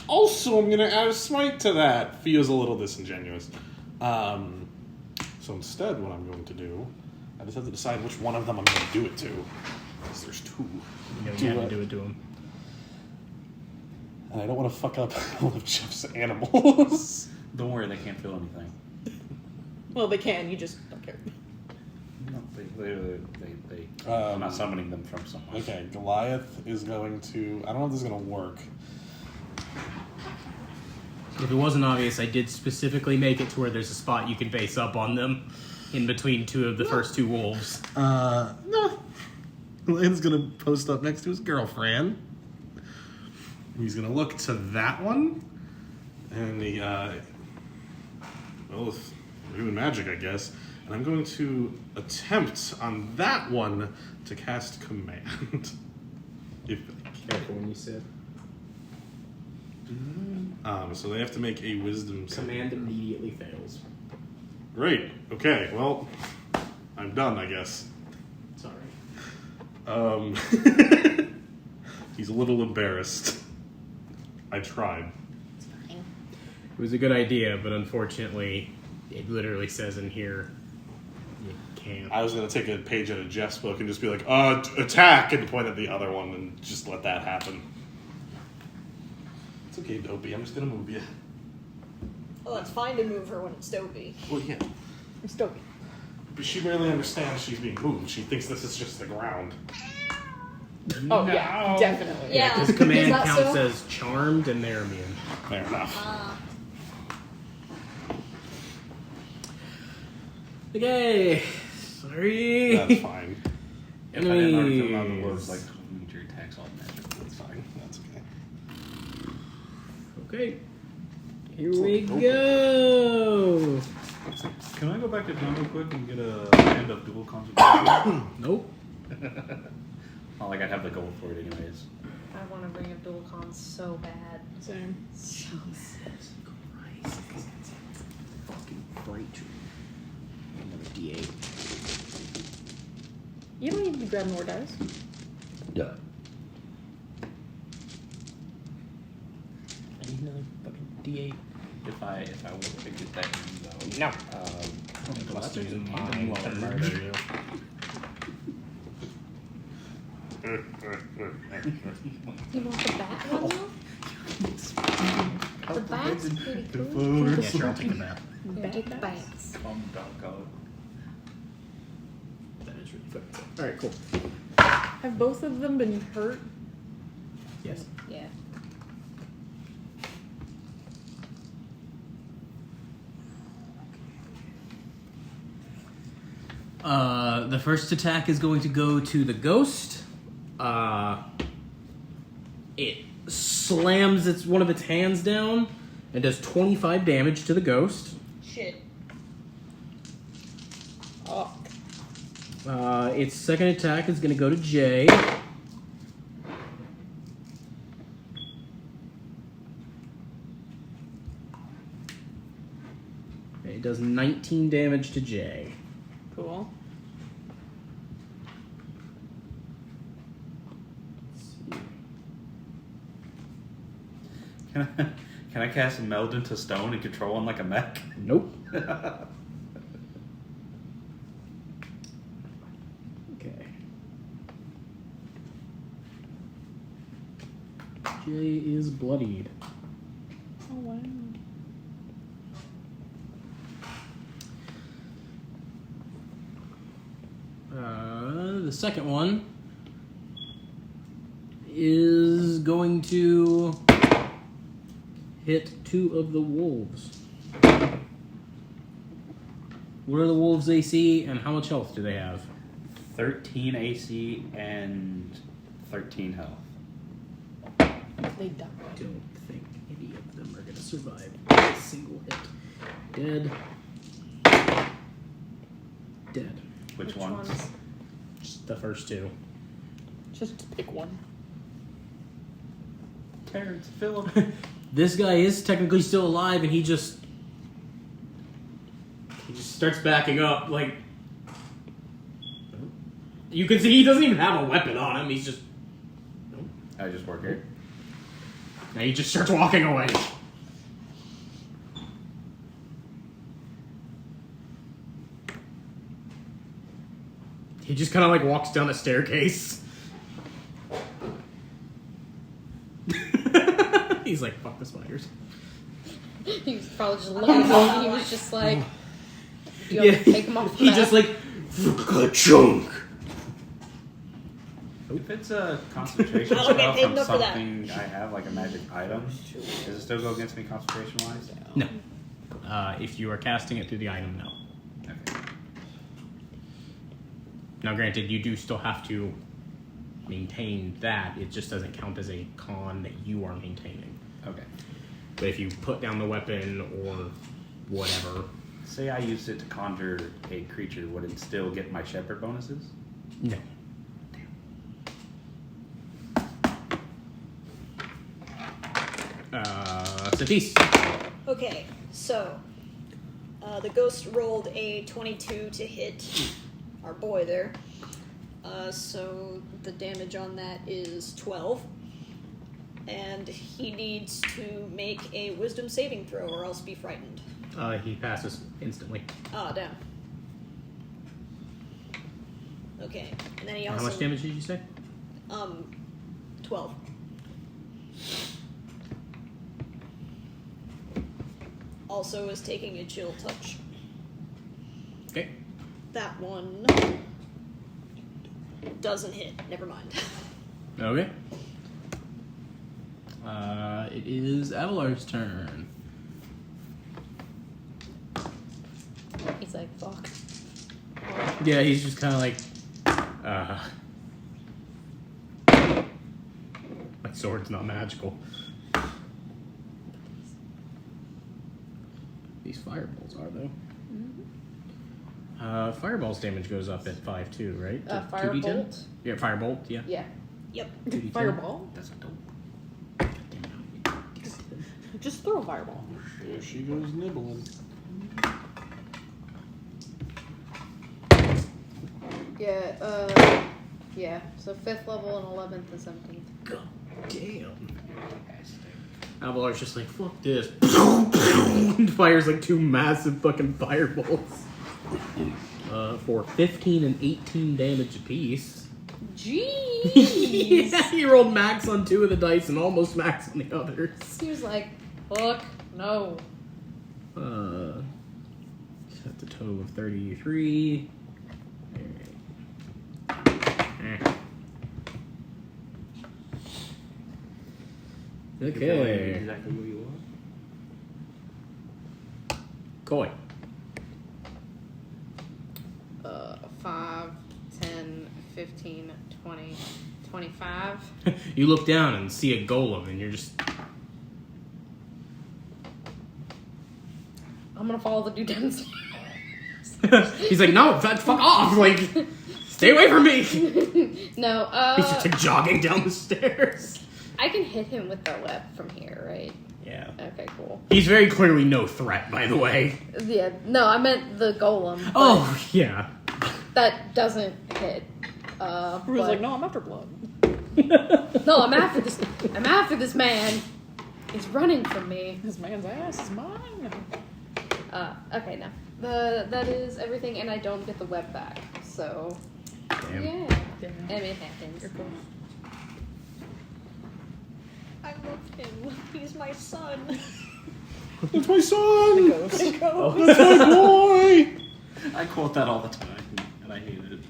Also, I'm going to add a smite to that. Feels a little disingenuous. So instead, what I'm going to do, I just have to decide which one of them I'm going to do it to. Because there's two. You know, you have to do it to him. And I don't want to fuck up all of Jeff's animals. Don't worry, they can't feel anything. Well, they can. You just don't care. No, I'm not summoning them from somewhere. Okay, Goliath is going to... I don't know if this is going to work. If it wasn't obvious, I did specifically make it to where there's a spot you can face up on them in between two of the first two wolves. No. Goliath's going to post up next to his girlfriend. He's going to look to that one. And he, well, with human magic, I guess. And I'm going to attempt on that one to cast Command. Careful when you sit. So they have to make a Wisdom save. Command immediately fails. Great. Okay, well, I'm done, I guess. Sorry. He's a little embarrassed. I tried. It was a good idea, but unfortunately, it literally says in here, you can't. I was going to take a page out of Jeff's book and just be like, attack, and point at the other one and just let that happen. It's okay, Dopey. I'm just going to move you. Well, it's fine to move her when it's dopey. Well, yeah. It's dopey. But she barely understands she's being moved. She thinks this is just the ground. Oh, yeah, definitely. Yeah. His command Is that counts so? as charmed, and they're immune. Fair enough. Okay, sorry. That's fine. If I didn't already fill out the Enemies. words like major attacks all magic. That's fine. That's okay. Okay, here we go. Can I go back to town real quick and get a hand of dual concentration? Nope. Not like I'd have the gold for it anyways. I want to bring up dual cons so bad. Same. So bad. Christ, this guy's a fucking freight train. Another D8. You don't need to grab more dice. Yeah. I need another fucking D8. If I were to get that though. No. Plus two is mine mine to murder you. You want the bat one though? The bat's pretty cool. Yeah, sure, I'll take the bat. Take the bats. That is really fucking cool. Alright, cool. Have both of them been hurt? Yes. Yeah. The first attack is going to go to the ghost. It slams one of its hands down and does 25 damage to the ghost. Shit. Oh. Its second attack is going to go to Jay. It does 19 damage to Jay. Cool. Can I cast a meld into stone and control him like a mech? Nope. Okay. Jay is bloodied. Oh, wow. The second one is going to hit two of the wolves. What are the wolves' AC and how much health do they have? 13 AC and 13 health. They die. I don't think any of them are going to survive a single hit. Dead. Dead. Which ones? Just the first two. Just pick one. Terrence, Philip. This guy is technically still alive, and he just starts backing up. Like, you can see he doesn't even have a weapon on him. He's just. I just work here. Now he just starts walking away. He just kind of like walks down a staircase. He's like, fuck the spiders. He was probably just looking at him. He was just like, you Yeah, take him off the he map. just like, chunk. If it's a concentration I don't get spell paid from enough for that. something I have, like a magic item, does it still go against me concentration-wise? No. If you are casting it through the item, no. Okay. Now, granted, you do still have to maintain that. It just doesn't count as a con that you are maintaining. Okay. But if you put down the weapon or whatever, Say I used it to conjure a creature, would it still get my shepherd bonuses? no. Sephtis. Okay, so the ghost rolled a 22 to hit our boy there. So the damage on that is 12. And he needs to make a wisdom saving throw or else be frightened. He passes instantly. Ah, damn. Okay, and then he also... How much damage did you say? 12. Also is taking a chill touch. Okay. That one doesn't hit. Never mind. Okay. It is Avalar's turn. He's like, fuck. Yeah, he's just kind of like, my sword's not magical. These fireballs are, though. Fireball's damage goes up at 5 too, right? To 2d10? Firebolt? Yeah, firebolt, yeah. Yeah. Yep. 2d10. Fireball? That's a dope. Just throw a fireball. There she goes nibbling. Yeah, yeah. So 5th level and 11th and 17th. God damn. Avalar's just like, fuck this. Fires like 2 massive fucking fireballs. For 15 and 18 damage apiece. Jeez! Yeah, he rolled max on 2 of the dice and almost max on the others. He was like, fuck, no. That's a total of 33. Okay. Exactly what you want. Koi. 5, 10, 15, 20, 25. You look down and see a golem and you're just... I'm gonna follow the dude downstairs. He's like, no, fuck off! Like, stay away from me! He's No, just like jogging down the stairs. I can hit him with the web from here, right? Yeah. Okay, cool. He's very clearly no threat, by the way. Yeah, no, I meant the golem. but Oh, yeah. that doesn't hit. He was but- like, no, I'm after blood. No, I'm after this. I'm after this man. He's running from me. This man's ass is mine. Okay, no. That is everything, and I don't get the web back. So, Damn. yeah. I mean, it happens. I love him. He's my son. That's my son! Ghost. That's my boy! I quote that all the time, and I hate it.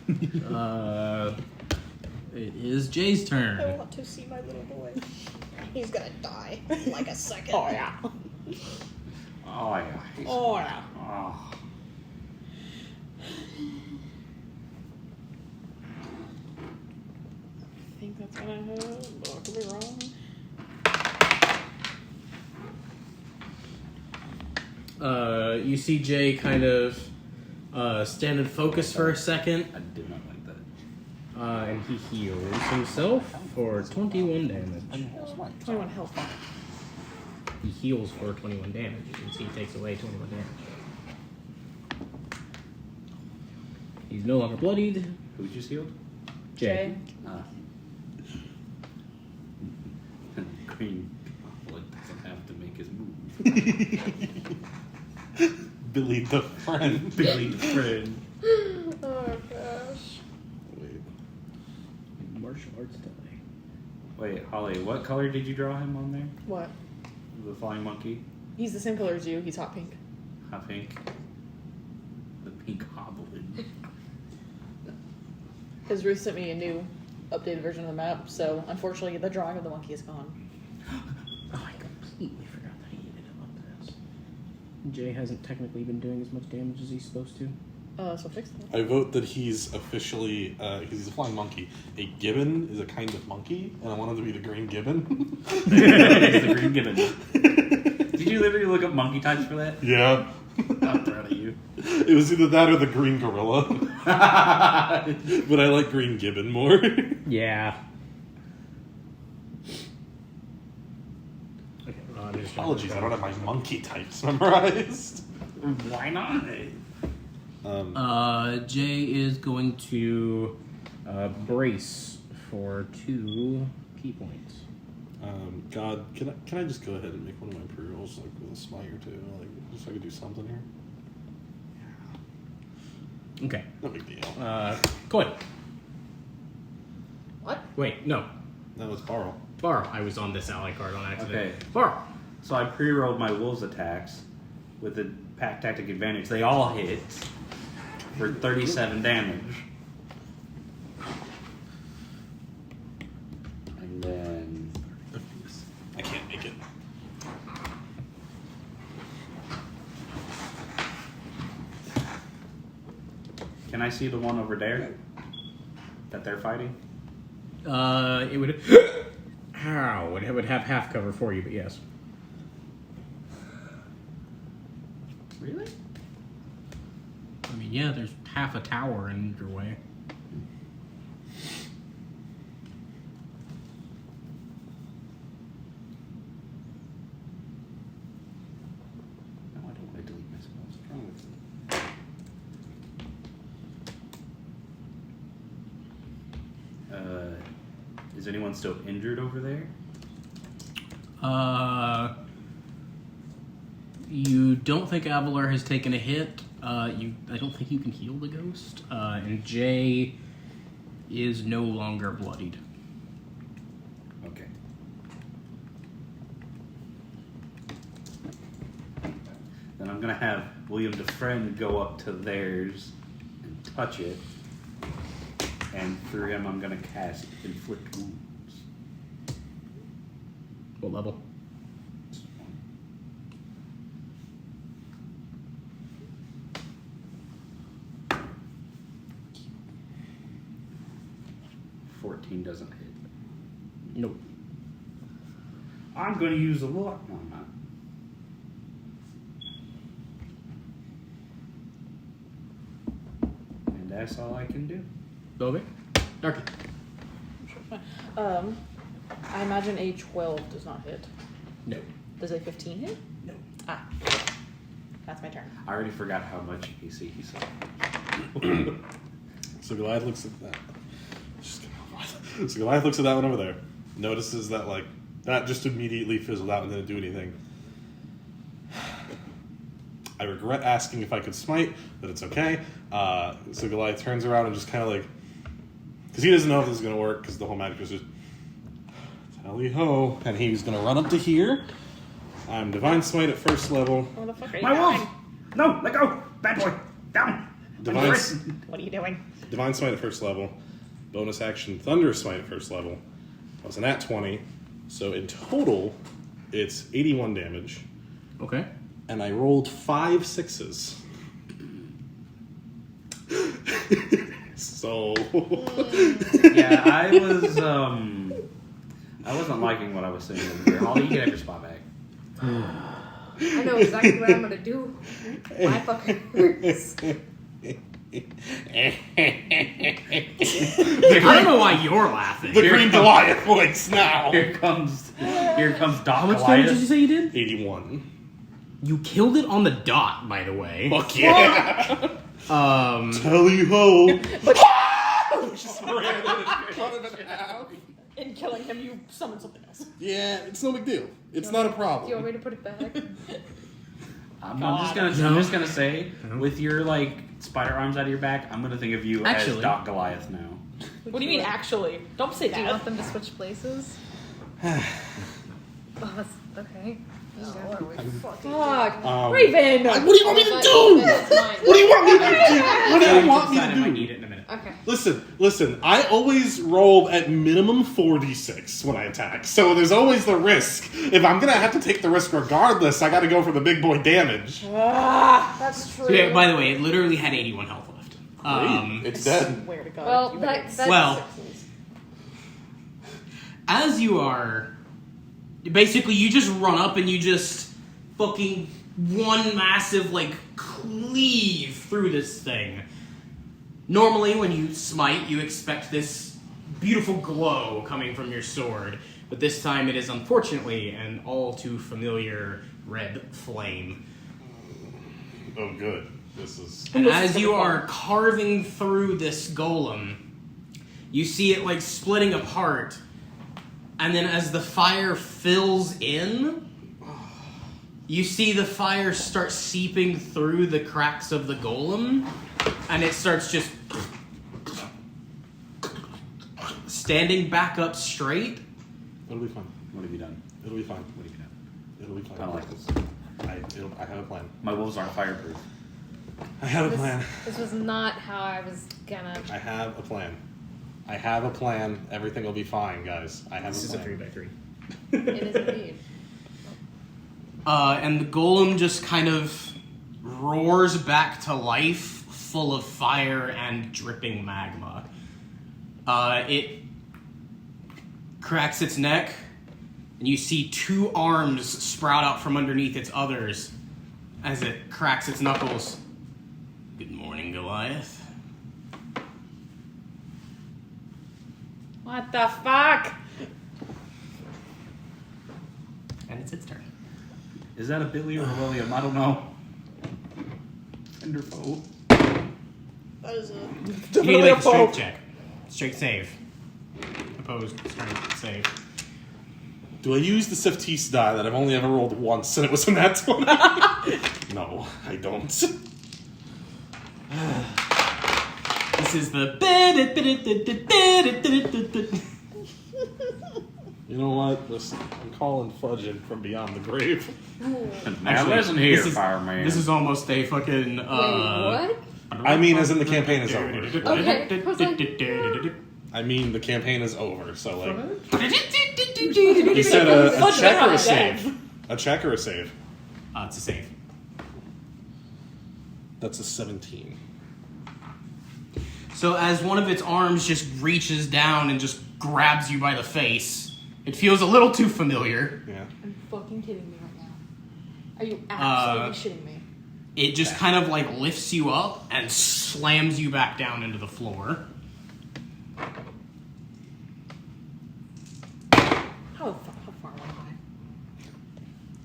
It is Jay's I turn. want to see my little boy. He's gonna die in like a second. Oh, yeah. Oh, yeah. Oh, yeah. Oh. I think that's gonna hit, but I could be wrong. You see Jay kind of stand in focus for a second, I did not like that. and he heals himself for 21 damage. 21 health. He heals for 21 damage. You can see he takes away 21 damage. He's no longer bloodied. Who just healed? Jay. Green Goblin doesn't have to make his move. Billy the friend. Billy the friend. Oh gosh. Wait. Martial arts delay. Wait, Holly, what color did you draw him on there? What? The flying monkey? He's the same color as you. He's hot pink. Hot pink. The pink goblin. Because Ruth sent me a new updated version of the map, so unfortunately the drawing of the monkey is gone. Oh, I completely forgot that he ended up this. Jay hasn't technically been doing as much damage as he's supposed to. So fix that. I vote that he's officially, because he's a flying monkey. A gibbon is a kind of monkey, and I want him to be the green gibbon. It's the green gibbon. Did you literally look up monkey types for that? Yeah. I'm proud of you. It was either that or the green gorilla. But I like green gibbon more. Yeah. Okay, Apologies, I don't have my monkey types memorized. Why not? Jay is going to brace for 2 key points. God, can I just go ahead and make one of my pre-rolls like with a smite or two, like just so I could do something here? Okay. No big deal. Coin. What? Wait, no. That was Barl. Barl. I was on this ally card on accident. Okay. Barl. So I pre-rolled my wolves attacks with the pack tactic advantage. They all hit for 37 damage. And then I can't make it. can I see the one over there that they're fighting? It would. How? It would have half cover for you, but yes. Really? I mean, yeah, there's half a tower in your way. No, I don't want to delete my spells. What's wrong with me? Is anyone still injured over there? You don't think Avalar has taken a hit. I don't think you can heal the ghost. And Jay is no longer bloodied. Okay. Then I'm gonna have William DeFriend go up to theirs and touch it. And through him, I'm gonna cast Inflict Wounds. What level? Doesn't hit. Nope. I'm gonna use a lot. No, I'm not. And that's all I can do. Bobby? Darky. I imagine a 12 does not hit. No. Does a 15 hit? No. Ah. That's my turn. I already forgot how much AC he saw. So Goliath looks at that. So Goliath looks at that one over there. Notices that, like, that just immediately fizzled out and didn't do anything. I regret asking if I could smite, but it's okay. So Goliath turns around and just kind of like, because he doesn't know if this is going to work, because the whole magic is just, tally-ho. And he's going to run up to here. I'm Divine Smite at first level. What the fuck are you My doing? wolf! No, let go! Bad boy! Down! Divine, What are you doing? Divine Smite at first level. Bonus action Thunder Smite at first level. I was an at 20. So in total, it's 81 damage. Okay. And I rolled 5 6s. So Yeah, I wasn't liking what I was saying over here. Holly, you get your spot back. I know exactly what I'm gonna do. My fucking hurts. I don't know why you're laughing. The Green Goliath voice now. Here comes Doc How much damage Goliath. did you say you did? 81. You killed it on the dot, by the way. Fuck yeah. Tally ho. Just ran in front of an owl. In killing him, you summon something else. Yeah, it's no big deal. It's not a Do you want problem. me to put it back? I'm just gonna say, with your like spider arms out of your back, I'm gonna think of you Actually- as Doc Goliath now. What do you mean, actually? Don't say Do you that. want them to switch places? Oh, that's okay. Fuck. Um, Raven! What do you want me to do? That's mine. What do you want me to do? What do you want me Decide to I might do? need it in a minute. Okay. Listen, I always roll at minimum 4d6 when I attack, so there's always the risk. If I'm gonna have to take the risk regardless, I gotta go for the big boy damage. That's true. So, yeah, by the way, it literally had 81 health left. It's dead. Swear to God. Well, you that's Well, as you are, basically, you just run up and you just fucking one massive, like, cleave through this thing. Normally, when you smite, you expect this beautiful glow coming from your sword, but this time it is unfortunately an all too familiar red flame. Oh, good. This is. And as you are carving through this golem, you see it like splitting apart. And then as the fire fills in, you see the fire start seeping through the cracks of the golem. And it starts just standing back up straight. It'll be fine. What have you done? It'll be fine. What have you done? It'll be fine. I don't like this. I have a plan. My wolves aren't fireproof. I have a plan. This was not how I was gonna. I have a plan. I have a plan. Everything will be fine, guys. I have This a is a plan. 3x3. It is indeed. And the golem just kind of roars back to life, full of fire and dripping magma. It cracks its neck, and you see two arms sprout out from underneath its others as it cracks its knuckles. Good morning, Goliath. What the fuck? And it's its turn. Is that a Billy or a William? I don't know. Tender foe. That is a. You need to Definitely make a a strength foe. check. Strength save. Opposed strength save. Do I use the Sephtis die that I've only ever rolled once and it was a nat 20? No, I don't. This is the. You know what? Listen, I'm calling Fudge in from beyond the grave. Now listen here, this is, fireman. This is almost a fucking. Wait, what? I mean, as in the campaign is over. Okay, I mean, the campaign is over, so like. You You said a Fudge check or a down, save? A check or a save? It's a save. That's a 17. So as one of its arms just reaches down and just grabs you by the face, it feels a little too familiar. Yeah. I'm fucking kidding me right now. Are you absolutely shitting me? It just kind of like lifts you up and slams you back down into the floor. How far am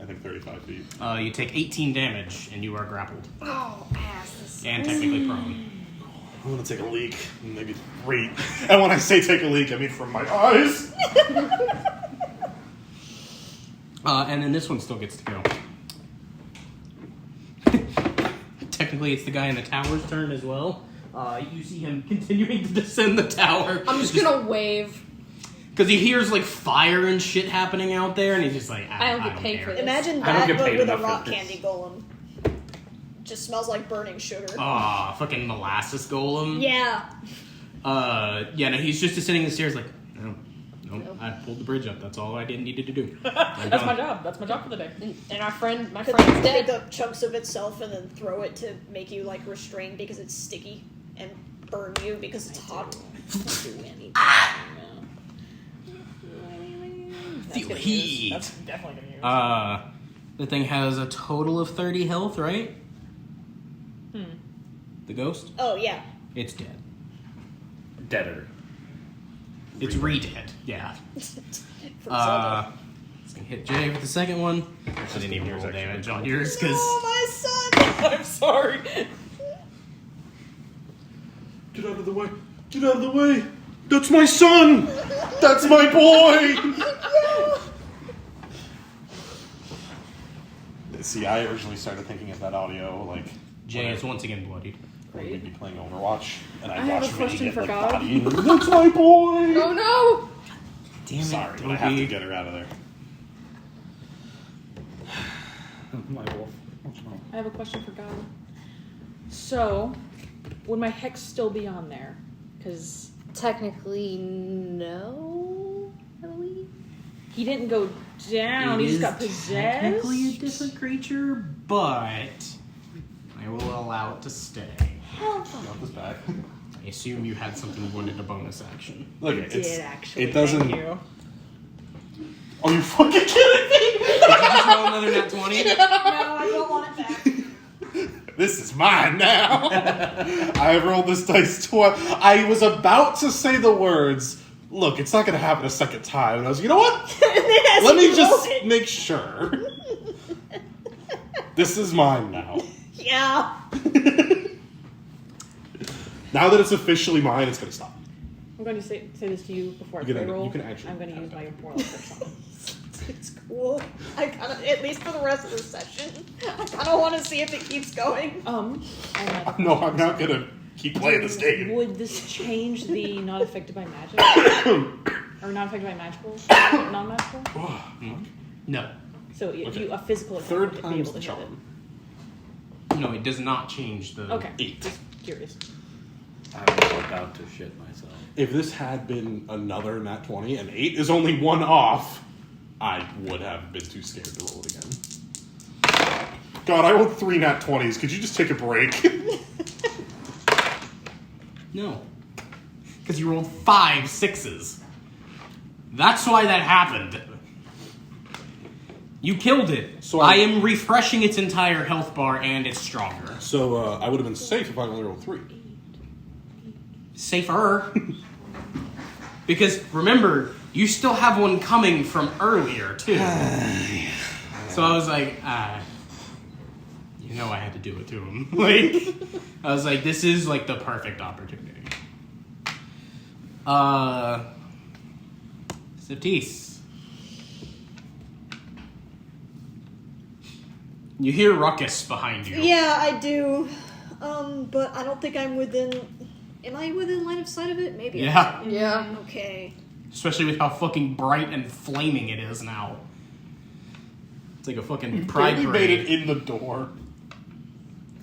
I think 35 feet. You take 18 damage and you are grappled Oh, ass. and technically prone. I'm gonna take a leak. Maybe 3. And when I say take a leak, I mean from my eyes. And then this one still gets to go. Technically, it's the guy in the tower's turn as well. You see him continuing to descend the tower. I'm just gonna wave. Because he hears, like, fire and shit happening out there, and he's just like, I don't get don't paid care. for this. Imagine I don't that, get but paid with a enough for rock this. candy golem. Just smells like burning sugar. Fucking molasses golem. Yeah. Yeah, no, he's just descending the stairs like, no, I pulled the bridge up. That's all I needed to do. That's my job. That's my job for the day. And my friend's Could they dead. pick up chunks of itself and then throw it to make you like restrained because it's sticky and burn you because it's hot? Feel the heat. That's definitely gonna use. The thing has a total of 30 health, right? The ghost? Oh, yeah. It's dead. Deader. It's re-dead, yeah. From Zelda. It's gonna hit Jay with the second one. I didn't even roll damage on yours, because... Oh, my son! I'm sorry. Get out of the way! Get out of the way! That's my son! That's my boy! See, I originally started thinking of that audio, like... Jay is once again bloodied. When we'd be playing Overwatch, and I I'd have watch a Minnie question get, for like, God. bodied. That's my boy! Oh no! Damn it, Sorry, but I have to Toby. get her out of there. My wolf. I have a question for God. So, would my hex still be on there? Because Technically, no. I believe. he didn't go down. He just got possessed. Technically a different creature, but I will allow it to stay. Want this back? I assume you had something you wanted a bonus action. Look, Did it's actually. it doesn't. Thank you. Are you fucking kidding me? Did you just roll another nat 20? No, I don't want it back. This is mine now. I have rolled this dice twice. I was about to say the words. Look, it's not going to happen a second time. And I was, you know what? Let me just make sure. This is mine now. Yeah. Now that it's officially mine, it's going to stop. I'm going to say this to you before I You can- play roll. you can actually I'm going to have use my that. Warlock persona. It's cool. I kind of, at least for the rest of the session, I kind of want to see if it keeps going. I'm not. No, I'm not going to keep playing this game. Would this change the not affected by magic? Or not affected by magical? Non-magical? No. So Okay. you a physical attack Third would be time's able the to hit No, it does not change the... it. Okay. 8. Just curious. I was about to shit myself. If this had been another nat 20 and 8 is only one off, I would have been too scared to roll it again. God, I rolled 3 nat 20s. Could you just take a break? No. Because you rolled 5 6s. That's why that happened. You killed it. So I am refreshing its entire health bar and it's stronger. So I would have been safe if I only rolled 3. Safer. Because remember, you still have one coming from earlier, too. So I was like, you know I had to do it to him. Like, I was like, this is like the perfect opportunity. Sephtis. You hear ruckus behind you. Yeah, I do. But I don't think I'm within. Am I within line of sight of it? Maybe. Yeah. Yeah. Okay. Especially with how fucking bright and flaming it is now. It's like a fucking pride We made it parade. in the door.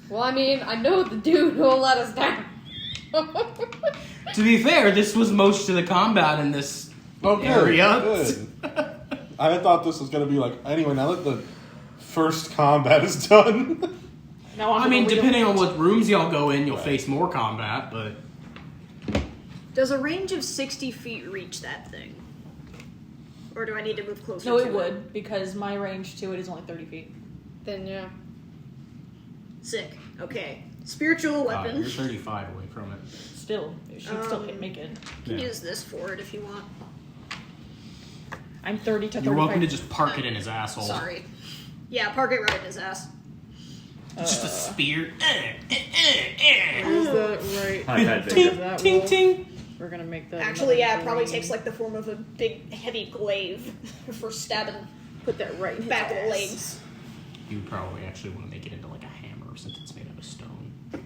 Well, I mean, I know the dude who'll let us down. To be fair, this was most of the combat in this area. Good. I thought this was going to be like, anyway, now that the first combat is done. Now I mean, depending on what rooms y'all go in, you'll face more combat, but... Does a range of 60 feet reach that thing? Or do I need to move closer No, to it would, because my range to it is only 30 feet. Then yeah. Sick. Okay. Spiritual weapon. You're 35 away from it. Still, it should still make it. You can Yeah. use this for it if you want. I'm 30 to 35. You're welcome to just park it in his asshole. Sorry. Yeah, park it right in his ass. Just a spear. Where's the right? I've had Ting, bigger. that ting, roll? ting. We're gonna make that. Actually, yeah, it another probably three. takes like the form of a big, heavy glaive for stabbing Put that right in his back of the ass. legs. You probably actually want to make it into like a hammer since it's made out of stone. A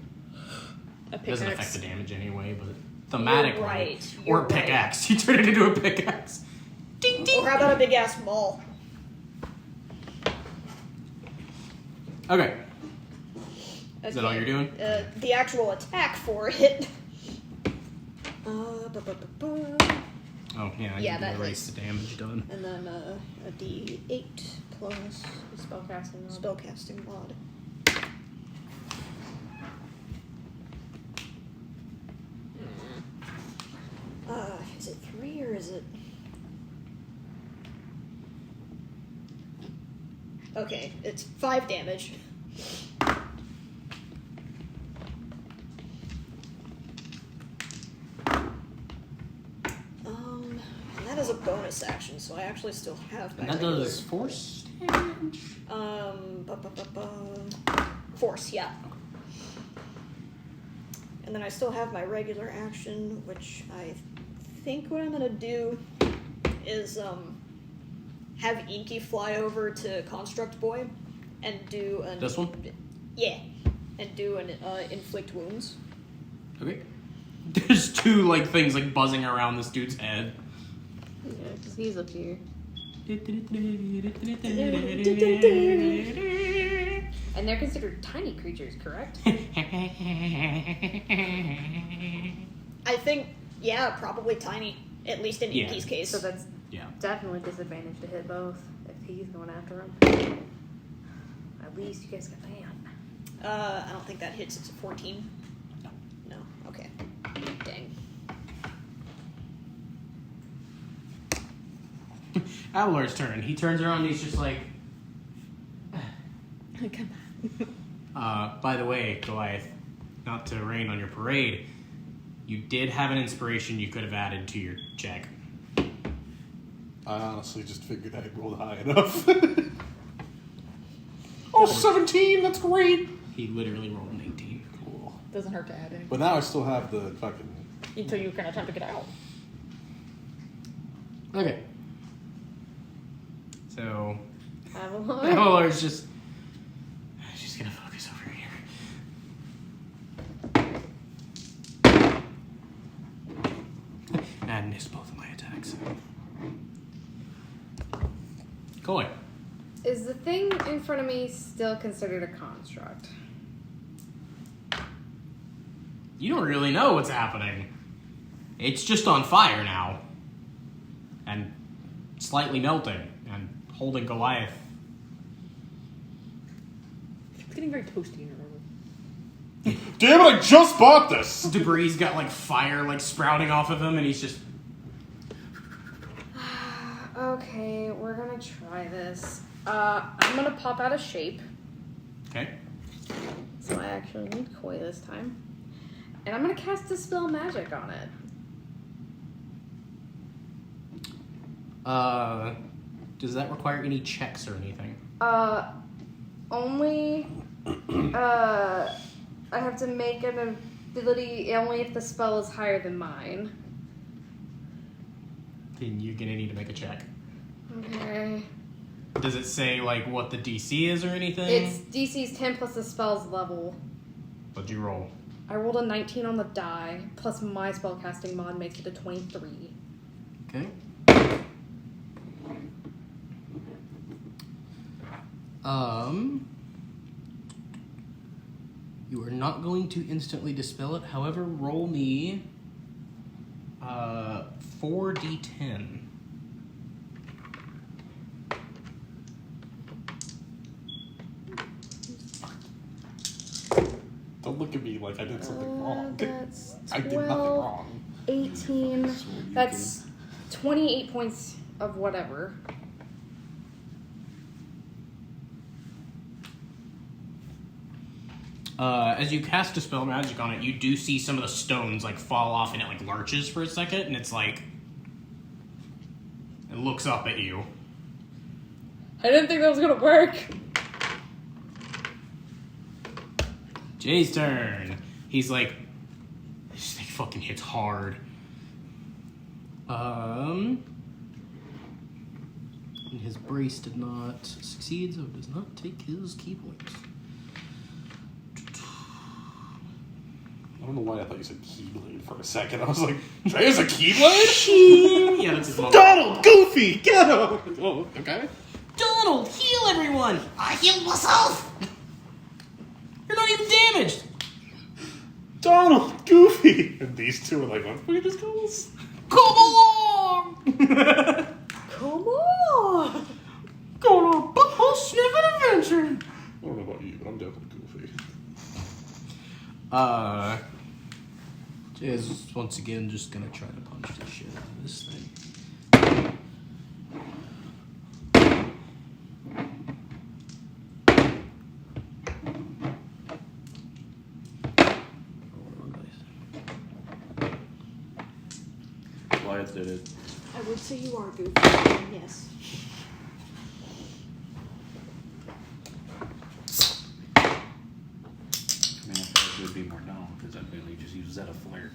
It doesn't affect pickaxe. the damage anyway, but thematically. You're right. Or You're a pickaxe. You turn it into a pickaxe. Ding, ding. Or how about a big ass maul? Okay. Is that all you're doing? The actual attack for it. Ba-ba-ba-ba. Oh, yeah, Yeah, you that can erase is- the damage done. And then a D8 plus Spellcasting. spellcasting mod. Is it 3 or is it Okay, it's 5 damage. And that is a bonus action, so I actually still have my And that regular- does force damage? Force, yeah. And then I still have my regular action, which I think what I'm gonna do is have Inky fly over to Construct Boy and do an This one? Yeah, and do an inflict wounds. Okay. There's 2 like things like buzzing around this dude's head. Yeah, because he's up here. And they're considered tiny creatures, correct? I think, yeah, probably tiny, at least in Yeah. Inky's case. So that's Yeah. definitely disadvantage to hit both if he's going after him. At least you guys got that. I don't think that hits. It's a 14. No. No. Okay. Dang. Avalar's turn. He turns around and he's just like, Come by the way, Goliath, not to rain on your parade, you did have an inspiration you could have added to your check. I honestly just figured I rolled high enough. Oh, 17! That's great! He literally rolled an 18. Cool. Doesn't hurt to add anything. But now I still have the fucking... Until you kind of time to get out. Okay. So, Avalar. Avalar's just gonna focus over here. And missed both of my attacks. Cool. Is the thing in front of me still considered a construct? You don't really know what's happening. It's just on fire now. And slightly melting. And holding Goliath. It's getting very toasty in your room. Damn it, I just bought this! Debris got like fire like sprouting off of him and he's just... Okay, we're gonna try this. I'm gonna pop out of shape. Okay. So I actually need Koi this time. And I'm gonna cast Dispel Magic on it. Does that require any checks or anything? Only, I have to make an ability only if the spell is higher than mine. Then you're gonna need to make a check. Okay. Does it say like what the DC is or anything? It's DC's 10 plus the spell's level. What'd you roll? I rolled a 19 on the die, plus my spellcasting mod makes it a 23. Okay. You are not going to instantly dispel it. However, roll me 4d10. Don't look at me like I did something wrong. That's 12, I did nothing wrong. 18. That's 28 points of whatever. As you cast Dispel Magic on it, you do see some of the stones like fall off and it like lurches for a second, and it's like it looks up at you. I didn't think that was gonna work. Jay's turn. He's like, this thing fucking hits hard. And his brace did not succeed, so it does not take his key points. I don't know why I thought you said Keyblade for a second. I was like, there's a Keyblade? Yeah, that's his mom. Donald! Goofy! Get him! Oh, okay. Donald, heal everyone! I healed myself! You're not even damaged! Donald! Goofy! And these two are like, what are these goals? Come along! Come on! Going on a butthole sniffing adventure! I don't know about you, but I'm down with Goofy. Jay is once again just gonna try to punch the shit out of this thing. Goliath did it. I would say you are goofy. Yes. I mean, I feel like it would be more known because I'd really just use Zeta Flare.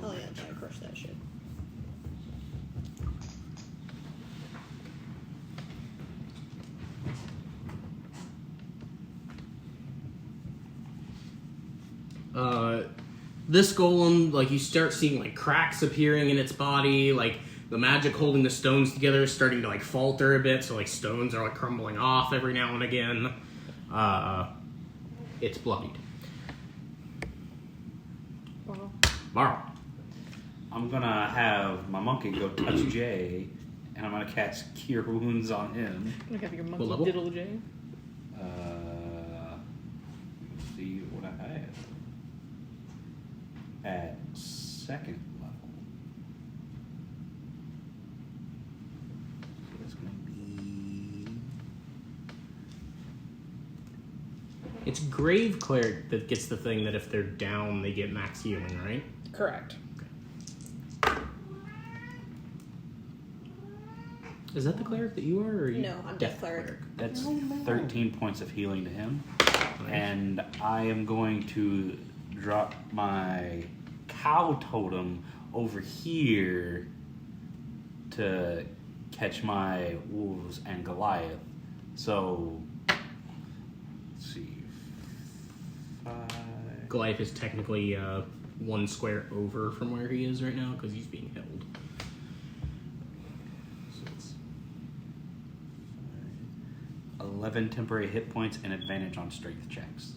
Oh yeah, try to crush that shit. This golem, like, you start seeing, like, cracks appearing in its body, like, the magic holding the stones together is starting to, like, falter a bit, so, like, stones are, like, crumbling off every now and again. It's bloodied. Barl. I'm gonna have my monkey go touch Jay, and I'm gonna cast Cure Wounds on him. I'm gonna have your What monkey level? diddle J. Let's see what I had. At second level. So it's gonna be... It's Grave Cleric that gets the thing that if they're down, they get max healing, right? Correct. Is that the cleric that you are, or are you? No, I'm Death Cleric. That's 13 points of healing to him. Nice. And I am going to drop my cow totem over here to catch my wolves and Goliath. So, let's see. 5. Goliath is technically one square over from where he is right now because he's being held. So it's 11 temporary hit points and advantage on strength checks.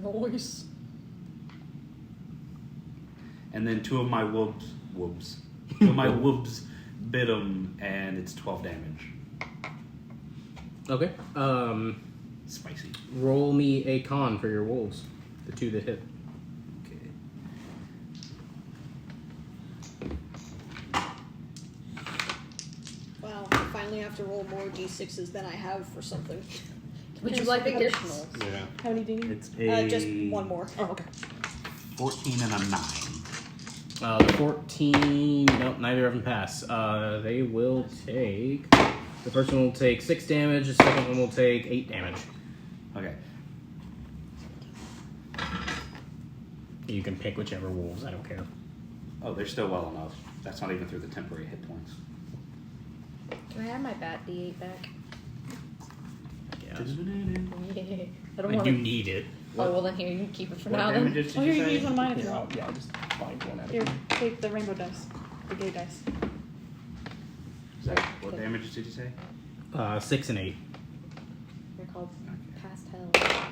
Nice. And then 2 of my woobs. 2 of my woobs bit him, and it's 12 damage. Okay. Spicy. Roll me a con for your wolves. The 2 that hit. Okay. Wow, I finally have to roll more d6s than I have for something. Would you like additional? Yeah. How many do you need? It's a Just one more. Oh, okay. 14 and a 9. The 14... Nope, neither of them pass. They will take... The first one will take 6 damage, the second one will take 8 damage. Okay. You can pick whichever wolves, I don't care. Oh, they're still well enough. That's not even through the temporary hit points. Can I have my bat D8 back? Yeah. I don't I want do to. need it. Oh well, then here you can keep it for What now. Then. damages did Oh, you here, you can say? use one of mine if you Yeah, want. I'll just find one out of Here, it. take the rainbow dice. The gay dice. Zach, what damages did you say? 6 and 8. They're called past hell. I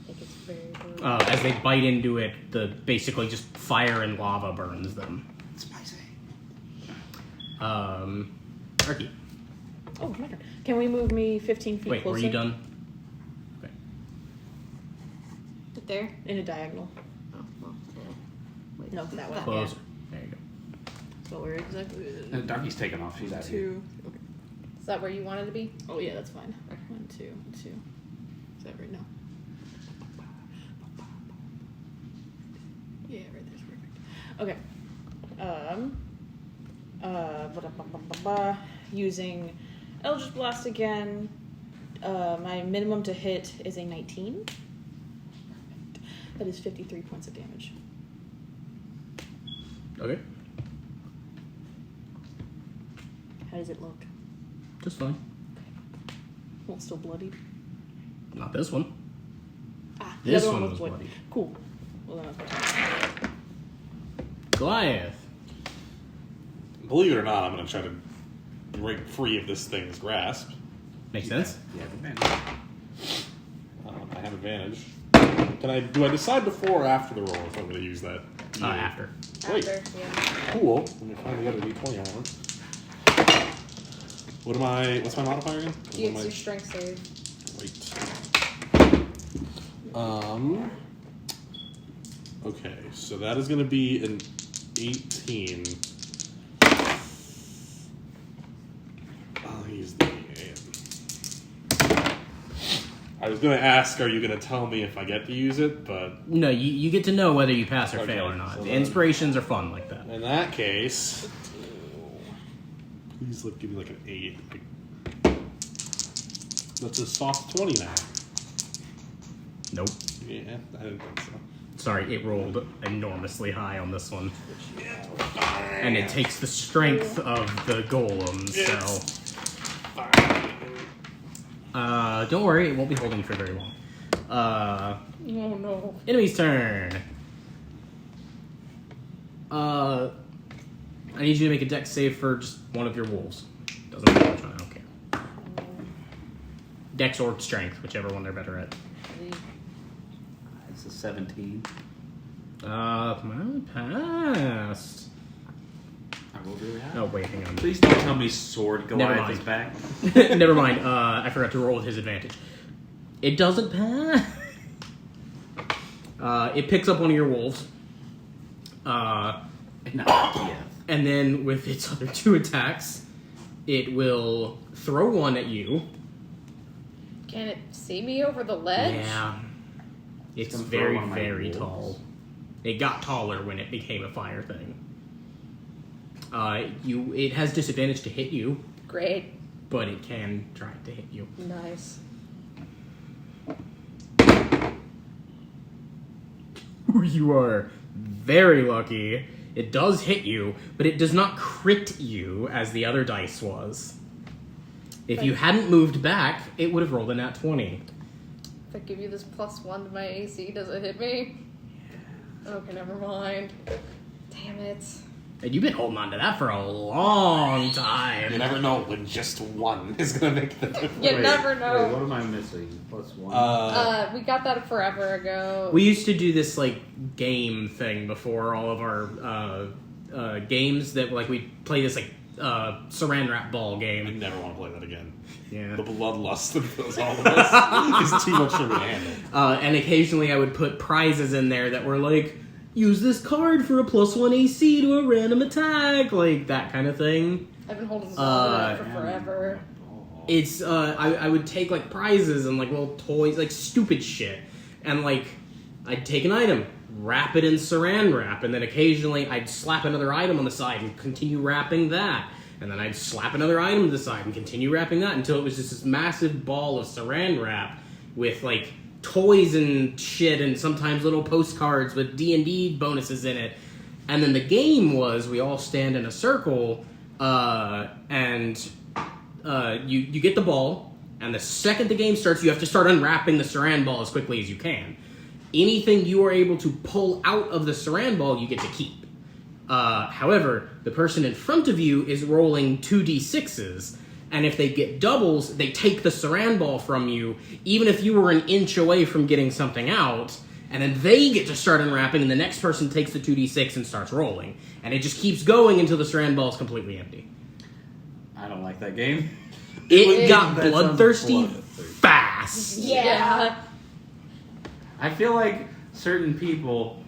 think it's very good. As they bite into it, the basically just fire and lava burns them. Spicy. Darky. Oh, my turn. Can we move me 15 feet Wait, closer? were you done? Okay. There. In a diagonal. Oh well. Yeah. Wait. No, that way. Closer. There you go. So we're exactly... Darky's taken off. She's out here. 2... Okay. Is that where you wanted to be? Oh, yeah, that's fine. 1, 2, 2. Is that right now? Yeah, right there's perfect. Okay. Using Eldritch Blast again. My minimum to hit is a 19. Perfect. That is 53 points of damage. Okay. How does it look? Just fine. Well, still bloodied. Not this one. Ah, This the other one one was was bloody. Cool. Well, then I'll Goliath. Believe it or not, I'm going to try to break free of this thing's grasp. Makes sense. Yeah, advantage. I have advantage. Do I decide before or after the roll if I'm going to use that? After. Great. After, yeah. Cool. Let me find the other D20 on. What's my modifier again? It's your strength save. Great. Okay, so that is going to be an 18. I'll use the I was going to ask, are you going to tell me if I get to use it? But No, you get to know whether you pass or Okay, fail or not. so The then- inspirations are fun like that. in that case, please give me like an 8. That's a soft 20 now. Nope. Yeah, I didn't think so. Sorry, it rolled enormously high on this one. And it takes the strength of the golem, so... don't worry, it won't be holding for very long. Oh no. Enemy's turn. I need you to make a dex save for just one of your wolves. Doesn't matter which one, I don't care. Dex or strength, whichever one they're better at. It's a 17. Mine passed. I will do that. Oh, wait, hang on. Please don't tell me Sword Never Goliath mind. is back. Never mind. I forgot to roll with his advantage. It doesn't pass. It picks up one of your wolves. No, yeah. And then with its other 2 attacks, it will throw one at you. Can it see me over the ledge? Yeah. It's gonna throw very, one of my very wolves. tall. It got taller when it became a fire thing. It has disadvantage to hit you, Great. but it can try to hit you. Nice. You are very lucky. It does hit you, but it does not crit you as the other dice was. If you hadn't moved back, it would have rolled a nat 20. If I give you this +1 to my AC, does it hit me? Okay, never mind. Damn it. And you've been holding on to that for a long time. You never know when just one is going to make the difference. You never know. Wait, what am I missing? +1? We got that forever ago. We used to do this like game thing before all of our games that like we play this like saran wrap ball I game. never want to play that again. Yeah. The bloodlust that fills all of us is too much for me to handle. And occasionally I would put prizes in there that were like, use this card for a +1 AC to a random attack, like that kind of thing. I've been holding on to that for Damn. forever. It's I would take like prizes and like little toys, like stupid shit, and like I'd take an item, wrap it in saran wrap, and then occasionally I'd slap another item on the side and continue wrapping that, and then I'd slap another item to the side and continue wrapping that until it was just this massive ball of saran wrap with like toys and shit, and sometimes little postcards with D&D bonuses in it. And then the game was we all stand in a circle, and you get the ball, and the second the game starts, you have to start unwrapping the saran ball as quickly as you can. Anything you are able to pull out of the saran ball, you get to keep. However, the person in front of you is rolling 2d6s, and if they get doubles, they take the saran ball from you, even if you were an inch away from getting something out, and then they get to start unwrapping, and the next person takes the 2d6 and starts rolling. And it just keeps going until the saran ball is completely empty. I don't like that game. It got That sounds bloodthirsty bloodthirsty. fast. Yeah. I feel like certain people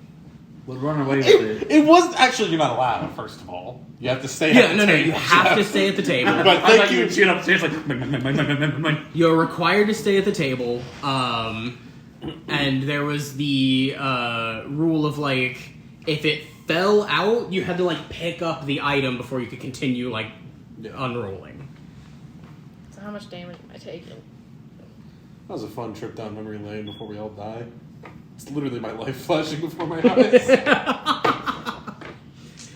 would run away with it. It was actually, you're not allowed, first of all. You have to stay Yeah, at the no, table. you have to stay at the table. But I thank thought you you. would see it upstairs like. You're required to stay at the table, and there was the rule of like, if it fell out, you had to like pick up the item before you could continue like unrolling. So how much damage am I taking? That was a fun trip down memory lane before we all die. It's literally my life flashing before my eyes.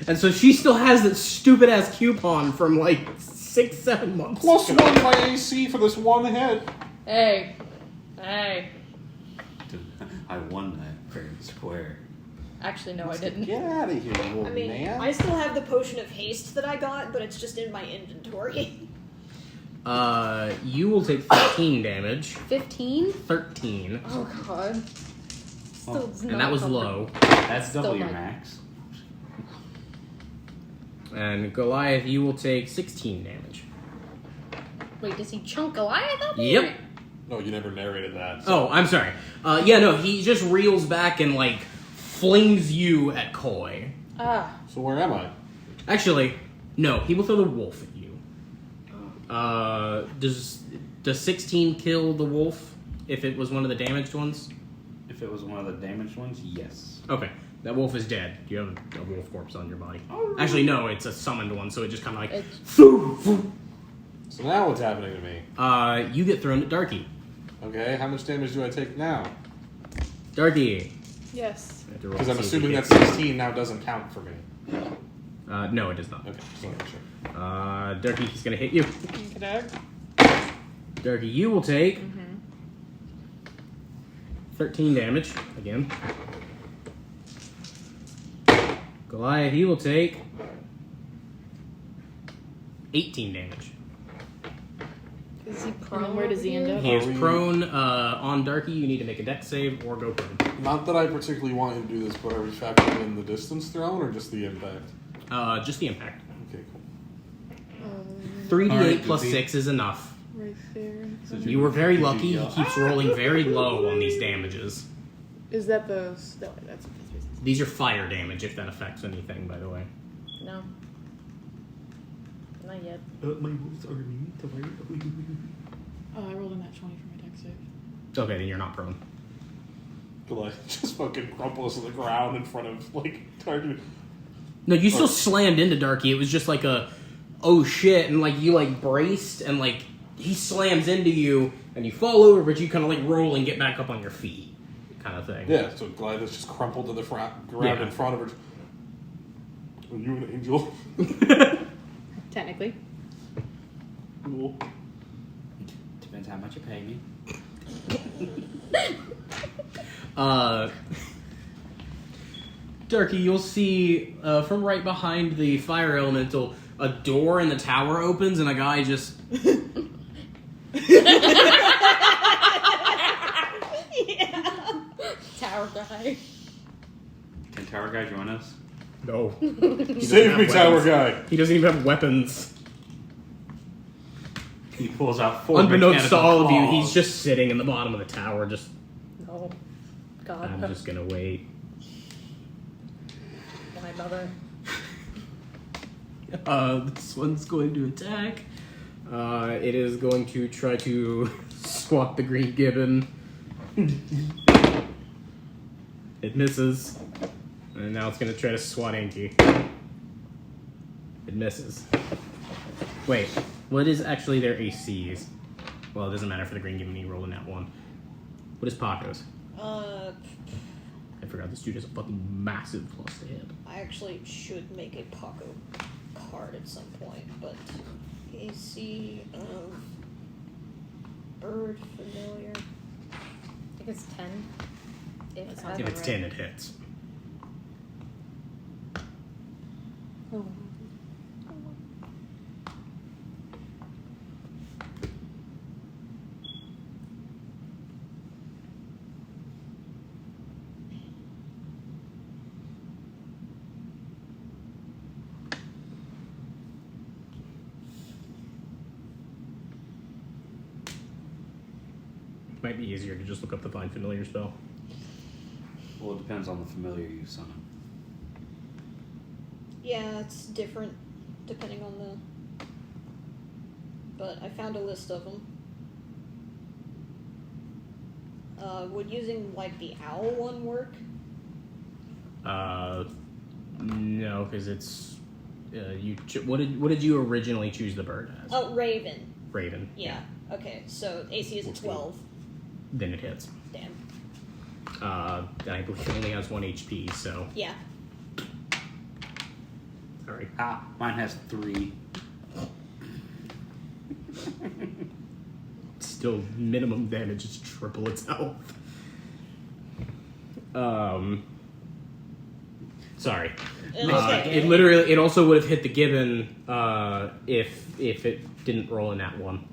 And so she still has that stupid ass coupon from like 6-7 months +1 ago. to my AC for this one hit. Hey. I won that fair and square. Actually, no, I didn't. Get out of here, you old I mean, man. I still have the potion of haste that I got, but it's just in my inventory. You will take 13 damage. 15? 13. Oh god. Still does And not that was comfort- low. That's double Still your like- max. And Goliath, you will take 16 damage. Wait, does he chunk Goliath up? Yep. No, you never narrated that. Oh, I'm sorry. Yeah, no, he just reels back and, like, flings you at Koi. Ah. So where am I? Actually, no, he will throw the wolf at you. Does 16 kill the wolf? if it was one of the damaged ones? If it was one of the damaged ones, yes. Okay. That wolf is dead. You have a wolf corpse on your body. Actually, no, it's a summoned one, so it just kind of like... So now what's happening to me? You get thrown at Darky. Okay, how much damage do I take now? Darky. Yes. Because I'm assuming that 16 now doesn't count for me. No, it does not. Okay, just want to make sure. Darky, he's going to hit you. Okay. Darky, you will take 13 damage again. Goliath, he will take 18 damage. Is he prone? Where does he end up? He is prone on Darky. You need to make a dex save or go prone. Not that I particularly want you to do this, but are we factoring in the distance thrown or just the impact? Just the impact. Okay, cool. 3d8 Alright, plus Goofy. 6 is enough. Right there. You were very lucky. He keeps rolling very low on these damages. Is that the... No, that's... These are fire damage, if that affects anything, by the way. No. Not yet. Oh, I rolled a nat 20 for my dex save. Okay, then you're not prone. Goliath just fucking crumples to the ground in front of, like, Darky. No, you still slammed into Darky. It was just like a, oh shit, and like you like braced, and like he slams into you, and you fall over, but you kind of like roll and get back up on your feet, kind of thing. Yeah, so Goliath is just crumpled to the ground Yeah. in front of her. Are you an angel? Technically. Cool. Depends how much you pay me. Darky, you'll see from right behind the fire elemental, a door in the tower opens, and a guy just... Tower guy. Can Tower Guy join us? No. Save me, tower guy! He doesn't even have weapons. He pulls out 4 Unbeknownst to mechanical all of you, claws. he's just sitting in the bottom of the tower, just... No. God. I'm just gonna wait. My mother. This one's going to attack. It is going to try to swat the green gibbon. It misses. And now it's going to try to swat Anki. It misses. Wait, what is actually their ACs? Well, it doesn't matter for the green gibbon, he rolled in that one. What is Paco's? I I forgot this dude has a fucking massive plus to hit. actually should make a Paco card at some point, but AC of Bird Familiar. I think it's 10. If If it's 10, it hits. Oh. Might be easier to just look up the Find Familiar spell. Well, it depends on the familiar you summon. Yeah, it's different depending on the... But I found a list of them. Would using, like, the owl one work? No, because it's what did you originally choose the bird as? Oh, Raven. Raven. Yeah. Okay, so AC is a 12. Then it hits. Damn. I believe it only has 1 HP, so Yeah. sorry. Ah, mine has 3. Still, minimum damage is triple its health. Sorry. Okay. It also would have hit the gibbon if it didn't roll in that one.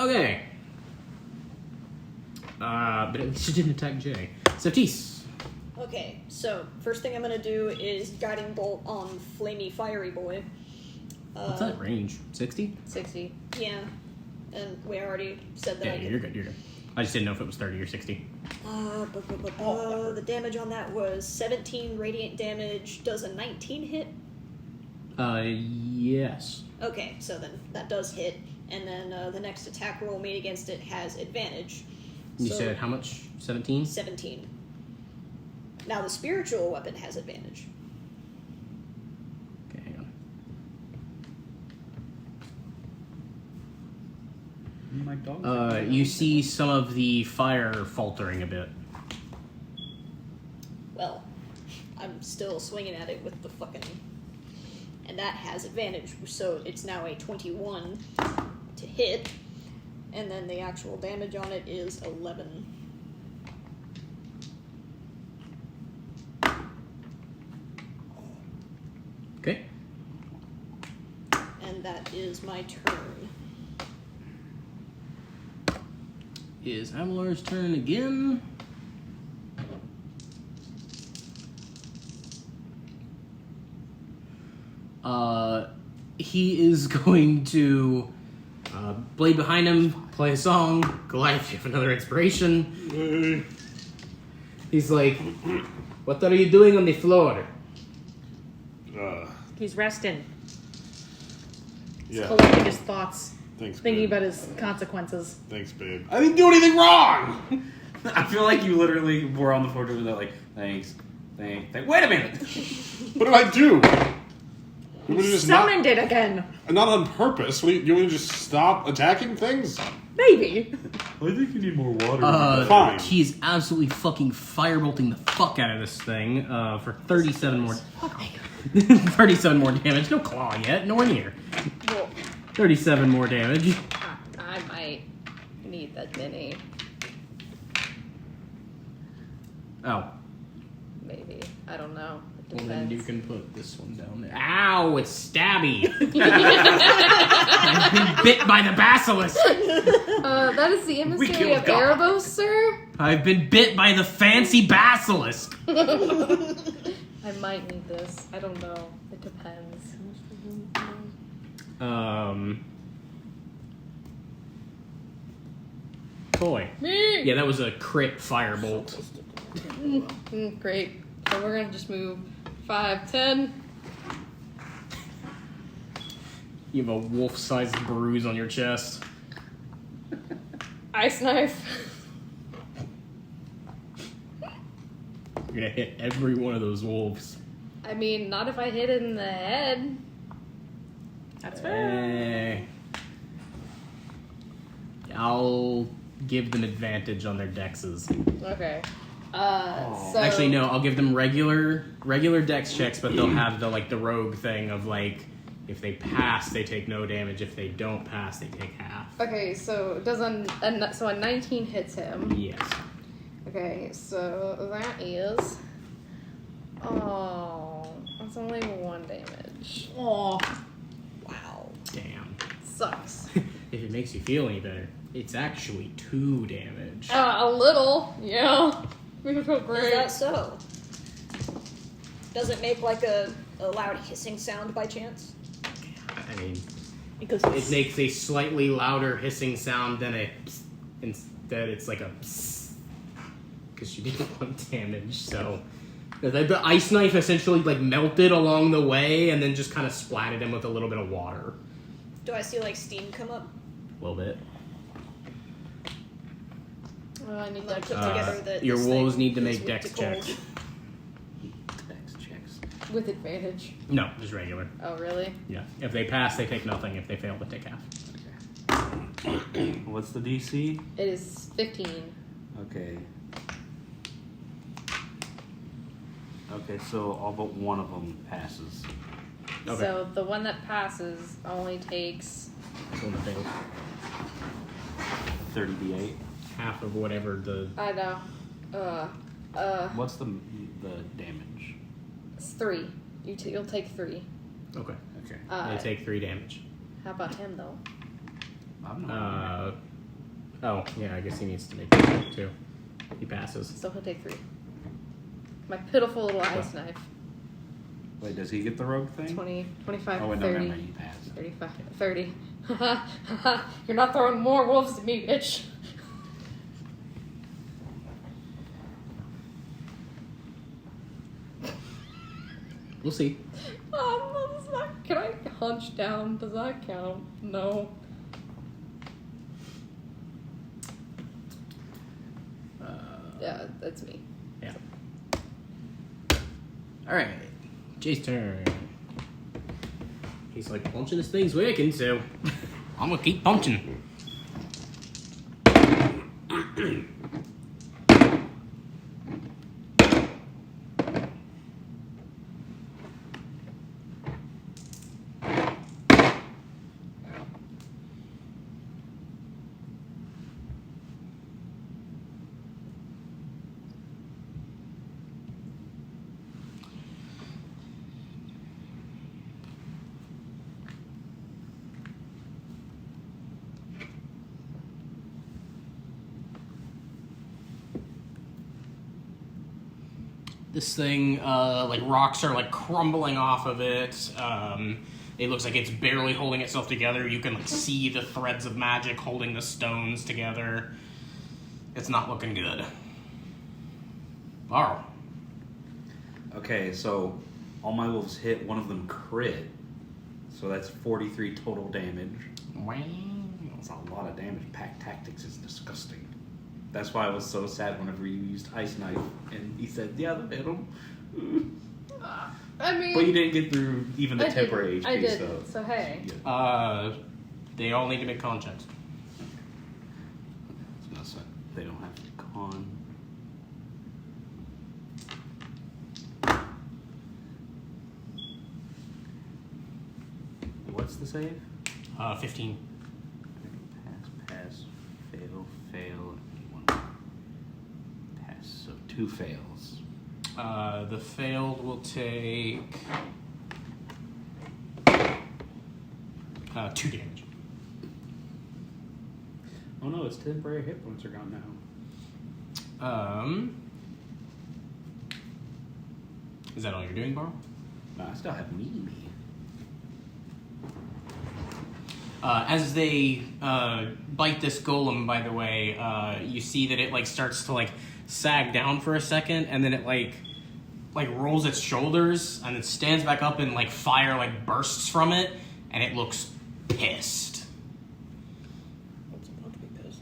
Okay. But at least it didn't attack Jay. Sephtis. Okay, so first thing I'm gonna do is Guiding Bolt on Flamey Fiery Boy. What's that range? 60? 60. Yeah, and we already said that Yeah, I could... you're good, you're good. I just didn't know if it was 30 or 60. The damage on that was 17 radiant damage. Does a 19 hit? Yes. Okay, so then that does hit, and then the next attack roll made against it has advantage. You So, said how much? 17? 17. Now the spiritual weapon has advantage. Okay, hang on. My dog. You see some of the fire faltering a bit. Well, I'm still swinging at it with the fucking... And that has advantage, so it's now a 21 to hit. And then the actual damage on it is 11. Okay. And that is my turn. Is Avalar's turn again? He is going to blade behind him, play a song. Goliath, you have another inspiration. He's like, "What are you doing on the floor?" He's resting. He's Yeah. collecting his thoughts. Thanks, Thinking babe. about his consequences. Thanks, babe. I didn't do anything wrong! I feel like you literally were on the floor doing that, like, thanks. Wait a minute! What did I do? You would have just Summoned it again. not on purpose. You want to just stop attacking things? Maybe. I think you need more water. Fine. He's absolutely fucking firebolting the fuck out of this thing for 37 more. 37 more damage. No claw yet. Nowhere near. Well, 37 more damage. I might need that many. Oh. Maybe. I don't know. It Well, depends. then you can put this one down there. Ow, it's stabby. I've been bit by the basilisk. That is the emissary killed of God. Erebos, sir. I've been bit by the fancy basilisk. I might need this. I don't know. It depends. Boy. Me. Yeah, that was a crit firebolt. Great. So we're gonna just move 5, 10. You have a wolf-sized bruise on your chest. Ice knife. You're gonna hit every one of those wolves. I mean, not if I hit it in the head. That's fair. I'll give them advantage on their dexes. Okay. Oh. So Actually, no. I'll give them regular dex checks, but they'll have the rogue thing of like, if they pass, they take no damage. If they don't pass, they take half. Okay, so does a 19 hits him. Yes. Okay, so that is. Oh, that's only 1 damage. Aw. Wow. Damn. Sucks. If it makes you feel any better, it's actually 2 damage. A little, yeah. We feel Is great. that so? Does it make like a loud hissing sound by chance? I mean, Because it makes a slightly louder hissing sound than a psst. Instead, it's like a psst. Because you did 1 damage, so... The ice knife essentially like melted along the way and then just kind of splatted him with a little bit of water. Do I see like steam come up? A little bit. Well, I need Like that put together that Your this wolves thing need to is make weak dex to cold? checks. Dex checks. with advantage. No, just regular. Oh, really? Yeah. If they pass, they take nothing. If they fail, they take half. What's the DC? It is 15. Okay. Okay, so all but one of them passes. Okay. So the one that passes only takes. This one that fails. 30d8. Half of whatever the. I know. What's the damage? It's 3. You'll take 3. Okay. Okay. They take 3 damage. How about him though? I'm not. Oh, yeah, I guess he needs to make that check too. He passes. So he'll take 3. My pitiful little ice knife. Wait, does he get the rogue thing? 20, 25, Oh, wait, no, 30. never mind. He passed. 35, 30. You're not throwing more wolves at me, bitch. We'll see. Oh, that's not. Can I punch down. Does that count? No. Yeah, that's me. Yeah. Alright. Jay's turn. He's like, punching this thing's working, so I'm gonna keep punching. This thing, like rocks are like crumbling off of it. It looks like it's barely holding itself together. You can like see the threads of magic holding the stones together. It's not looking good. Barl. Okay, so all my wolves hit, one of them crit. So that's 43 total damage. That's a lot of damage. Pack tactics is disgusting. That's why I was so sad whenever you used Ice Knife and he said, yeah, that hit him. I mean... But you didn't get through even the temporary HP, I did, so hey. Yeah. They all need to make con checks. So they don't have con. What's the save? 15. Pass, fail, and one pass. So 2 fails. The failed will take 2 damage. Oh no, its temporary hit points are gone now. Is that all you're doing, Barl? No, I still have me. As they bite this golem, by the way, you see that it like starts to like sag down for a second, and then it like rolls its shoulders, and it stands back up, and like fire like bursts from it, and it looks pissed. What's about to be pissed?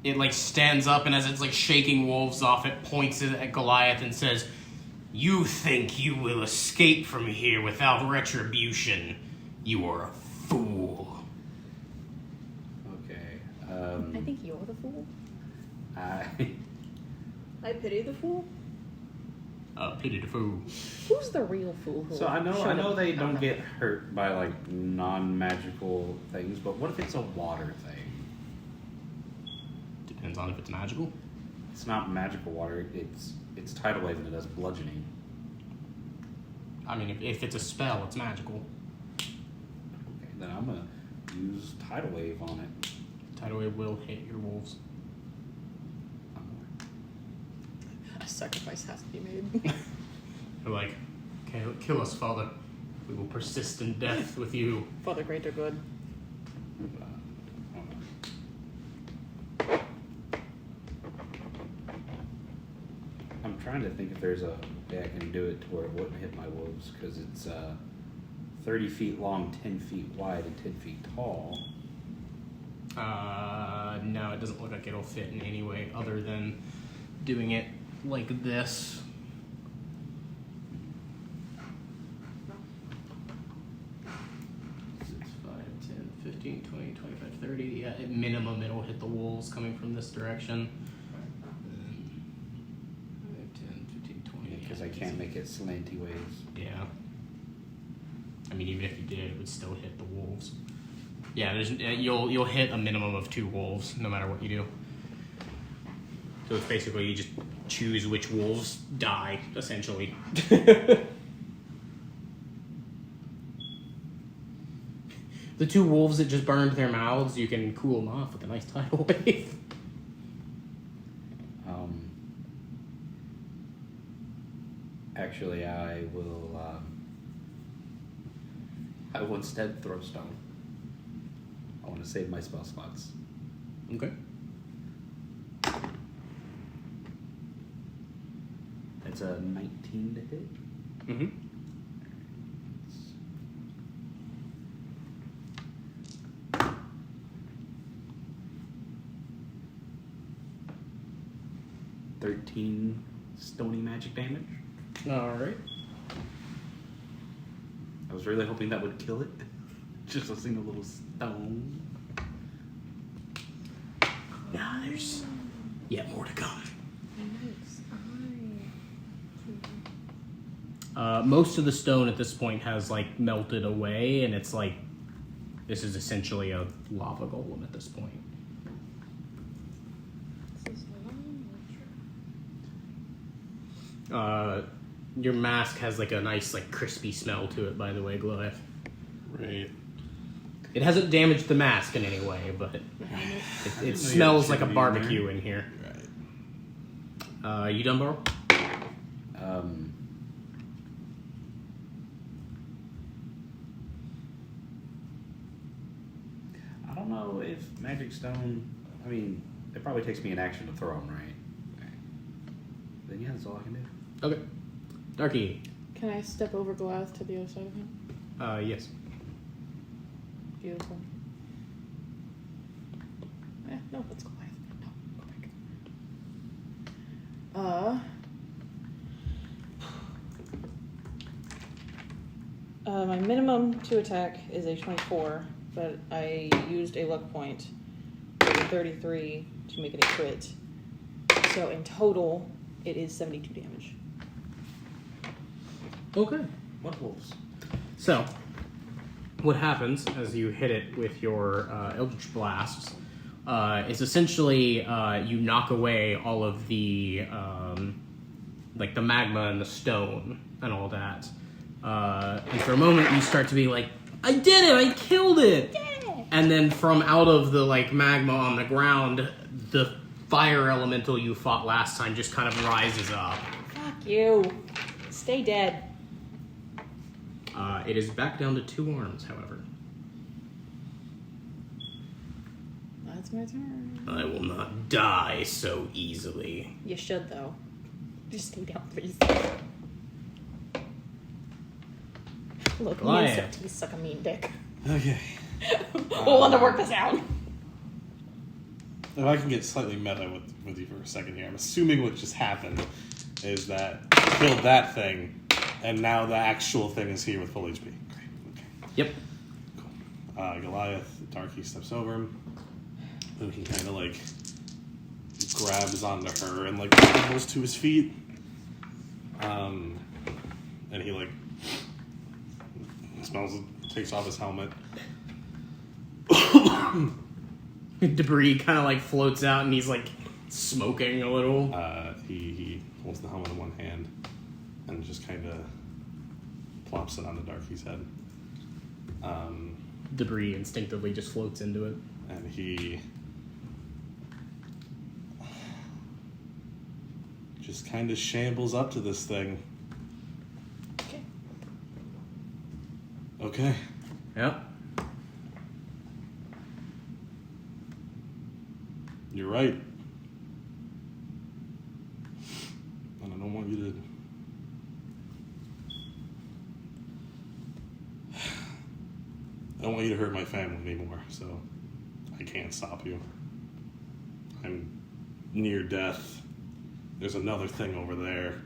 It like stands up, and as it's like shaking wolves off, it points it at Goliath and says, "You think you will escape from here without retribution? You are a fool." Okay. I think you're the fool. I pity the fool. Pity the fool. Who's the real fool? So I know they don't get hurt by like non-magical things, but what if it's a water thing? Depends on if it's magical. It's not magical water. It's tidal wave and it does bludgeoning. I mean, if it's a spell, it's magical. Okay, then I'm gonna use tidal wave on it. Tidal wave will hit your wolves. A sacrifice has to be made. They're like, "Okay, kill us, Father. We will persist in death with you." For the greater good. I'm trying to think if there's a way I can do it to where it wouldn't hit my wolves, because it's 30 feet long, 10 feet wide, and 10 feet tall. No, it doesn't look like it'll fit in any way other than doing it like this. 6, 5, 10, 15, 20, 25, 30. Yeah, at minimum it'll hit the wolves coming from this direction. 10, 15, 20. Because I can't make it slanty waves. Yeah. I mean, even if you did, it would still hit the wolves. Yeah, you'll hit a minimum of 2 wolves, no matter what you do. So it's basically you just choose which wolves die, essentially. The 2 wolves that just burned their mouths, you can cool them off with a nice tidal wave. Actually, I will instead throw stone. I want to save my spell slots. Okay. It's a 19 to hit. Mm-hmm. 13 stony magic damage. Alright. I was really hoping that would kill it. Just a single little stone. Nah, there's yet more to come. Most of the stone at this point has like melted away, and it's like this is essentially a lava golem at this point. Your mask has like a nice like crispy smell to it, by the way, Goliath. Right. It hasn't damaged the mask in any way, but it smells like a barbecue in here. Right. You done, Barl? I don't know if magic stone. I mean, it probably takes me an action to throw them, right? Then yeah, that's all I can do. Okay. Darky. Can I step over Goliath to the other side of him? Yes. Beautiful. No, that's Goliath. No, go back. My minimum to attack is a 24, but I used a luck point for a 33 to make it a crit. So in total, it is 72 damage. Okay. What wolves? So, what happens as you hit it with your Eldritch Blasts is essentially you knock away all of the like the magma and the stone and all that. And for a moment you start to be like, I did it! I killed it! Yeah. And then from out of the like magma on the ground, the fire elemental you fought last time just kind of rises up. Fuck you. Stay dead. It is back down to 2 arms, however. That's my turn. I will not die so easily. You should, though. Just stay down, please. Look, me and Goliath. Sephtis suck a mean dick. Okay. We'll want to work this out. If I can get slightly meta with you for a second here, I'm assuming what just happened is that I killed that thing, and now the actual thing is here with full HP. Great. Okay. Yep. Cool. Goliath, Darky steps over him, and he kind of like grabs onto her and like stumbles to his feet. And he like smells, takes off his helmet. Debris kind of like floats out, and he's like smoking a little. He holds the helmet in one hand and just kind of plops it onto Darky's head. Debris instinctively just floats into it. And he just kind of shambles up to this thing. Okay. Yep. You're right. And I don't want you to... I don't want you to hurt my family anymore, so I can't stop you. I'm near death. There's another thing over there.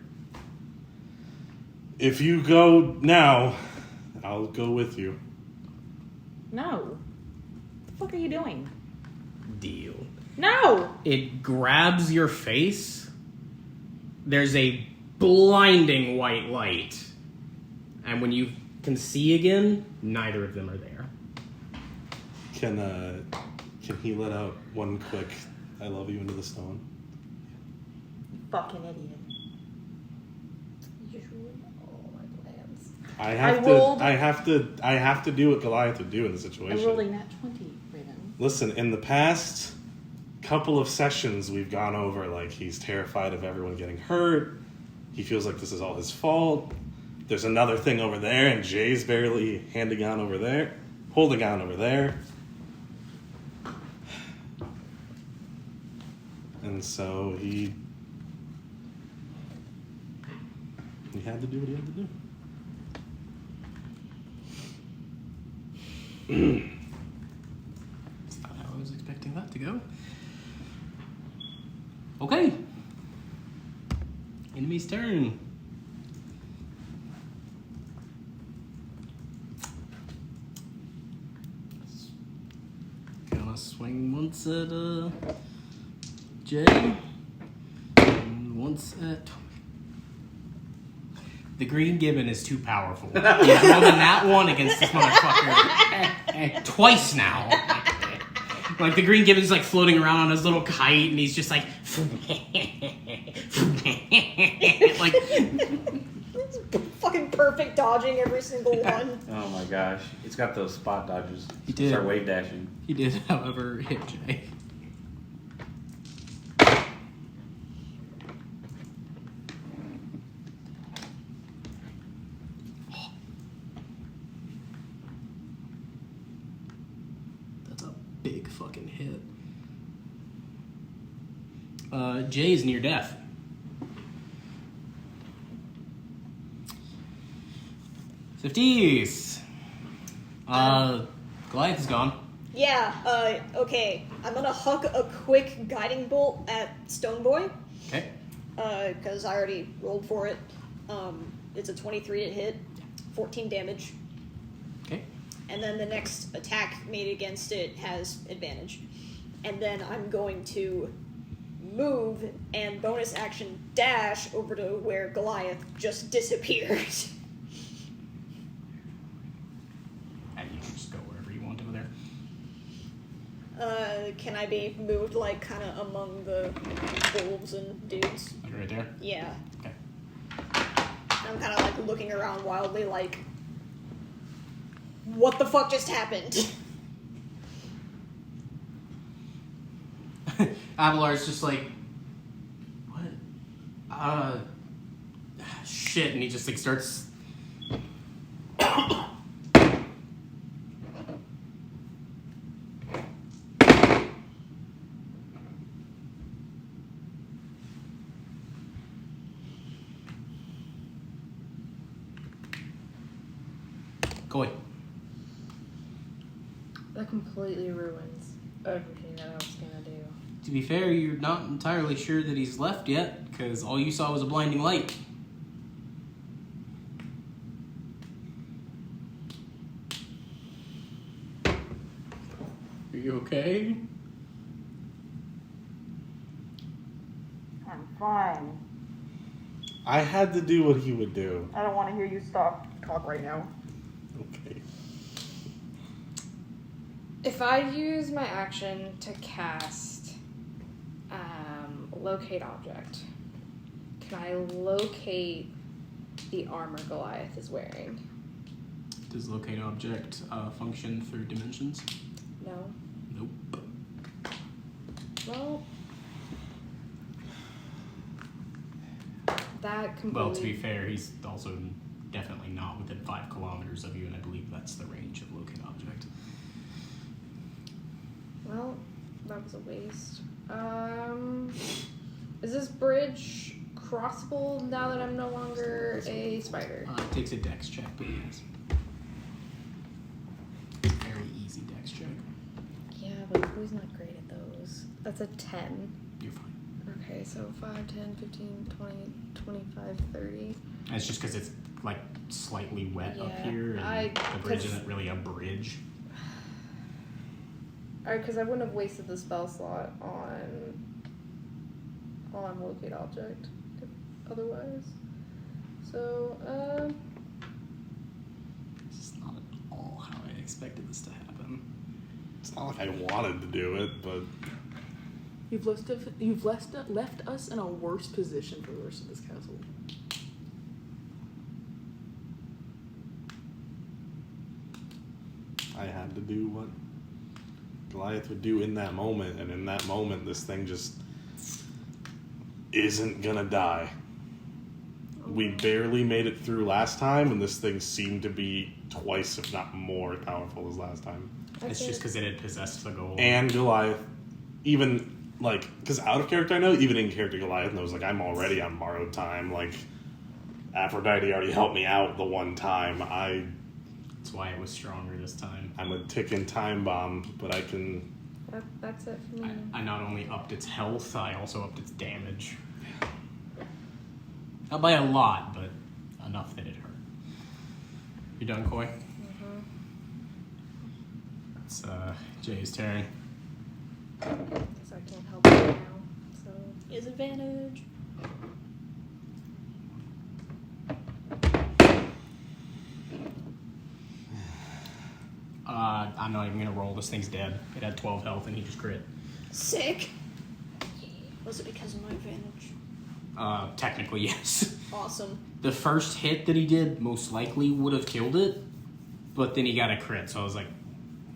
If you go now, I'll go with you. No. What the fuck are you doing? Deal. No! It grabs your face. There's a blinding white light. And when you can see again, neither of them are there. Can he let out one quick I love you into the stone? You fucking idiot. You ruined all my plans. I have to do what Goliath would do in the situation. I'm rolling that 20, Raven. Listen, in the past couple of sessions we've gone over, like, he's terrified of everyone getting hurt. He feels like this is all his fault. There's another thing over there, and Jay's barely holding on over there. And so he had to do what he had to do. That's not how I was expecting that to go. Okay. Ruby's turn. Gonna swing once at Jay, and once at. The green gibbon is too powerful. He's rolling that one against this motherfucker twice now. Like the green gibbon's like floating around on his little kite, and he's just like, like Fucking perfect dodging every single one. Oh my gosh. It's got those spot dodges. He did. Start wave dashing. he did, however, hit Jay. That's a big fucking hit. Jay's near death. Sephtis. Goliath is gone. Yeah, okay. I'm gonna huck a quick guiding bolt at Stone Boy. Okay. Because I already rolled for it. It's a 23 to hit, 14 damage. Okay. And then the next attack made against it has advantage. And then I'm going to move and bonus action dash over to where Goliath just disappeared. And you can just go wherever you want over there. Can I be moved, like, kind of among the wolves and dudes? Like right there? Yeah. Okay. I'm kind of, like, looking around wildly, like, what the fuck just happened? Avalar's just like, what? Shit, and he just like starts. Koi. That completely ruins everything that I was gonna do. To be fair, you're not entirely sure that he's left yet, because all you saw was a blinding light. Are you okay? I'm fine. I had to do what he would do. I don't want to hear you talk right now. Okay. If I use my action to cast locate object, can I locate the armor Goliath is wearing? Does locate object function through dimensions? No. Nope. Well, that completely... Well, to be fair, he's also definitely not within 5 kilometers of you, and I believe that's the range of locate object. Well, that was a waste. Is this bridge crossable now that I'm no longer a spider? It takes a dex check, but yes. Very easy dex check. Yeah, but who's not great at those? That's a 10. You're fine. Okay, so 5, 10, 15, 20, 25, 30. And it's just because it's like slightly wet up Yeah, here, and I- the bridge 'cause- isn't really a bridge. Alright, because I wouldn't have wasted the spell slot on locate object otherwise. So, This is not at all how I expected this to happen. It's not like I wanted to do it, but You've left us in a worse position for the rest of this castle. I had to do what Goliath would do in that moment, and in that moment, this thing just isn't gonna die. We barely made it through last time, and this thing seemed to be twice, if not more, powerful as last time. It's just because it had possessed the golem. And Goliath, even, like, because out of character I know, even in character Goliath knows, like, I'm already on borrowed time. Like, Aphrodite already helped me out the one time. That's why it was stronger this time. I'm a ticking time bomb, but I can... that's it for me. I not only upped its health, I also upped its damage. Not by a lot, but enough that it hurt. You done, Coy? It's Jay's turn. So I can't help it now. So His advantage. I'm not even gonna roll. This thing's dead. It had 12 health and he just crit. Sick. Was it because of my advantage? Technically, yes. Awesome. The first hit that he did most likely would have killed it, but then he got a crit, so I was like,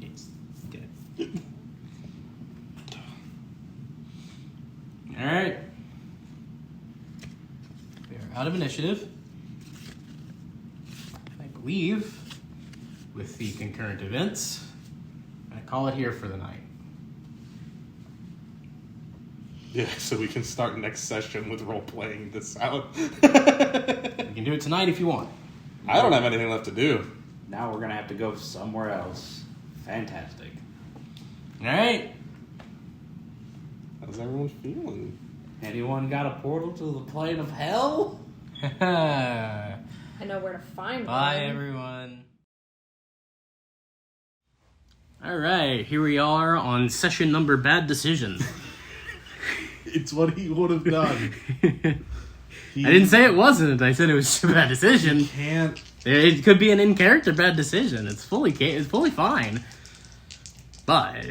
it's dead. Alright. We are out of initiative. I believe, with the concurrent events, I call it here for the night. Yeah, so we can start next session with role-playing this out. You can do it tonight if you want. I don't have anything left to do. Now we're gonna have to go somewhere else. Fantastic. Alright. How's everyone feeling? Anyone got a portal to the plane of hell? I know where to find Bye, one. everyone. Alright, here we are on session number bad decision. It's what he would have done. I didn't say it wasn't. I said it was a bad decision. Can't. It could be an in-character bad decision. It's fully fine. But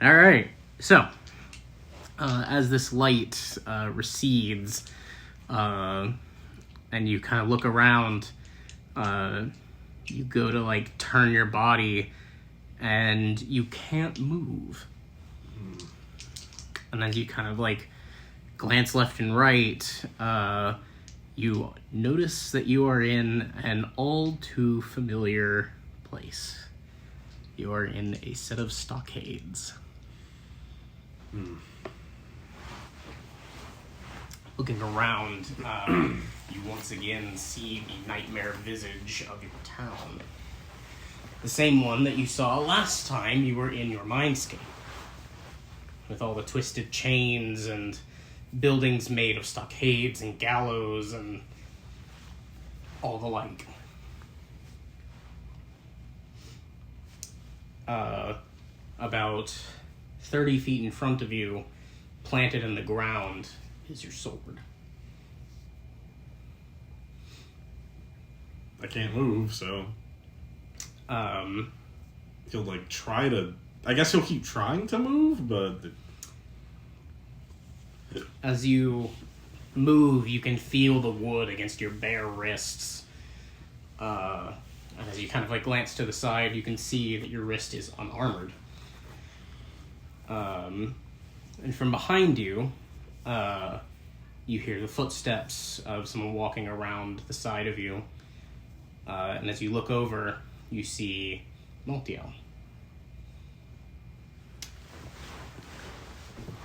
all right. So, as this light recedes, and you kind of look around, you go to like turn your body, and you can't move. And then you kind of like glance left and right, you notice that you are in an all too familiar place. You are in a set of stockades. Looking around, you once again see the nightmare visage of your town. The same one that you saw last time you were in your mindscape. With all the twisted chains and buildings made of stockades and gallows and all the like. About 30 feet in front of you, planted in the ground, is your sword. I can't move, so he'll like try to. I guess he'll keep trying to move, but As you move, you can feel the wood against your bare wrists. And as you kind of like glance to the side, you can see that your wrist is unarmored. And from behind you, you hear the footsteps of someone walking around the side of you. And as you look over, you see Montiel.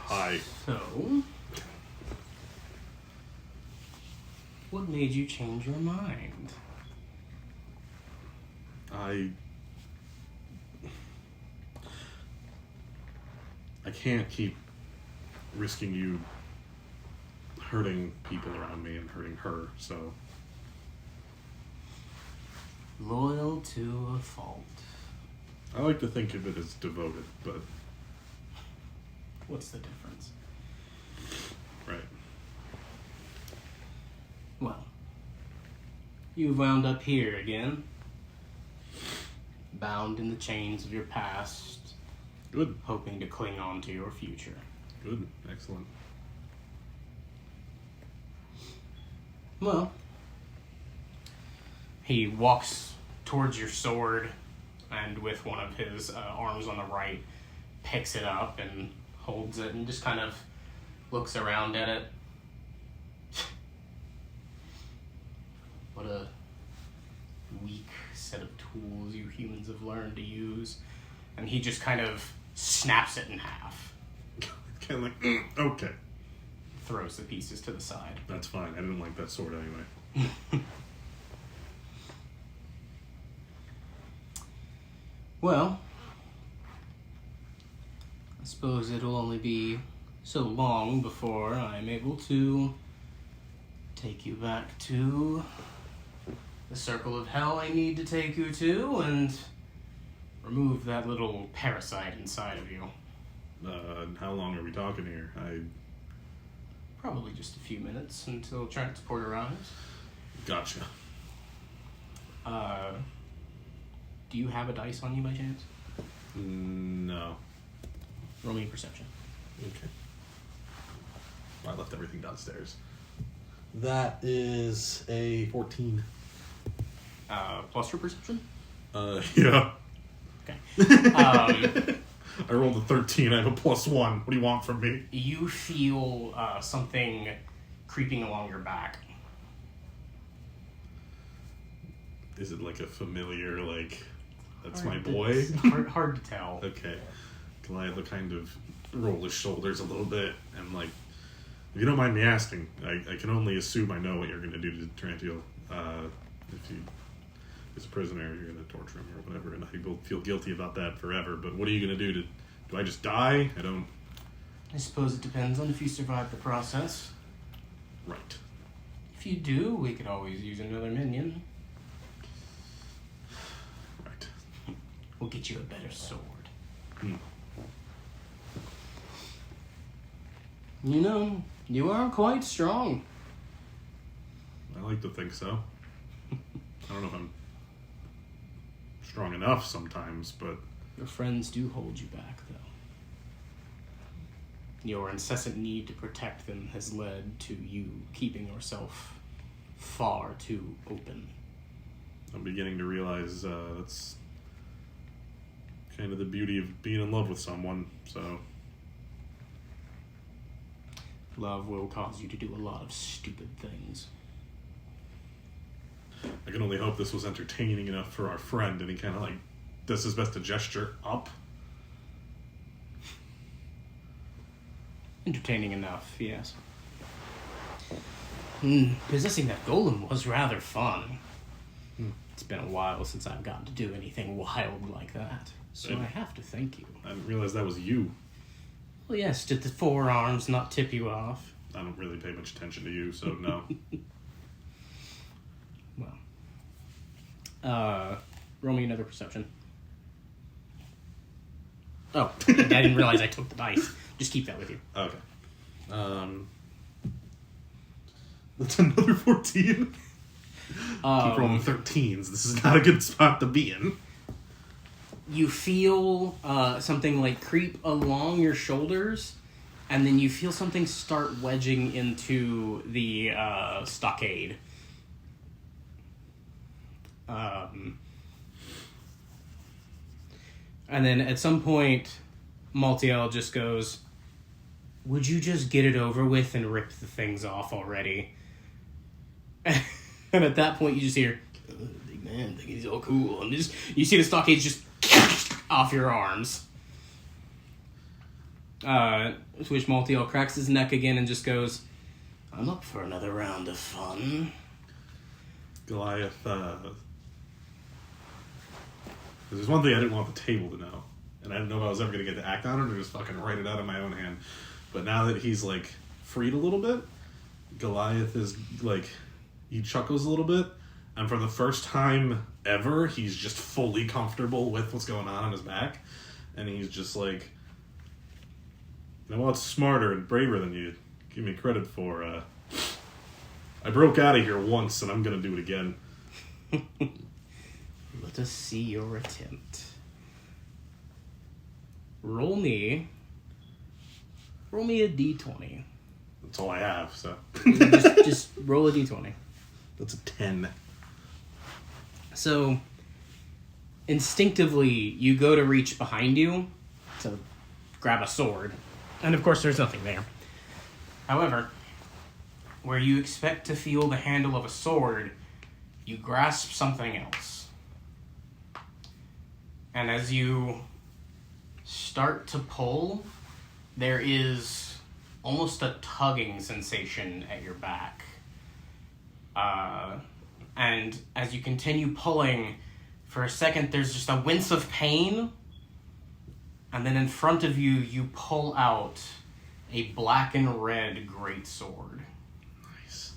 hi. So, what made you change your mind? I can't keep risking you hurting people around me and hurting her, so Loyal to a fault. I like to think of it as devoted, but What's the difference? right. Well, you've wound up here again, bound in the chains of your past, Good. hoping to cling on to your future. Good. Excellent. Well, he walks towards your sword and with one of his arms on the right, picks it up and holds it and just kind of looks around at it. What a weak set of tools you humans have learned to use. And he just kind of snaps it in half. Kind of like, okay. Throws the pieces to the side. That's fine. I didn't like that sword anyway. Well, I suppose it'll only be so long before I'm able to take you back to the circle of hell I need to take you to and remove that little parasite inside of you. How long are we talking here? Probably just a few minutes until transport arrives. Gotcha. Do you have a dice on you by chance? No. Roll me a perception. Okay. I left everything downstairs. That is a 14. Plus your perception? Yeah. Okay. I rolled a 13. I have a +1. What do you want from me? You feel something creeping along your back. Is it like a familiar, like, that's my boy? Hard to tell. Okay. Goliath will kind of roll his shoulders a little bit and, like, if you don't mind me asking, I can only assume I know what you're going to do to Tarantiel. If he is a prisoner, you're going to torture him or whatever, and I will feel guilty about that forever. But what are you going to do? Do I just die? I suppose it depends on if you survive the process. Right. If you do, we could always use another minion. Right. We'll get you a better sword. You know, you are quite strong. I like to think so. I don't know if I'm strong enough sometimes, but... Your friends do hold you back, though. Your incessant need to protect them has led to you keeping yourself far too open. I'm beginning to realize that's kind of the beauty of being in love with someone, so... Love will cause you to do a lot of stupid things. I can only hope this was entertaining enough for our friend, and he kind of like does his best to gesture up. Entertaining enough, yes. Possessing that golem was rather fun. It's been a while since I've gotten to do anything wild like that, so I have to thank you. I didn't realize that was you. Well, yes, did the forearms not tip you off? I don't really pay much attention to you, so no. Well, roll me another perception. Oh, I didn't realize I took the dice. Just keep that with you. Okay. That's another 14. Keep rolling 13s. This is not a good spot to be in. You feel something like creep along your shoulders, and then you feel something start wedging into the stockade. And then at some point, Maltiel just goes, "Would you just get it over with and rip the things off already?" And at that point, you just hear, "Big man, think he's all cool." And you see the stockades just off your arms. To which Maltiel cracks his neck again and just goes, "I'm up for another round of fun." Goliath, there's one thing I didn't want the table to know, and I didn't know if I was ever going to get to act on it or just fucking write it out of my own hand. But now that he's, like, freed a little bit, Goliath is, like, he chuckles a little bit, and for the first time ever, he's just fully comfortable with what's going on his back, and he's just like, "You know what's smarter and braver than you give me credit for? I broke out of here once, and I'm going to do it again." Let us see your attempt. Roll me a d20. That's all I have, so. just roll a d20. That's a 10. So, instinctively, you go to reach behind you to grab a sword. And of course, there's nothing there. However, where you expect to feel the handle of a sword, you grasp something else. And as you start to pull, there is almost a tugging sensation at your back. And as you continue pulling, for a second there's just a wince of pain, and then in front of you, you pull out a black and red greatsword. Nice.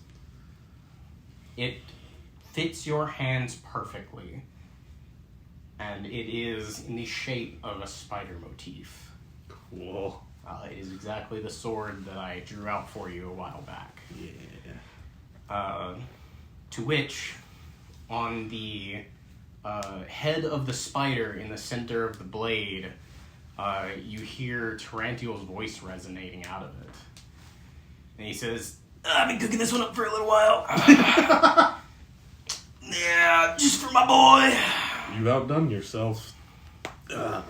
It fits your hands perfectly, and it is in the shape of a spider motif. Cool. It is exactly the sword that I drew out for you a while back. Yeah. To which, on the head of the spider in the center of the blade, you hear Tarantule's voice resonating out of it. And he says, I've been cooking this one up for a little while. Yeah, just for my boy. You've outdone yourself. Yeah,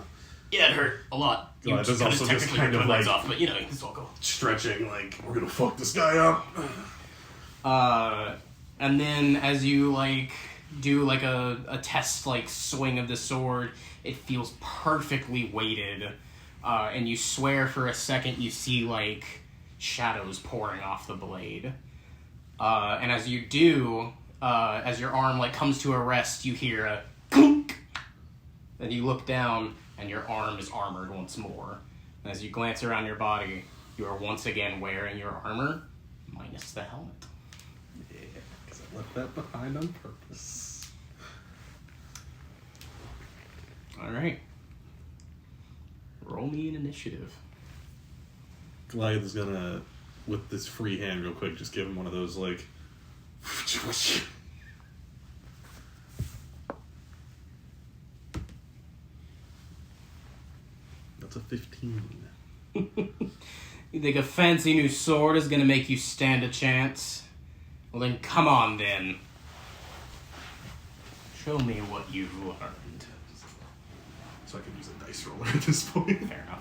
it hurt a lot. You Goliath is kinda also just technically kind ripped of my legs like- off, but you know, it's all cool. Stretching, like, we're gonna fuck this guy up. And then as you like do like a test like swing of the sword, it feels perfectly weighted, and you swear for a second you see like shadows pouring off the blade. And as you do, as your arm like comes to a rest, you hear a clunk. Then you look down, and your arm is armored once more. And as you glance around your body, you are once again wearing your armor, minus the helmet. Yeah, because I left that behind on purpose. Alright. Roll me an initiative. Goliath is gonna, with this free hand real quick, just give him one of those, like... That's a 15. You think a fancy new sword is gonna make you stand a chance? Well then, come on then. Show me what you've learned. So I can use a dice roller at this point. Fair enough.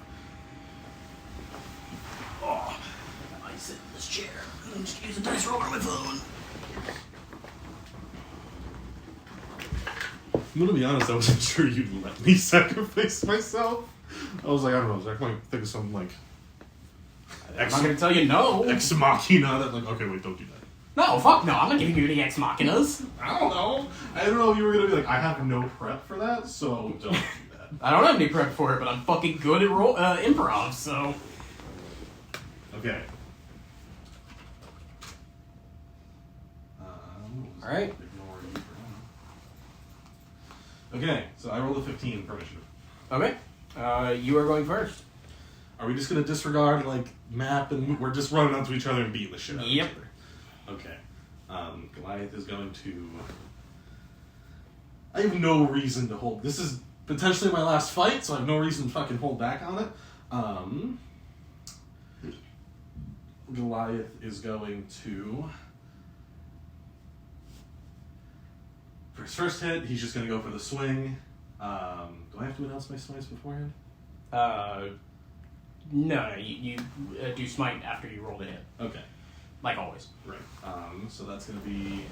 Oh, I sit in this chair and just use a dice roller on my phone. I'm gonna be honest, I wasn't sure you'd let me sacrifice myself. I was like, I don't know, Zach might think of something like... I'm not gonna tell you no. Ex Machina that, like, okay, wait, don't do that. No, fuck no, I'm not giving you the ex machinas. I don't know. I don't know if you were gonna be like, I have no prep for that, so don't do that. I don't have any prep for it, but I'm fucking good at improv, so... Okay. Alright. Ignore you for now. Okay, so I rolled a 15 for initiative. Okay. You are going first. Are we just gonna disregard, like, map and we're just running onto each other and beating the shit out of each Yep. other? Okay. Goliath is going to... I have no reason to hold... This is potentially my last fight, so I have no reason to fucking hold back on it. Goliath is going to... For his first hit, he's just going to go for the swing. Do I have to announce my smites beforehand? No, you do smite after you roll the hit. Okay. Like always. Right. So that's going to be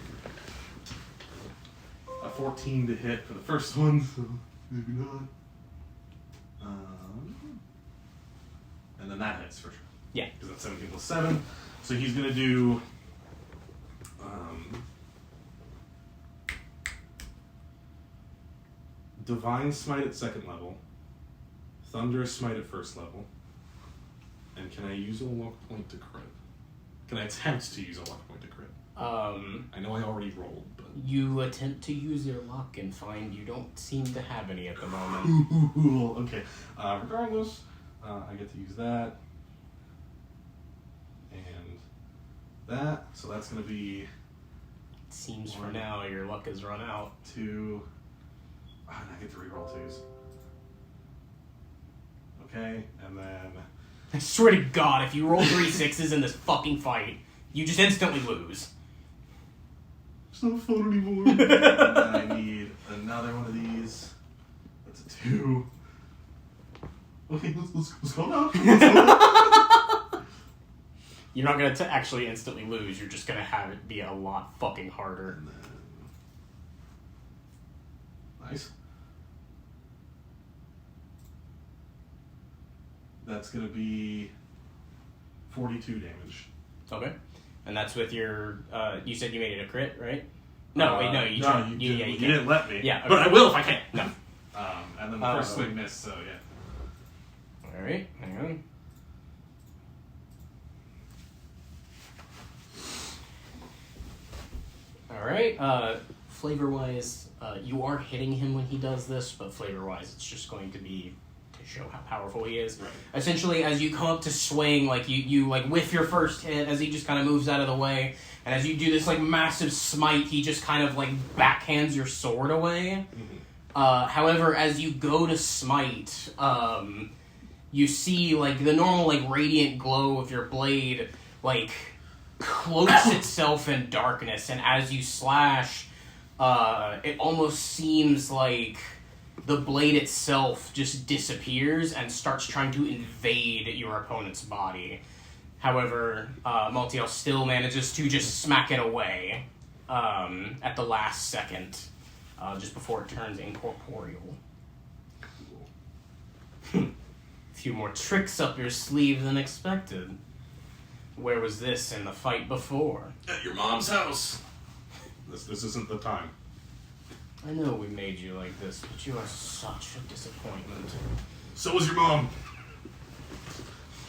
a 14 to hit for the first one, so maybe not. And then that hits for sure. Yeah. Because that's 17 plus 7. So he's going to do... Divine Smite at second level. Thunderous Smite at first level. And can I use a luck point to crit? Can I attempt to use a luck point to crit? I know I already rolled, but... You attempt to use your luck and find you don't seem to have any at the moment. Okay. Regardless, I get to use that. And that. So that's going to be... It seems for now your luck has run out. 2... and I get to reroll 2s. Okay, and then... I swear to God, if you roll 3 6s in this fucking fight, you just instantly lose. It's not fun anymore. And then I need another one of these. That's a 2. Okay, let's go now. Let's go now. You're not going to actually instantly lose, you're just going to have it be a lot fucking harder. And then... Nice. That's going to be 42 damage. Okay. And that's with your, you said you made it a crit, right? No, wait, no, you you didn't let me. Yeah, okay. But I will if I can. No. And then the first swing missed, so yeah. Alright, hang on. All right. Flavor-wise, you are hitting him when he does this, but flavor-wise, it's just going to be to show how powerful he is. Right. Essentially, as you come up to swing, like you like whiff your first hit as he just kind of moves out of the way, and as you do this like massive smite, he just kind of like backhands your sword away. However, as you go to smite, you see like the normal like radiant glow of your blade like cloaks itself in darkness, and as you slash, it almost seems like the blade itself just disappears and starts trying to invade your opponent's body. However, Maltiel still manages to just smack it away at the last second, just before it turns incorporeal. A few more tricks up your sleeve than expected. Where was this in the fight before? At your mom's house. This isn't the time. I know we made you like this, but you are such a disappointment. So was your mom.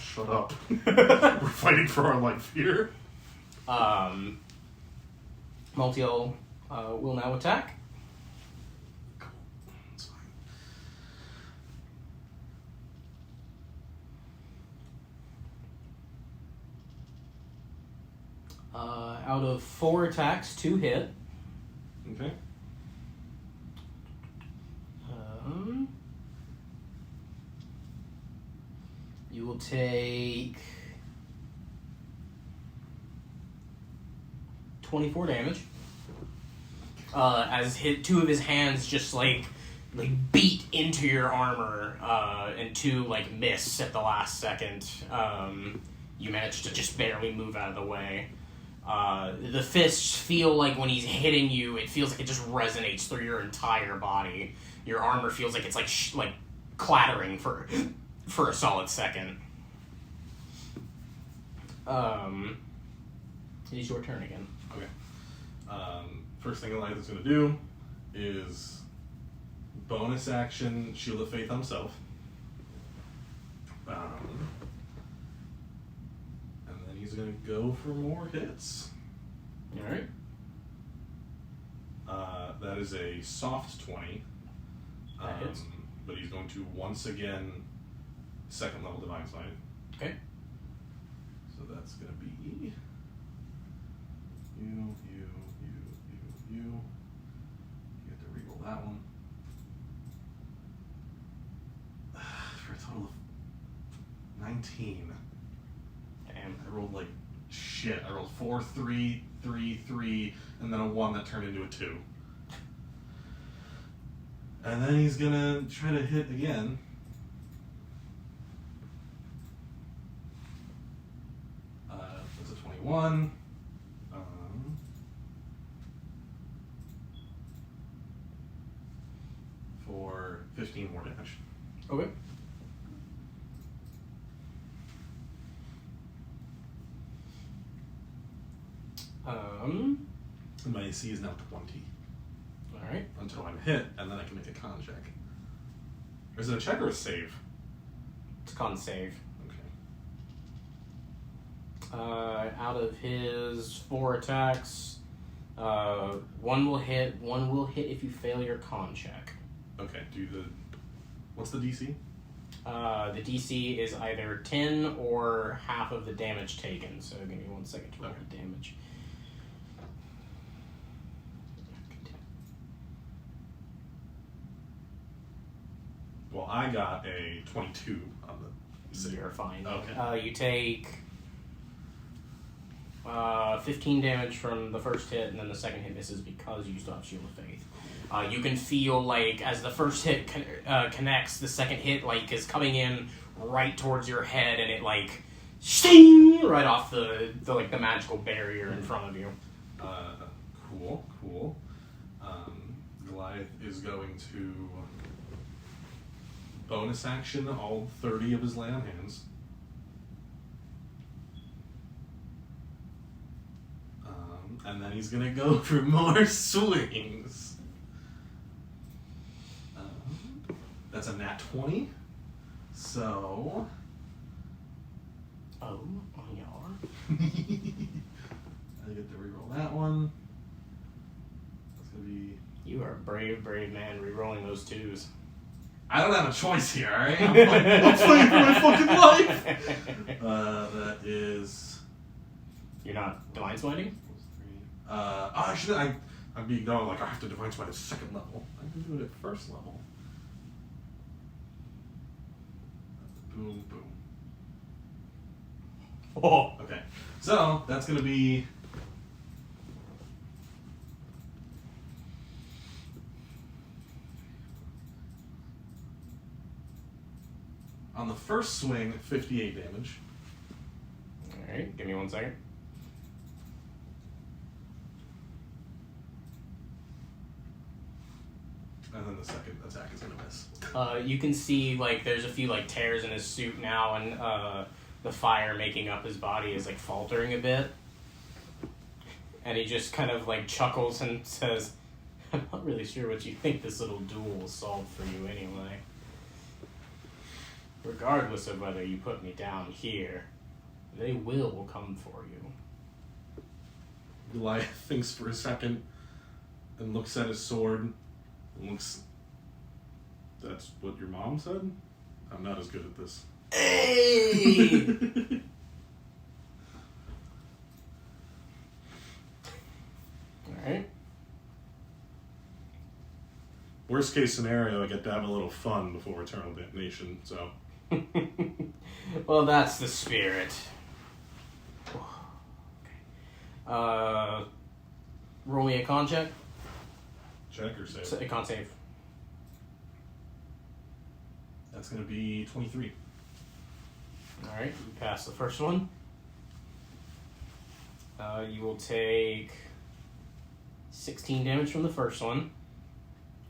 Shut up. We're fighting for our life here. Maltiel will now attack. That's fine. Out of 4 attacks, 2 hit. Okay. You will take 24 damage. As 2 of his hands just like beat into your armor, and 2 like miss at the last second. You manage to just barely move out of the way. The fists feel like when he's hitting you, it feels like it just resonates through your entire body. Your armor feels like it's like clattering for a solid second. It is your turn again. Okay. First thing Goliath is going to do is bonus action Shield of Faith himself. And then he's going to go for more hits. Alright. That is a soft 20. That hits. But he's going to once again 2nd level Divine Smite. Okay. So that's going to be you. You have to reroll that one. For a total of 19. Damn. I rolled like shit. I rolled 4, 3, 3, 3, and then a 1 that turned into a 2. And then he's gonna try to hit again. That's a 21. For 15 more damage. Okay. And my AC is now 20. Alright. Until I'm hit, and then I can make a con check. Or is it a check or a save? It's con save. Okay. Out of his 4 attacks, 1 will hit. 1 will hit if you fail your con check. Okay, what's the DC? The DC is either 10 or half of the damage taken. So give me 1 second to roll the damage. Well, I got a 22 on the save. You're fine. Okay. You take 15 damage from the first hit, and then the second hit misses because you still have Shield of Faith. You can feel like as the first hit connects, the second hit like is coming in right towards your head, and it like sting right off the magical barrier in front of you. Cool. Goliath is going to bonus action all 30 of his lay on hands. And then he's gonna go for more swings. That's a nat 20. So. Oh, yeah. I get to reroll that one. be... You are a brave, brave man rerolling those 2s. I don't have a choice here, alright? I'm fighting for my fucking life! That is... You're not Divine Smiting? Actually, I'm being dumb. Like, I have to Divine Smite at 2nd level. I can do it at 1st level. Boom, boom. Oh. Okay. So, that's gonna be... On the first swing, 58 damage. Alright, give me 1 second. And then the second attack is gonna miss. You can see, like, there's a few, like, tears in his suit now, and the fire making up his body is, like, faltering a bit. And he just kind of, like, chuckles and says, I'm not really sure what you think this little duel will solve for you anyway. Regardless of whether you put me down here, they will come for you. Goliath thinks for a second and looks at his sword and looks... That's what your mom said? I'm not as good at this. Hey! Alright. Worst case scenario, I get to have a little fun before Eternal Damnation, so... Well, that's the spirit. Okay. Roll me a con check. Check or save? A con save. That's gonna be 23. Alright, you pass the first one. You will take 16 damage from the first one.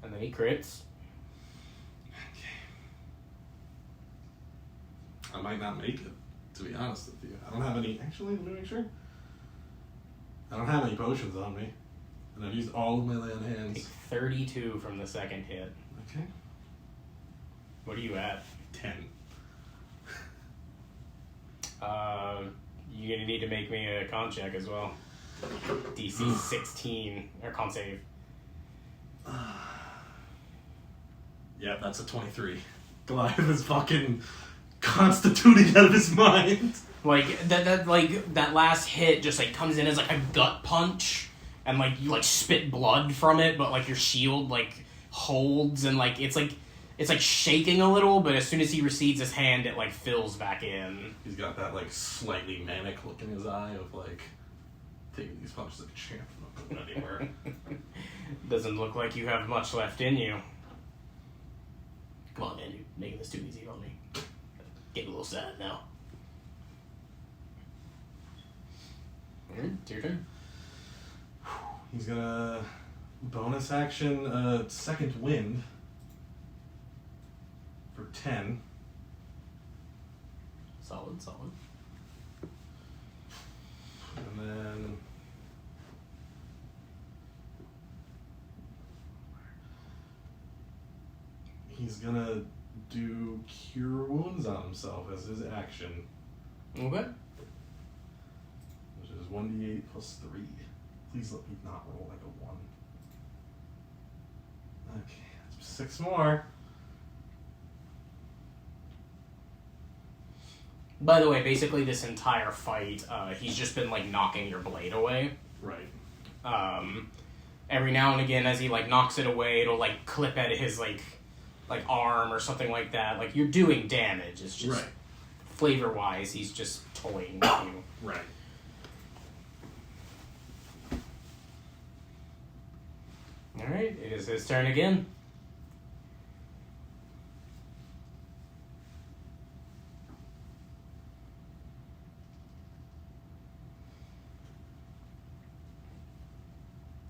And then he crits. I might not make it, to be honest with you. I don't have any... Actually, let me make sure. I don't have any potions on me. And I've used all of my lay on Take hands. 32 from the second hit. Okay. What are you at? 10. You're gonna need to make me a con check as well. DC 16, or con save. Yeah, that's a 23. Goliath is fucking constituting out of his mind. Like that last hit just like comes in as like a gut punch, and like you like spit blood from it, but like your shield like holds, and like it's like shaking a little, but as soon as he recedes his hand, it like fills back in. He's got that like slightly manic look in his eye of like taking these punches like a champ, not going anywhere. Doesn't look like you have much left in you. Come on, man, you're making this too easy on me. Getting a little sad now. Alright, it's your turn. He's gonna bonus action second wind for 10. Solid. And then he's gonna do Cure Wounds on himself as his action, Okay. which is 1d8 plus 3. Please let me not roll like a 1. Okay, that's 6 more. By the way, basically this entire fight, he's just been like knocking your blade away. Right. Every now and again, as he like knocks it away, it'll like clip at his like arm or something like that. Like you're doing damage. It's just Right. flavor-wise, he's just toying with you. Right. All right, it is his turn again.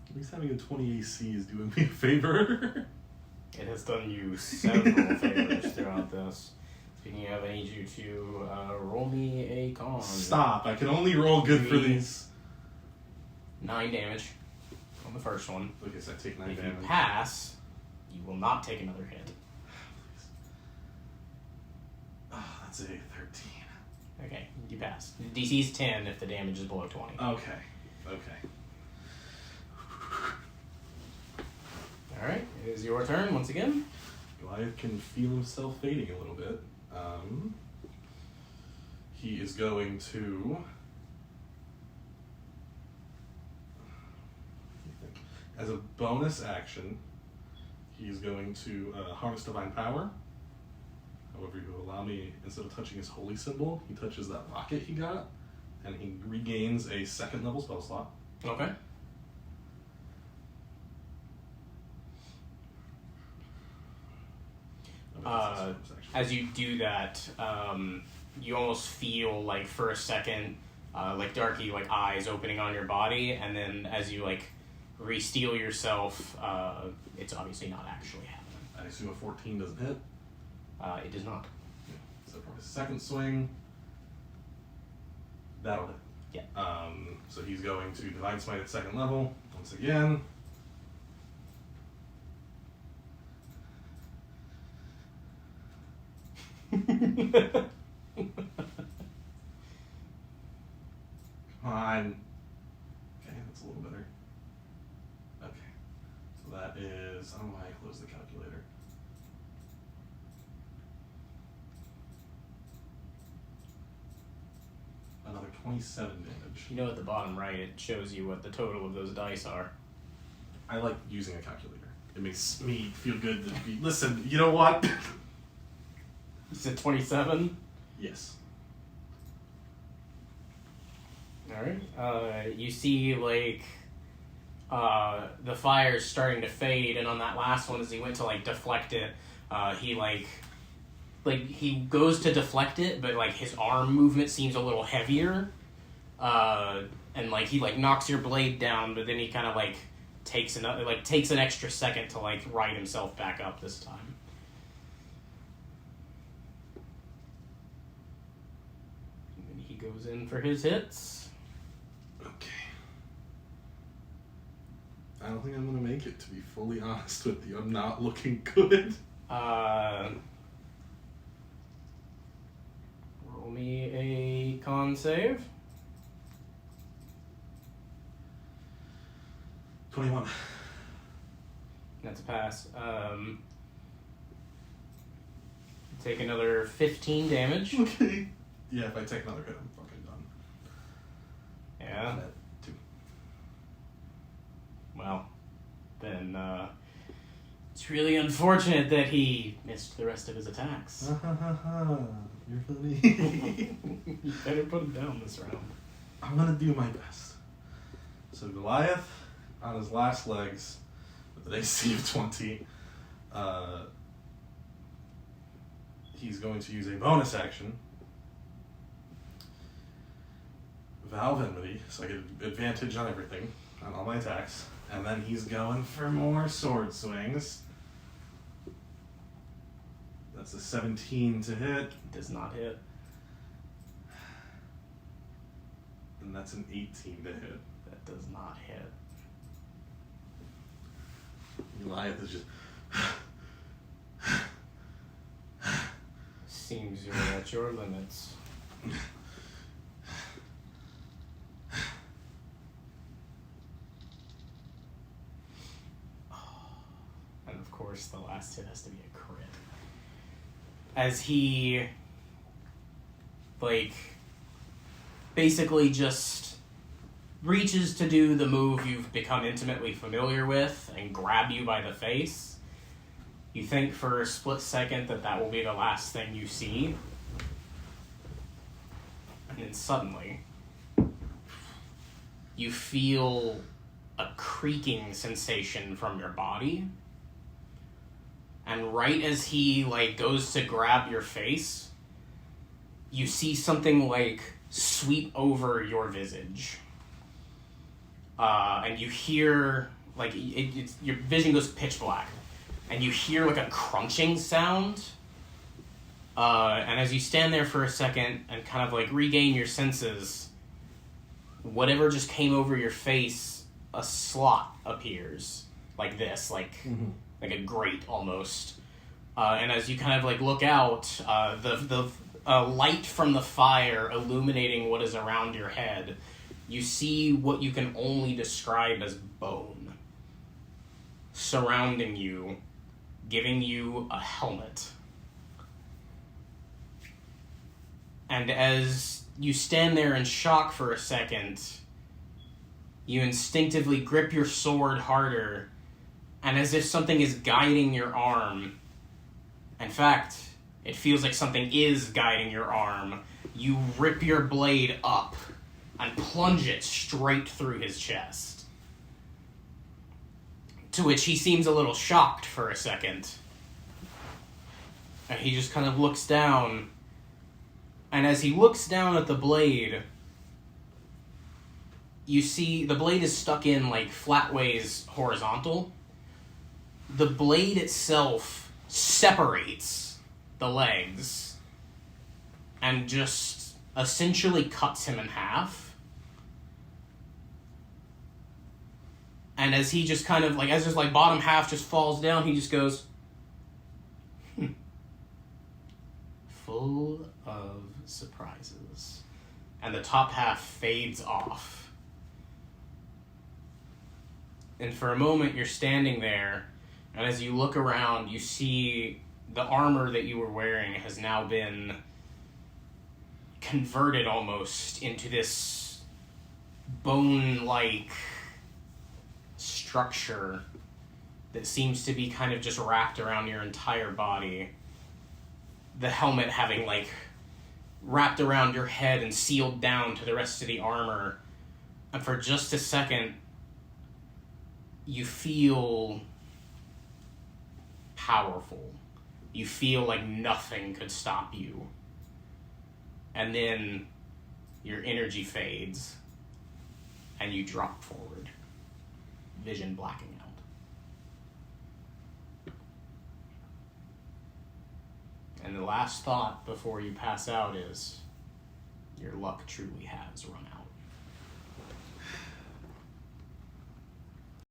At least having a 20 AC is doing me a favor. It has done you several favors throughout this. Speaking of, I need you to roll me a con. Stop. I can only roll good for these. 9 damage on the first one. Okay, so I take 9 If damage. you pass, you will not take another hit. Oh, that's a 13. Okay, you pass. DC is 10 if the damage is below 20. Okay. Okay. is your turn once again. Goliath can feel himself fading a little bit. He is going to... As a bonus action, he's going to harness Divine Power. However, you will allow me, instead of touching his holy symbol, he touches that rocket he got, and he regains a 2nd level spell slot. Okay. As you do that, you almost feel like for a second, like Darky, like eyes opening on your body, and then as you like re-steel yourself, it's obviously not actually happening. I assume a 14 doesn't hit. It does not. So for his 2nd swing, that'll hit. Yeah. So he's going to Divine Smite at 2nd level once again. Come on. Okay, that's a little better. Okay. So that is... I don't know why I closed the calculator. Another 27 damage. You know at the bottom right, it shows you what the total of those dice are. I like using a calculator. It makes me feel good to be... Listen, you know what? You said 27? Yes. Alright. You see, like, the fire's starting to fade, and on that last one, as he went to, like, deflect it, he, like, he goes to deflect it, but, like, his arm movement seems a little heavier, and, like, he, like, knocks your blade down, but then he kind of, like, takes an extra second to, like, right himself back up this time. And then he goes in for his hits. Okay. I don't think I'm gonna make it, to be fully honest with you. I'm not looking good. Roll me a con save. 21. That's a pass. Take another 15 damage. Okay. Yeah, if I take another hit, I'm fucking done. Yeah. At 2. Well, then it's really unfortunate that he missed the rest of his attacks. You're funny. You better put him down this round. I'm gonna do my best. So Goliath, on his last legs, with an AC of 20, he's going to use a bonus action. Valve Enmity, so I get advantage on everything, on all my attacks. And then he's going for more sword swings. That's a 17 to hit. Does not hit. And that's an 18 to hit. That does not hit. Goliath is just... Seems you're at your limits. And of course, the last hit has to be a crit. As he, like, basically just reaches to do the move you've become intimately familiar with and grab you by the face. You think for a split second that will be the last thing you see. And then suddenly, you feel a creaking sensation from your body. And right as he, like, goes to grab your face, you see something, like, sweep over your visage. And you hear, like, your vision goes pitch black. And you hear, like, a crunching sound. And as you stand there for a second and kind of, like, regain your senses, whatever just came over your face, a slot appears. Like this, like a grate almost. And as you kind of, like, look out, the light from the fire illuminating what is around your head, you see what you can only describe as bone surrounding you, giving you a helmet. And as you stand there in shock for a second, you instinctively grip your sword harder, and as if something is guiding your arm, in fact, it feels like something is guiding your arm, you rip your blade up and plunge it straight through his chest. To which he seems a little shocked for a second. And he just kind of looks down, and as he looks down at the blade, you see the blade is stuck in like flatways horizontal. The blade itself separates the legs and just essentially cuts him in half. And as he just kind of like, as his like bottom half just falls down, he just goes, full of surprises. And the top half fades off. And for a moment, you're standing there, and as you look around, you see the armor that you were wearing has now been converted almost into this bone-like structure that seems to be kind of just wrapped around your entire body. The helmet having, like, wrapped around your head and sealed down to the rest of the armor. And for just a second, you feel powerful. You feel like nothing could stop you. And then your energy fades and you drop forward, vision blacking out. And the last thought before you pass out is, your luck truly has run out.